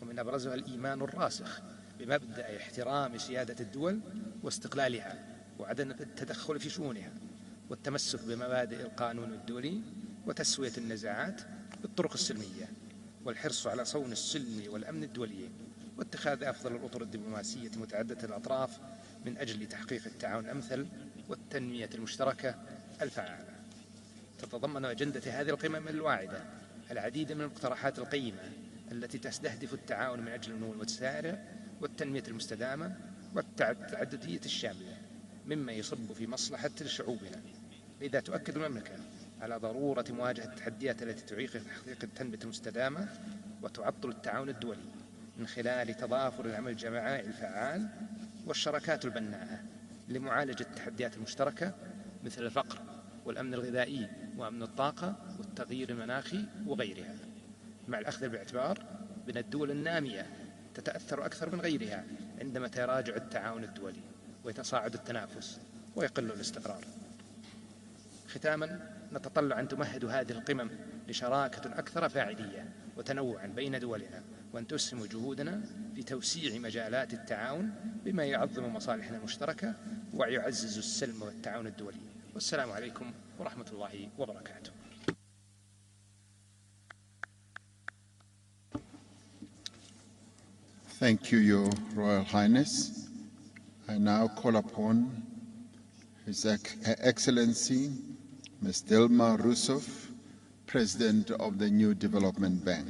F: ومن أبرزها الإيمان الراسخ بمبدأ احترام سيادة الدول واستقلالها وعدم التدخل في شؤونها، والتمسك بمبادئ القانون الدولي وتسوية النزاعات بالطرق السلمية، والحرص على صون السلم والأمن الدولي، واتخاذ أفضل الأطر الدبلوماسية متعددة الأطراف من أجل تحقيق التعاون الأمثل والتنمية المشتركة الفعالة. تتضمن أجندة هذه القمم الواعدة العديد من المقترحات القيمة التي تستهدف التعاون من أجل النمو المتسارع والتنمية المستدامة والتعددية الشاملة، مما يصب في مصلحة شعوبنا. لذا تؤكد المملكة على ضرورة مواجهة التحديات التي تعيق تحقيق التنمية المستدامة وتعطل التعاون الدولي من خلال تضافر العمل الجماعي الفعال والشراكات البناءة لمعالجة التحديات المشتركة مثل الفقر والأمن الغذائي وأمن الطاقة والتغيير المناخي وغيرها، مع الأخذ بالاعتبار بأن الدول النامية تتأثر أكثر من غيرها عندما يتراجع التعاون الدولي ويتصاعد التنافس ويقل الاستقرار. ختاما، نتطلع أن تمهد هذه القمم لشراكة أكثر فاعلية وتنوعا بين دولنا، وأن تسهم جهودنا في توسيع مجالات التعاون بما يعظم مصالحنا المشتركة ويعزز السلم والتعاون الدولي. والسلام عليكم ورحمة الله وبركاته.
B: Thank you, Your Royal Highness. I now call upon His Excellency Ms. Dilma Rousseff, President of the New Development Bank.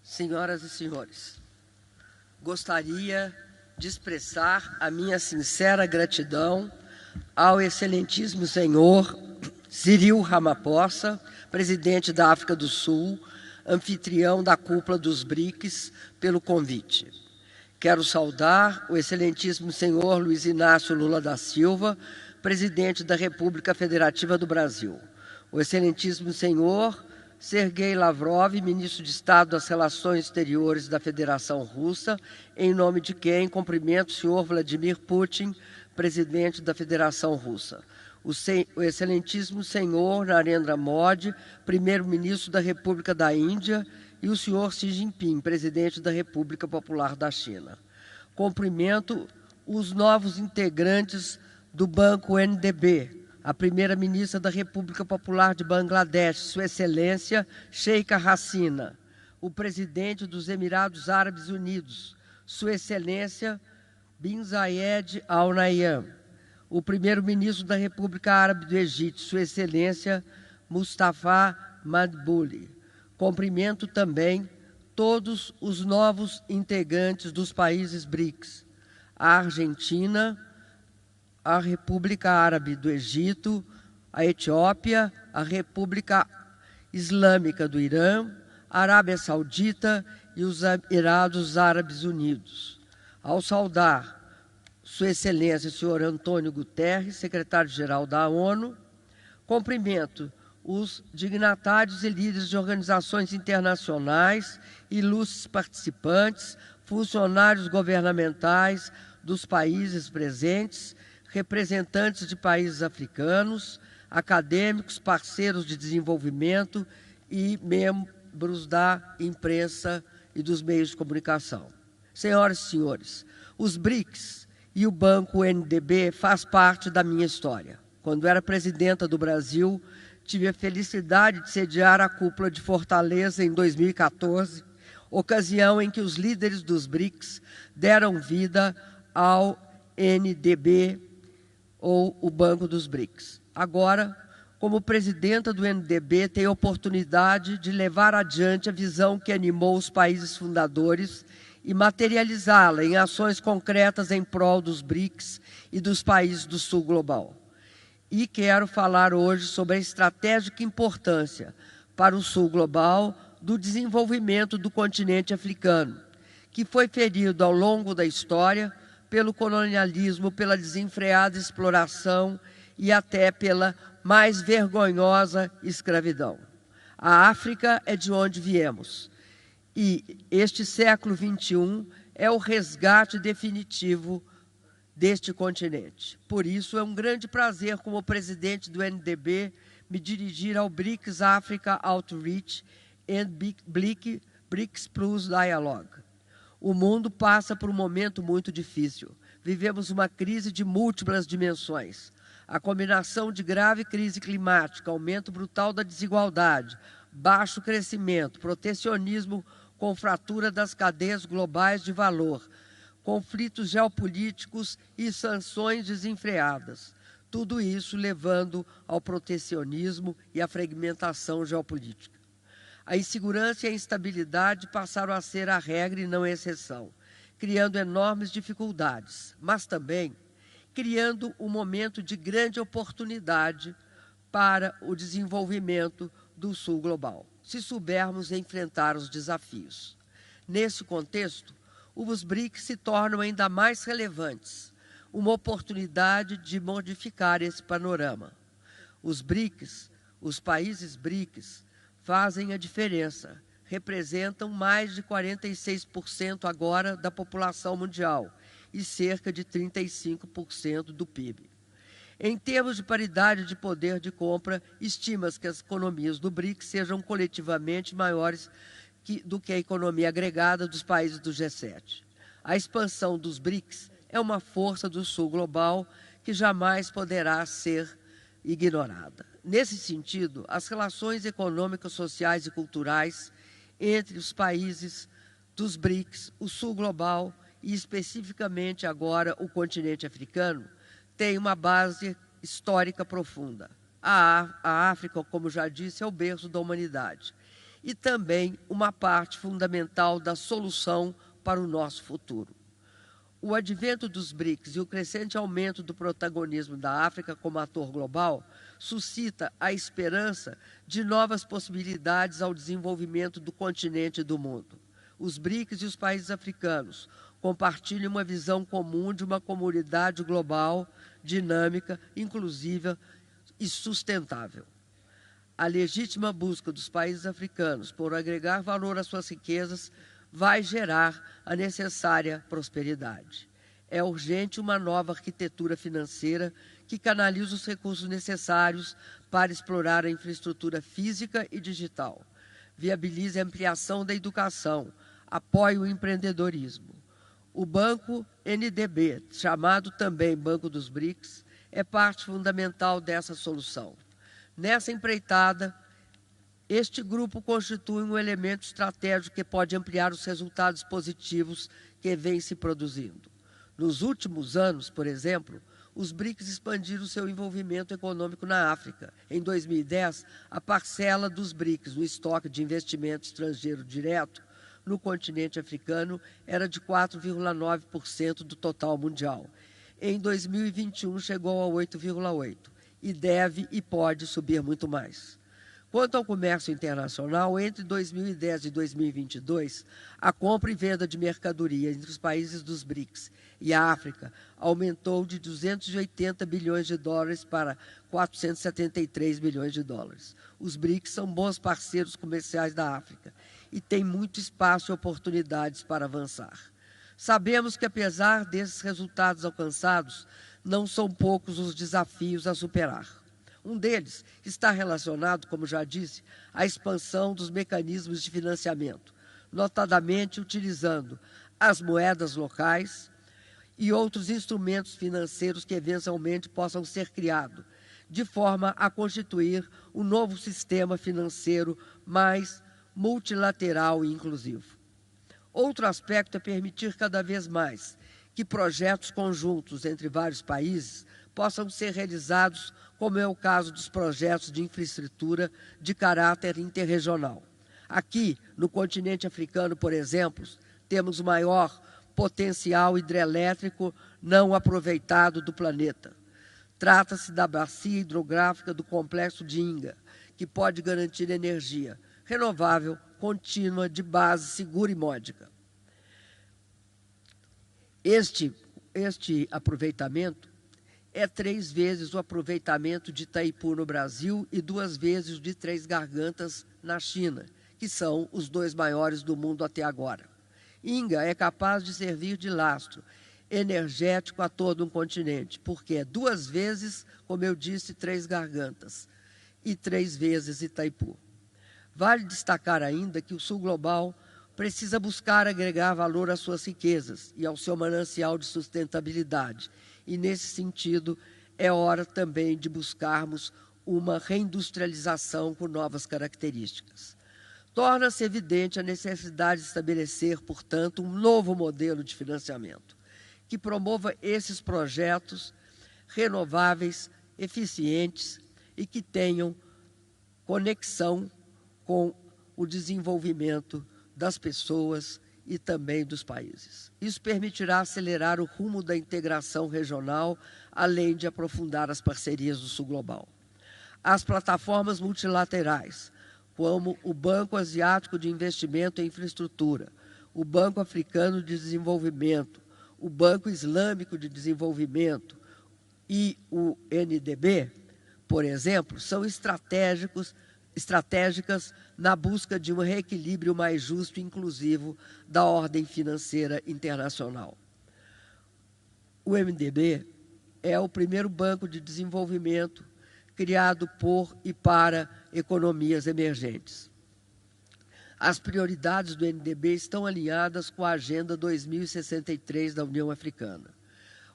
I: Senhoras e senhores, gostaria de expressar a minha sincera gratidão ao excelentíssimo senhor Cyril Ramaphosa, presidente da África do Sul, anfitrião da cúpula dos BRICS, pelo convite. Quero saudar o excelentíssimo senhor Luiz Inácio Lula da Silva, presidente da República Federativa do Brasil. O excelentíssimo senhor Sergei Lavrov, ministro de Estado das Relações Exteriores da Federação Russa, em nome de quem cumprimento o senhor Vladimir Putin, presidente da Federação Russa. O excelentíssimo senhor Narendra Modi, primeiro-ministro da República da Índia, e o senhor Xi Jinping, presidente da República Popular da China. Cumprimento os novos integrantes do Banco NDB, a primeira-ministra da República Popular de Bangladesh, Sua Excelência Sheikha Hasina, o presidente dos Emirados Árabes Unidos, Sua Excelência Bin Zayed Al Nahyan, o primeiro-ministro da República Árabe do Egito, Sua Excelência Mustafa Madbouli. Cumprimento também todos os novos integrantes dos países BRICS, a Argentina, a República Árabe do Egito, a Etiópia, a República Islâmica do Irã, a Arábia Saudita e os Emirados Árabes Unidos. Ao saudar Sua Excelência, o senhor Antônio Guterres, secretário-geral da ONU, cumprimento os dignatários e líderes de organizações internacionais, ilustres participantes, funcionários governamentais dos países presentes, representantes de países africanos, acadêmicos, parceiros de desenvolvimento e membros da imprensa e dos meios de comunicação. Senhoras e senhores, os BRICS e o Banco NDB faz parte da minha história. Quando era presidenta do Brasil, tive a felicidade de sediar a cúpula de Fortaleza em 2014, ocasião em que os líderes dos BRICS deram vida ao NDB, ou o Banco dos BRICS. Agora, como presidenta do NDB, tenho a oportunidade de levar adiante a visão que animou os países fundadores e materializá-la em ações concretas em prol dos BRICS e dos países do Sul Global. E quero falar hoje sobre a estratégica importância para o Sul Global do desenvolvimento do continente africano, que foi ferido ao longo da história pelo colonialismo, pela desenfreada exploração e até pela mais vergonhosa escravidão. A África é de onde viemos. E este século XXI é o resgate definitivo deste continente. Por isso, é um grande prazer, como presidente do NDB, me dirigir ao BRICS Africa Outreach and BRICS Plus Dialogue. O mundo passa por um momento muito difícil. Vivemos uma crise de múltiplas dimensões. A combinação de grave crise climática, aumento brutal da desigualdade, baixo crescimento, protecionismo com fratura das cadeias globais de valor, conflitos geopolíticos e sanções desenfreadas. Tudo isso levando ao protecionismo e à fragmentação geopolítica. A insegurança e a instabilidade passaram a ser a regra e não a exceção, criando enormes dificuldades, mas também criando um momento de grande oportunidade para o desenvolvimento do Sul global, se soubermos enfrentar os desafios. Nesse contexto, os BRICS se tornam ainda mais relevantes, uma oportunidade de modificar esse panorama. Os BRICS, os países BRICS, fazem a diferença, representam mais de 46% agora da população mundial e cerca de 35% do PIB. Em termos de paridade de poder de compra, estima-se que as economias do BRICS sejam coletivamente maiores do que a economia agregada dos países do G7. A expansão dos BRICS é uma força do Sul global que jamais poderá ser ignorada. Nesse sentido, as relações econômicas, sociais e culturais entre os países dos BRICS, o Sul global e especificamente agora o continente africano, têm uma base histórica profunda. A África, como já disse, é o berço da humanidade e também uma parte fundamental da solução para o nosso futuro. O advento dos BRICS e o crescente aumento do protagonismo da África como ator global suscita a esperança de novas possibilidades ao desenvolvimento do continente e do mundo. Os BRICS e os países africanos compartilham uma visão comum de uma comunidade global, dinâmica, inclusiva e sustentável. A legítima busca dos países africanos por agregar valor às suas riquezas vai gerar a necessária prosperidade. É urgente uma nova arquitetura financeira que canalize os recursos necessários para explorar a infraestrutura física e digital, viabilize a ampliação da educação, apoie o empreendedorismo. O Banco NDB, chamado também Banco dos BRICS, é parte fundamental dessa solução. Nessa empreitada, este grupo constitui um elemento estratégico que pode ampliar os resultados positivos que vêm se produzindo. Nos últimos anos, por exemplo, os BRICS expandiram seu envolvimento econômico na África. Em 2010, a parcela dos BRICS no estoque de investimento estrangeiro direto no continente africano era de 4,9% do total mundial. Em 2021, chegou a 8,8% e deve e pode subir muito mais. Quanto ao comércio internacional, entre 2010 e 2022, a compra e venda de mercadoria entre os países dos BRICS e a África aumentou de 280 bilhões de dólares para 473 bilhões de dólares. Os BRICS são bons parceiros comerciais da África e têm muito espaço e oportunidades para avançar. Sabemos que, apesar desses resultados alcançados, não são poucos os desafios a superar. Um deles está relacionado, como já disse, à expansão dos mecanismos de financiamento, notadamente utilizando as moedas locais e outros instrumentos financeiros que eventualmente possam ser criados, de forma a constituir um novo sistema financeiro mais multilateral e inclusivo. Outro aspecto é permitir cada vez mais que projetos conjuntos entre vários países possam ser realizados, como é o caso dos projetos de infraestrutura de caráter interregional. Aqui, no continente africano, por exemplo, temos o maior potencial hidrelétrico não aproveitado do planeta. Trata-se da bacia hidrográfica do complexo de Inga, que pode garantir energia renovável, contínua, de base segura e módica. Este aproveitamento é 3 vezes o aproveitamento de Itaipu no Brasil e 2 vezes o de Três Gargantas na China, que são os 2 maiores do mundo até agora. Inga é capaz de servir de lastro energético a todo um continente, porque é 2 vezes, como eu disse, 3 gargantas e 3 vezes Itaipu. Vale destacar ainda que o Sul Global precisa buscar agregar valor às suas riquezas e ao seu manancial de sustentabilidade. E, nesse sentido, é hora também de buscarmos uma reindustrialização com novas características. Torna-se evidente a necessidade de estabelecer, portanto, um novo modelo de financiamento que promova esses projetos renováveis, eficientes e que tenham conexão com o desenvolvimento das pessoas e também dos países. Isso permitirá acelerar o rumo da integração regional, além de aprofundar as parcerias do Sul Global. As plataformas multilaterais, como o Banco Asiático de Investimento em Infraestrutura, o Banco Africano de Desenvolvimento, o Banco Islâmico de Desenvolvimento e o NDB, por exemplo, são estratégicas na busca de um reequilíbrio mais justo e inclusivo da ordem financeira internacional. O MDB é o primeiro banco de desenvolvimento criado por e para economias emergentes. As prioridades do NDB estão alinhadas com a Agenda 2063 da União Africana.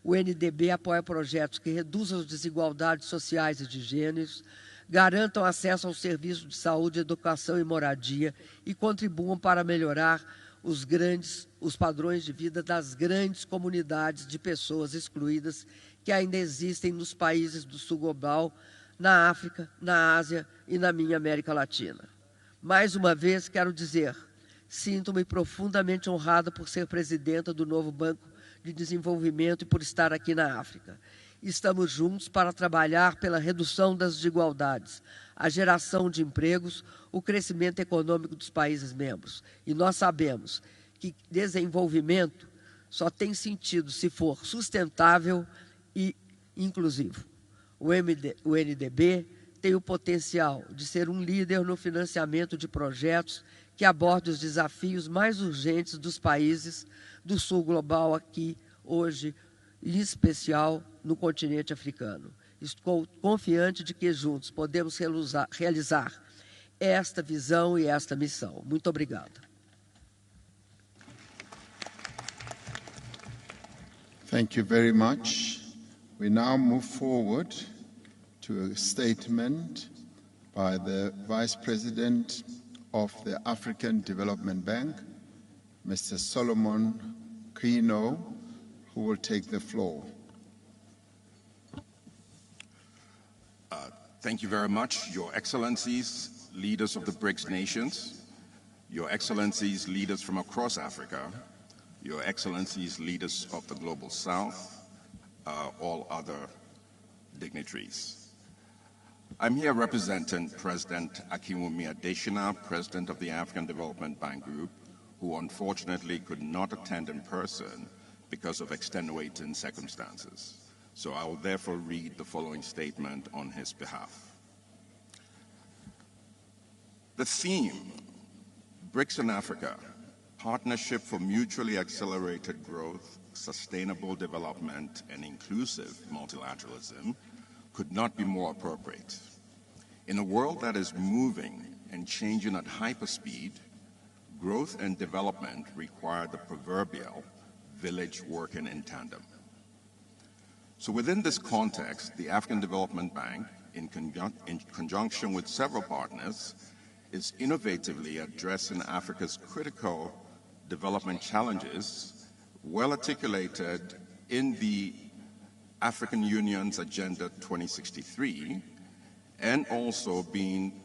I: O NDB apoia projetos que reduzam as desigualdades sociais e de gêneros, garantam acesso aos serviços de saúde, educação e moradia e contribuam para melhorar os padrões de vida das grandes comunidades de pessoas excluídas que ainda existem nos países do Sul Global, na África, na Ásia e na minha América Latina. Mais uma vez, quero dizer, sinto-me profundamente honrada por ser presidenta do novo Banco de Desenvolvimento e por estar aqui na África. Estamos juntos para trabalhar pela redução das desigualdades, a geração de empregos, o crescimento econômico dos países membros. E nós sabemos que desenvolvimento só tem sentido se for sustentável e inclusivo. O NDB tem o potencial de ser um líder no financiamento de projetos que abordem os desafios mais urgentes dos países do Sul Global aqui, hoje, em especial no continente africano. Estou confiante de que juntos podemos realizar esta visão e esta missão. Muito obrigado.
B: Thank you very much. We now move forward to a statement by the Vice President of the African Development Bank, Mr. Solomon Kino, who will take the floor.
A: Thank you very much, Your Excellencies, leaders of the BRICS nations, Your Excellencies, leaders from across Africa, Your Excellencies, leaders of the Global South, all other dignitaries. I'm here representing President Akinwumi Adesina, President of the African Development Bank Group, who unfortunately could not attend in person because of extenuating circumstances. So I will therefore read the following statement on his behalf. The theme, BRICS in Africa, Partnership for Mutually Accelerated Growth, Sustainable Development, and Inclusive Multilateralism, could not be more appropriate. In a world that is moving and changing at hyperspeed, growth and development require the proverbial village working in tandem. So within this context, the African Development Bank, in conjunction with several partners, is innovatively addressing Africa's critical development challenges, well articulated in the African Union's Agenda 2063, and also being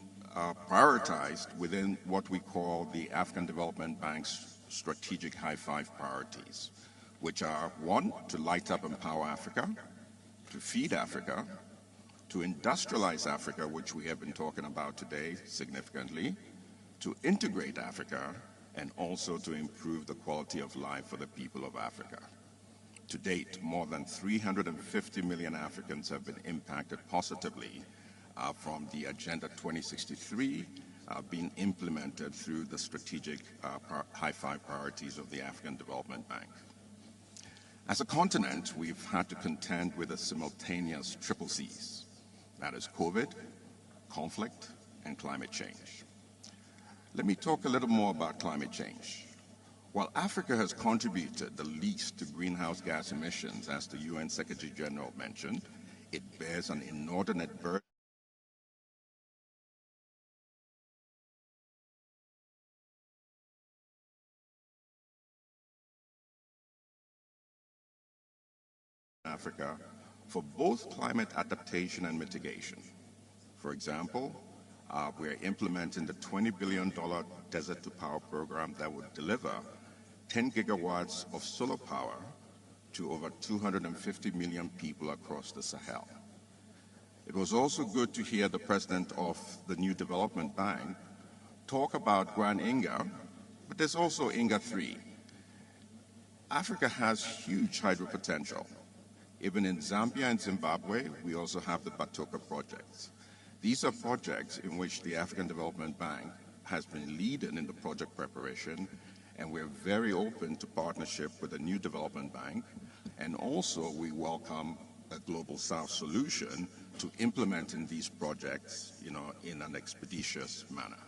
A: prioritized within what we call the African Development Bank's strategic high five priorities, which are 1, to light up and empower Africa, to feed Africa, to industrialize Africa, which we have been talking about today significantly, to integrate Africa, and also to improve the quality of life for the people of Africa. To date, more than 350 million Africans have been impacted positively from the Agenda 2063 being implemented through the strategic high five priorities of the African Development Bank. As a continent, we've had to contend with a simultaneous triple C's. That is COVID, conflict, and climate change. Let me talk a little more about climate change. While Africa has contributed the least to greenhouse gas emissions, as the UN Secretary General mentioned, it bears an inordinate burden in Africa for both climate adaptation and mitigation. For example, we are implementing the $20 billion Desert to Power program that would deliver 10 gigawatts of solar power to over 250 million people across the Sahel. It was also good to hear the president of the New Development Bank talk about Grand Inga, but there's also Inga 3. Africa has huge hydro potential. Even in Zambia and Zimbabwe, we also have the Batoka projects. These are projects in which the African Development Bank has been leading in the project preparation, and we're very open to partnership with the New Development Bank, and also we welcome a Global South solution to implementing these projects, in an expeditious manner.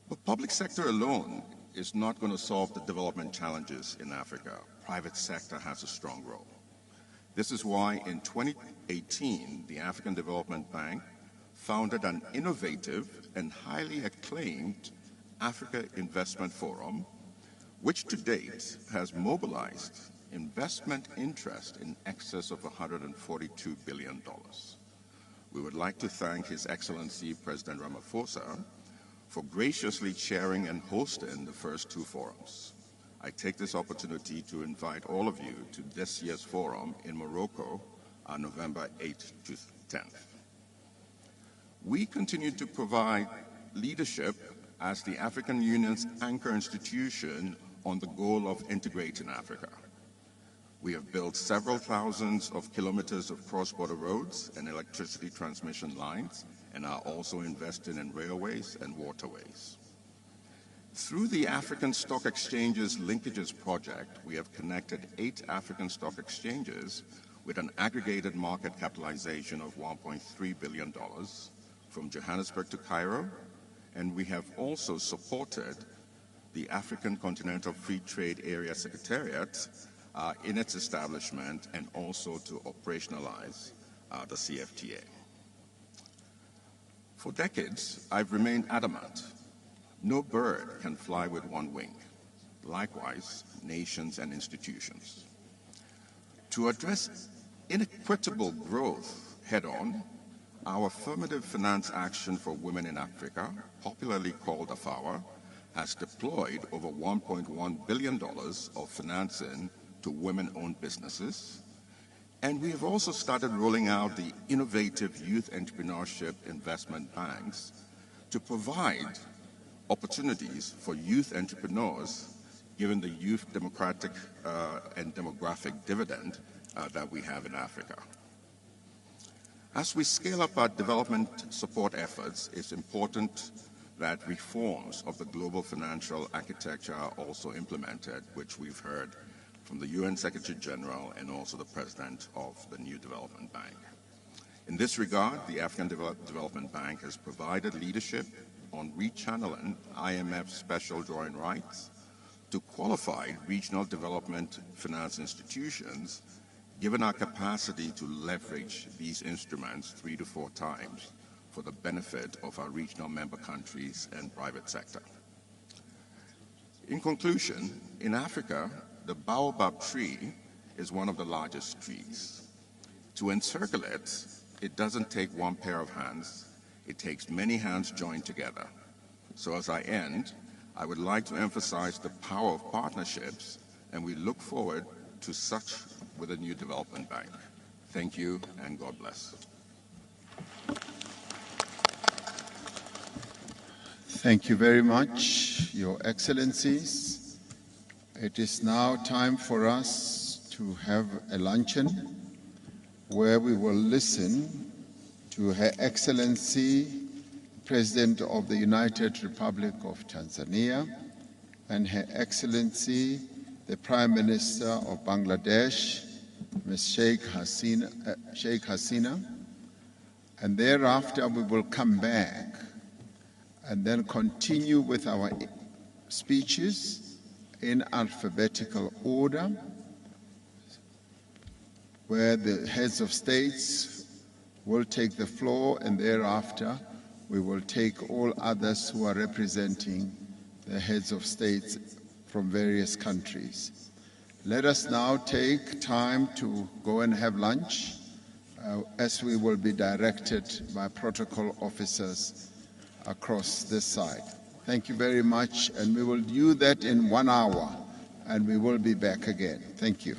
A: But public sector alone is not going to solve the development challenges in Africa. Private sector has a strong role. This is why in 2018, the African Development Bank founded an innovative and highly acclaimed Africa Investment Forum, which to date has mobilized investment interest in excess of $142 billion. We would like to thank His Excellency President Ramaphosa for graciously chairing and hosting the first two forums. I take this opportunity to invite all of you to this year's forum in Morocco on November 8th to 10th. We continue to provide leadership as the African Union's anchor institution on the goal of integrating Africa. We have built several thousands of kilometers of cross-border roads and electricity transmission lines, and are also investing in railways and waterways. Through the African Stock Exchanges Linkages Project, we have connected 8 African stock exchanges with an aggregated market capitalization of $1.3 billion from Johannesburg to Cairo, and we have also supported the African Continental Free Trade Area Secretariat in its establishment, and also to operationalize the CFTA. For decades, I've remained adamant: no bird can fly with one wing. Likewise, nations and institutions. To address inequitable growth head-on, our Affirmative Finance Action for Women in Africa, popularly called AFAWA, has deployed over $1.1 billion of financing to women-owned businesses, and we have also started rolling out the innovative youth entrepreneurship investment banks to provide opportunities for youth entrepreneurs, given the youth democratic and demographic dividend that we have in Africa. As we scale up our development support efforts, it's important that reforms of the global financial architecture are also implemented, which we've heard from the UN Secretary General and also the President of the New Development Bank. In this regard, the African Development Bank has provided leadership on rechanneling IMF special drawing rights to qualified regional development finance institutions, given our capacity to leverage these instruments 3 to 4 times for the benefit of our regional member countries and private sector. In conclusion, in Africa, the baobab tree is one of the largest trees. To encircle it, it doesn't take one pair of hands, it takes many hands joined together. So as I end, I would like to emphasize the power of partnerships, and we look forward to such with the New Development Bank. Thank you, and God bless.
B: Thank you very much, Your Excellencies. It is now time for us to have a luncheon where we will listen to Her Excellency, President of the United Republic of Tanzania, and Her Excellency, the Prime Minister of Bangladesh, Ms. Sheikh Hasina, and thereafter we will come back and then continue with our speeches in alphabetical order, where the heads of states will take the floor, and thereafter we will take all others who are representing the heads of states from various countries. Let us now take time to go and have lunch, as we will be directed by protocol officers across this side. Thank you very much, and we will do that in 1 hour, and we will be back again. Thank you.